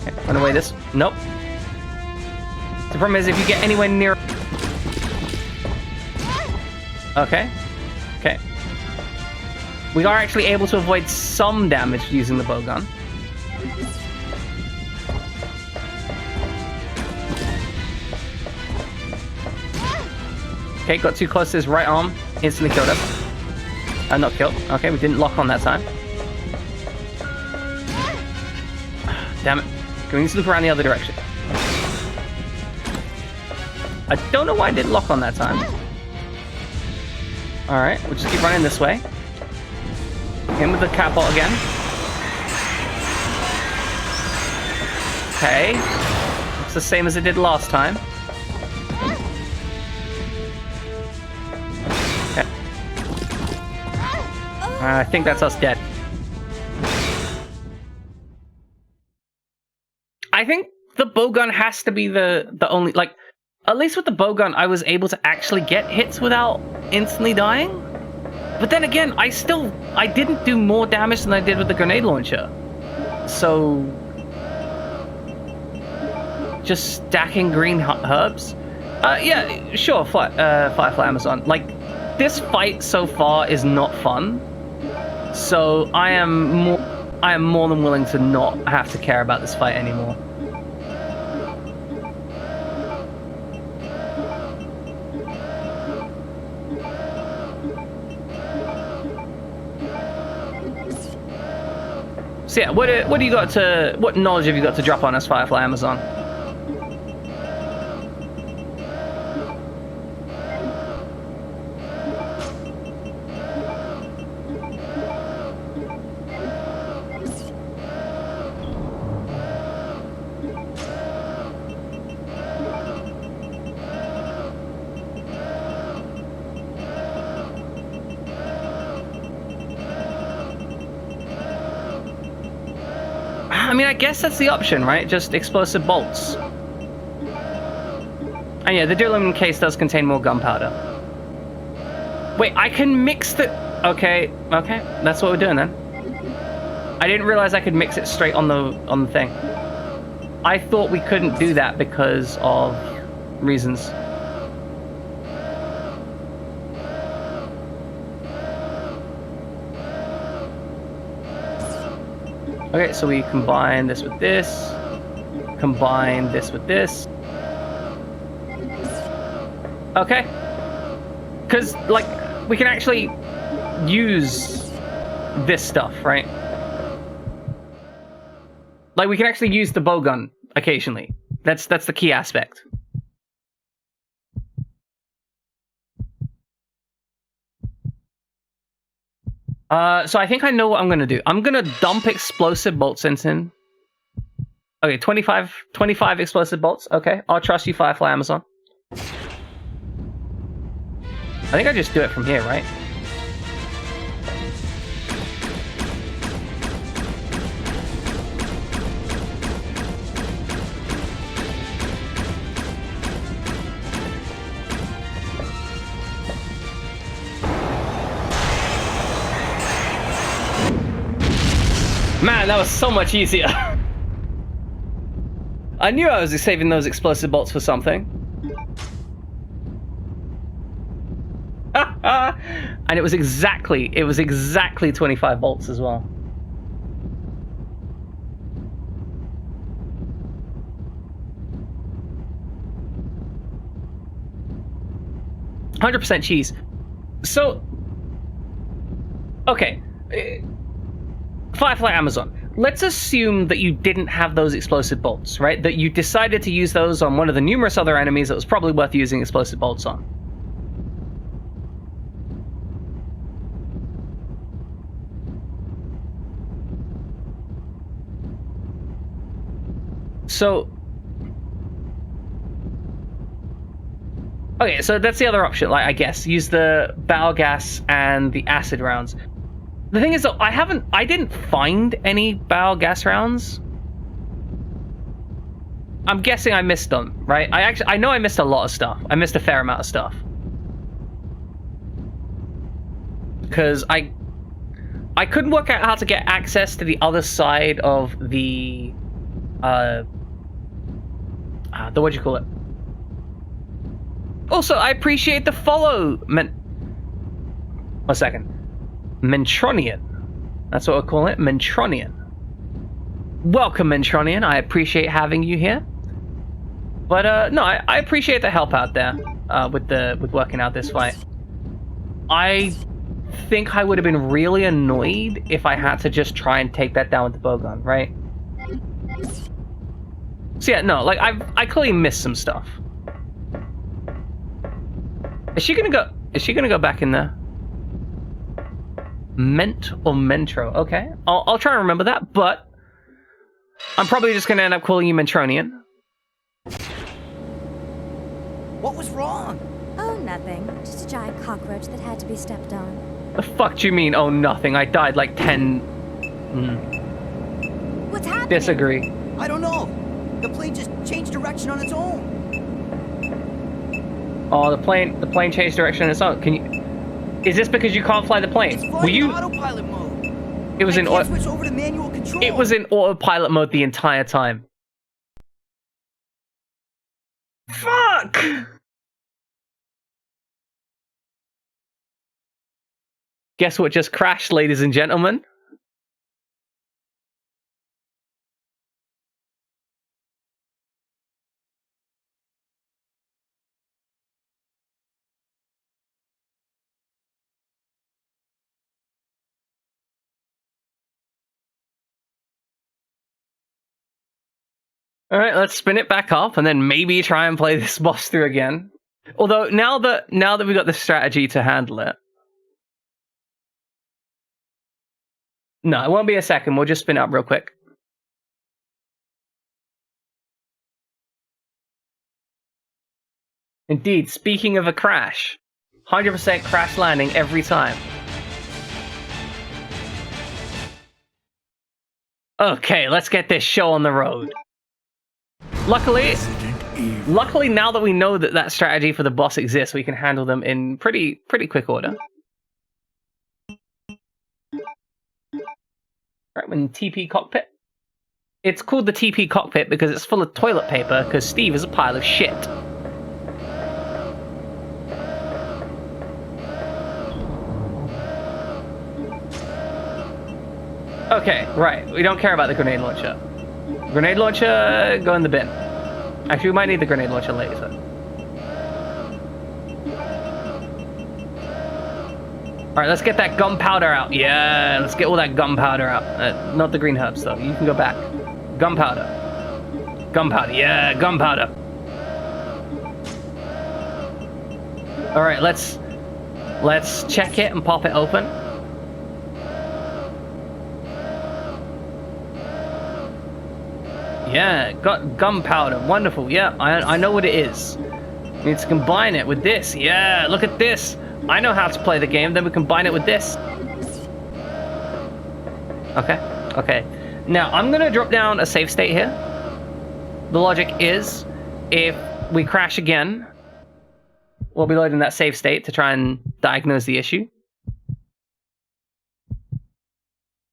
Okay, run away this. Nope. The problem is if you get anywhere near... Okay. Okay. We are actually able to avoid some damage using the bowgun. Okay, got too close to his right arm. Instantly killed us. Not killed. Okay, we didn't lock on that time. Damn it. Okay, we need to look around the other direction. I don't know why I didn't lock on that time. Alright, we'll just keep running this way. In with the catapult again. Okay. Looks the same as it did last time. Okay. I think that's us dead. I think the bowgun has to be the only... Like, at least with the bowgun, I was able to actually get hits without instantly dying. But then again, I didn't do more damage than I did with the grenade launcher. So... Just stacking green herbs? Yeah, sure, Firefly Amazon. Like, this fight so far is not fun. So I am more than willing to not have to care about this fight anymore. So yeah, what do you got to... What knowledge have you got to drop on us, Firefly Amazon? I mean, I guess that's the option, right? Just explosive bolts. And yeah, the duralumin case does contain more gunpowder. Wait, I can mix the... Okay, that's what we're doing then. I didn't realize I could mix it straight on the thing. I thought we couldn't do that because of reasons. Okay, so we combine this with this. Combine this with this. Okay? Because, like, we can actually use this stuff, right? Like, we can actually use the bowgun occasionally. That's the key aspect. So I think I know what I'm gonna do. I'm gonna dump explosive bolts in. Okay, 25 explosive bolts. Okay, I'll trust you, Firefly Amazon. I think I just do it from here, right? Man, that was so much easier. I knew I was saving those explosive bolts for something. And it was exactly 25 volts as well. %100% cheese. So, okay. Firefly Amazon. Let's assume that you didn't have those explosive bolts, right? That you decided to use those on one of the numerous other enemies that was probably worth using explosive bolts on. So, okay, so that's the other option, like, I guess. Use the battle gas and the acid rounds. The thing is, though, I didn't find any battle gas rounds. I'm guessing I missed them, right? I know I missed a lot of stuff. I missed a fair amount of stuff. Because I couldn't work out how to get access to the other side of the what do you call it? Also, I appreciate the follow, One second. Mentronian. That's what we'll call it, Mentronian. Welcome, Mentronian. I appreciate having you here. But, no, I appreciate the help out there with working out this fight. I think I would have been really annoyed if I had to just try and take that down with the bowgun, right? So yeah, no, like, I clearly missed some stuff. Is she gonna go back in there? Ment or Mentro? Okay, I'll try and remember that, but I'm probably just gonna end up calling you Mentronian. What was wrong? Oh, nothing. Just a giant cockroach that had to be stepped on. The fuck do you mean, oh nothing? I died like 10... What's happening? Disagree. I don't know. The plane just changed direction on its own. Oh, the plane changed direction on its own. Can you... Is this because you can't fly the plane? It's flying in autopilot mode. It was in switch over to manual control. It was in autopilot mode the entire time. Fuck! Guess what just crashed, ladies and gentlemen? All right, let's spin it back up and then maybe try and play this boss through again. Although now that we got the strategy to handle it. No, it won't be a second. We'll just spin it up real quick. Indeed, speaking of a crash, 100% crash landing every time. Okay, let's get this show on the road. Luckily, now that we know that strategy for the boss exists, we can handle them in pretty quick order. Right, when TP cockpit. It's called the TP cockpit because it's full of toilet paper, because Steve is a pile of shit. Okay, right. We don't care about the grenade launcher. Grenade launcher, go in the bin. Actually, we might need the grenade launcher later. All right, let's get that gunpowder out. Yeah, let's get all that gunpowder out. Not the green herbs, though. You can go back. Gunpowder. Gunpowder. Yeah, gunpowder. All right, let's check it and pop it open. Yeah, got gunpowder. Wonderful. Yeah, I know what it is. We need to combine it with this. Yeah, look at this. I know how to play the game. Then we combine it with this. Okay. Now, I'm going to drop down a save state here. The logic is, if we crash again, we'll be loading that save state to try and diagnose the issue.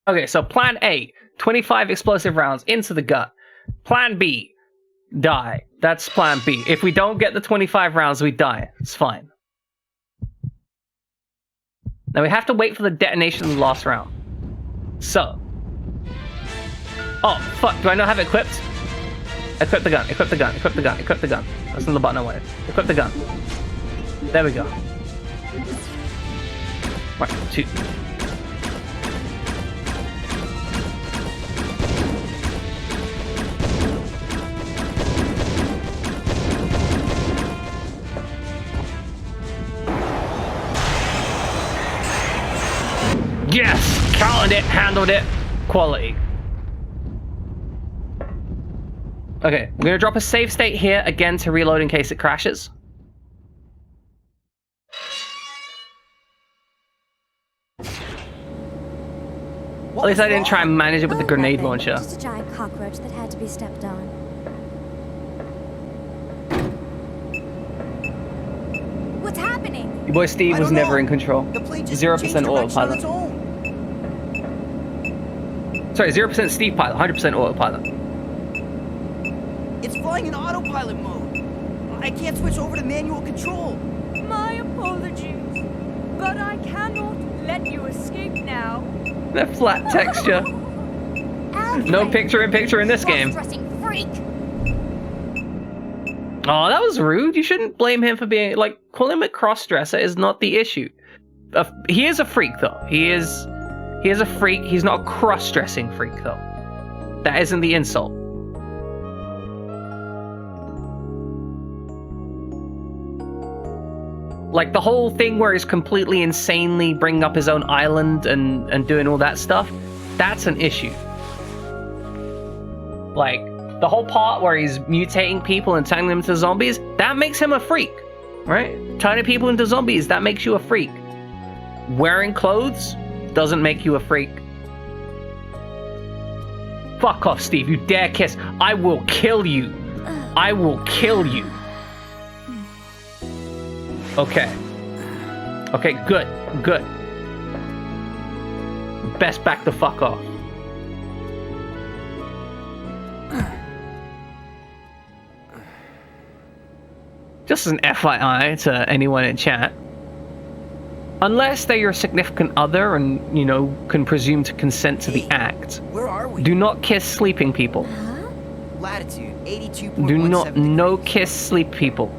Okay, so plan A, 25 explosive rounds into the gut. Plan B, die. That's plan B. If we don't get the 25 rounds, we die. It's fine. Now we have to wait for the detonation of the last round. So. Oh, fuck. Do I not have it equipped? Equip the gun. Equip the gun. Equip the gun. Equip the gun. That's not the button I wanted. Equip the gun. There we go. 1, 2. Yes! Counted it, handled it. Quality. Okay, we're gonna drop a save state here again to reload in case it crashes. At least I didn't try and manage it with the grenade launcher. Just a giant cockroach that had to be stepped on. What's happening? Your boy Steve was never in control. 0% autopilot. Sorry, 0% Steve pilot, 100% autopilot. It's flying in autopilot mode. I can't switch over to manual control. My apologies, but I cannot let you escape now. That flat texture. No picture-in-picture in this game. Cross-dressing freak. Oh, that was rude. You shouldn't blame him for being, like, calling him a cross-dresser is not the issue. He is a freak, though. He is a freak. He's not a cross-dressing freak, though. That isn't the insult. Like, the whole thing where he's completely insanely bringing up his own island and doing all that stuff, that's an issue. Like, the whole part where he's mutating people and turning them into zombies, that makes him a freak, right? Turning people into zombies, that makes you a freak. Wearing clothes doesn't make you a freak. Fuck off, Steve. You dare kiss. I will kill you. I will kill you. Okay. Okay, good. Good. Best back the fuck off. Just as an FYI to anyone in chat, unless they're your significant other and, you know, can presume to consent to the act, Where are we? do not kiss sleeping people. Latitude 82.17 Do not, degrees. no kiss sleep people.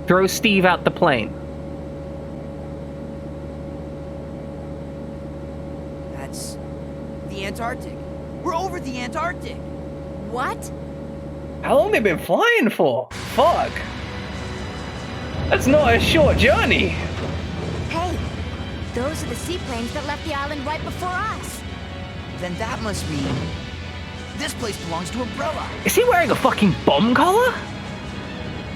Throw Steve out the plane. That's the Antarctic. We're over the Antarctic. What? How long have they been flying for? Fuck. That's not a short journey. Hey, those are the seaplanes that left the island right before us. Then that must mean this place belongs to Umbrella. Is he wearing a fucking bomb collar?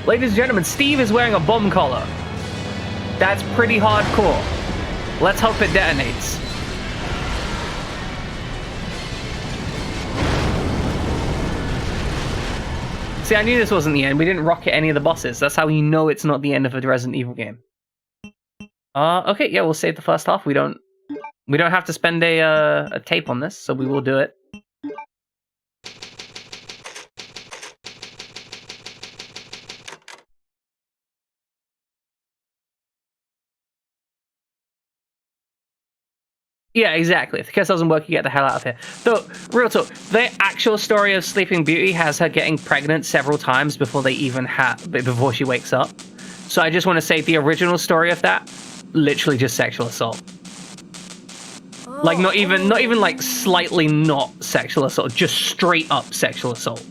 Ladies and gentlemen, Steve is wearing a bomb collar. That's pretty hardcore. Let's hope it detonates. See, I knew this wasn't the end. We didn't rocket any of the bosses. That's how you know it's not the end of a Resident Evil game. Okay, yeah, we'll save the first half. We don't have to spend a tape on this, so we will do it. Yeah, exactly. If the kiss doesn't work, you get the hell out of here. Though, real talk, the actual story of Sleeping Beauty has her getting pregnant several times before she wakes up. So I just want to say the original story of that literally just sexual assault. Like not even like slightly not sexual assault, just straight up sexual assault.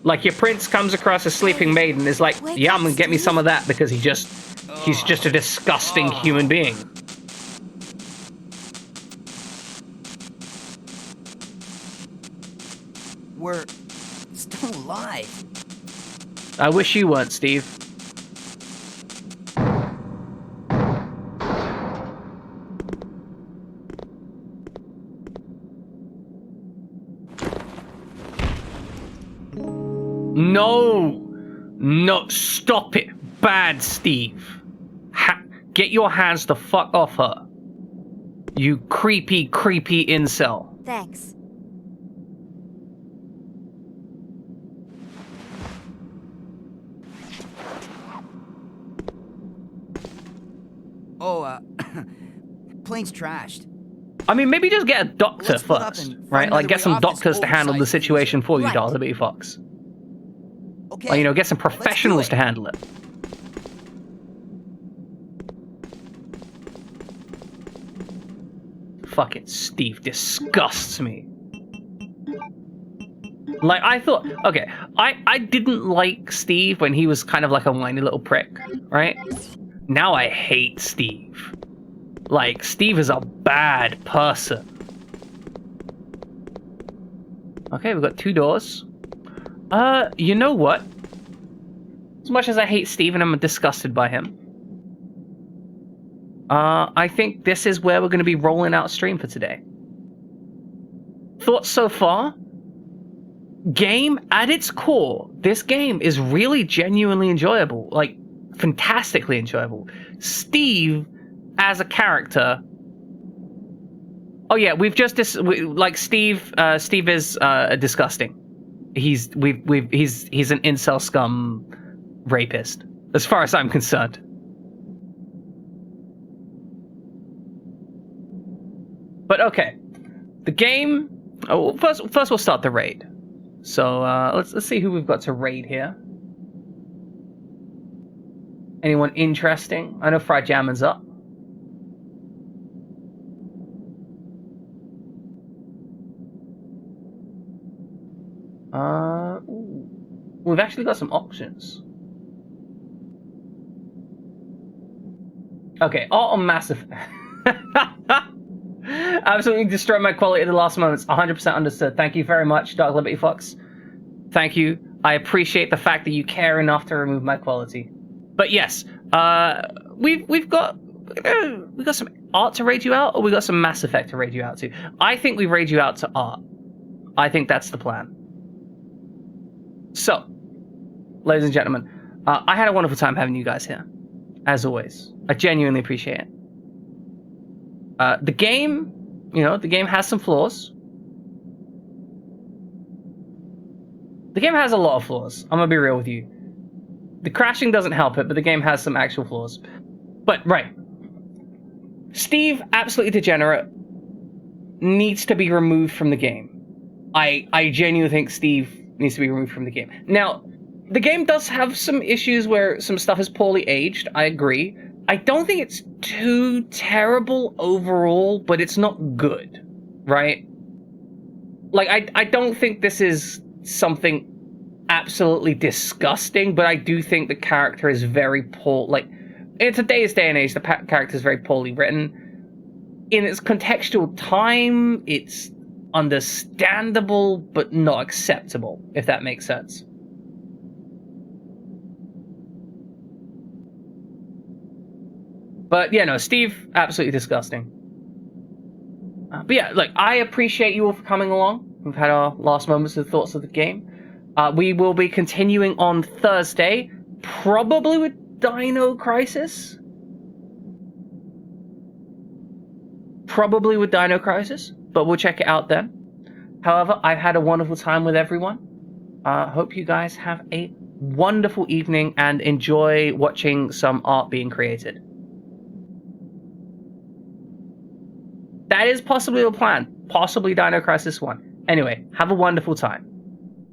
Like your prince comes across a sleeping maiden and is like, yeah, I'm gonna get me some of that because he's just a disgusting human being. We're still alive. I wish you weren't, Steve. No, stop it. Bad, Steve. Get your hands the fuck off her. You creepy incel. Thanks. Oh, plane's trashed. I mean, maybe just get a doctor Let's split up first, and find right? Like, another get way some off this doctors to handle the oversized situation for you, Right. Dollar Fox. Okay. Like, you know, get some let's do professionals it. to handle it. Fucking Steve disgusts me. Like, I thought, okay, I didn't like Steve when he was kind of like a whiny little prick, right? Now I hate Steve. Like, Steve is a bad person. Okay, we've got 2 doors. You know what? As much as I hate Steve and I'm disgusted by him, I think this is where we're going to be rolling out a stream for today. Thoughts so far? Game at its core, this game is really genuinely enjoyable, like fantastically enjoyable. Steve as a character. Oh yeah, we've just like Steve. Steve is disgusting. He's an incel scum rapist, as far as I'm concerned. But okay, the game. Oh, first we'll start the raid. So let's see who we've got to raid here. Anyone interesting? I know Fried Jammon's up. We've actually got some options. Okay, art on massive. Absolutely destroyed my quality at the last moments. 100% understood. Thank you very much, Dark Liberty Fox. Thank you. I appreciate the fact that you care enough to remove my quality. But yes, we've got some art to raid you out, or we got some Mass Effect to raid you out to. I think we raid you out to art. I think that's the plan. So, ladies and gentlemen, I had a wonderful time having you guys here, as always. I genuinely appreciate it. The game, the game has some flaws. The game has a lot of flaws. I'm gonna be real with you. The crashing doesn't help it, but the game has some actual flaws. But, right. Steve, absolutely degenerate, needs to be removed from the game. I genuinely think Steve needs to be removed from the game. Now, the game does have some issues where some stuff is poorly aged, I agree. I don't think it's too terrible overall, but it's not good, right? Like, I don't think this is something absolutely disgusting, but I do think the character is very poor. Like, in today's day and age, the character is very poorly written. In its contextual time, it's understandable, but not acceptable, if that makes sense. But yeah, no, Steve, absolutely disgusting. But yeah, look, I appreciate you all for coming along. We've had our last moments of thoughts of the game. We will be continuing on Thursday, probably with Dino Crisis. Probably with Dino Crisis, but we'll check it out then. However, I've had a wonderful time with everyone. Hope you guys have a wonderful evening and enjoy watching some art being created. That is possibly the plan. Possibly Dino Crisis 1. Anyway, have a wonderful time.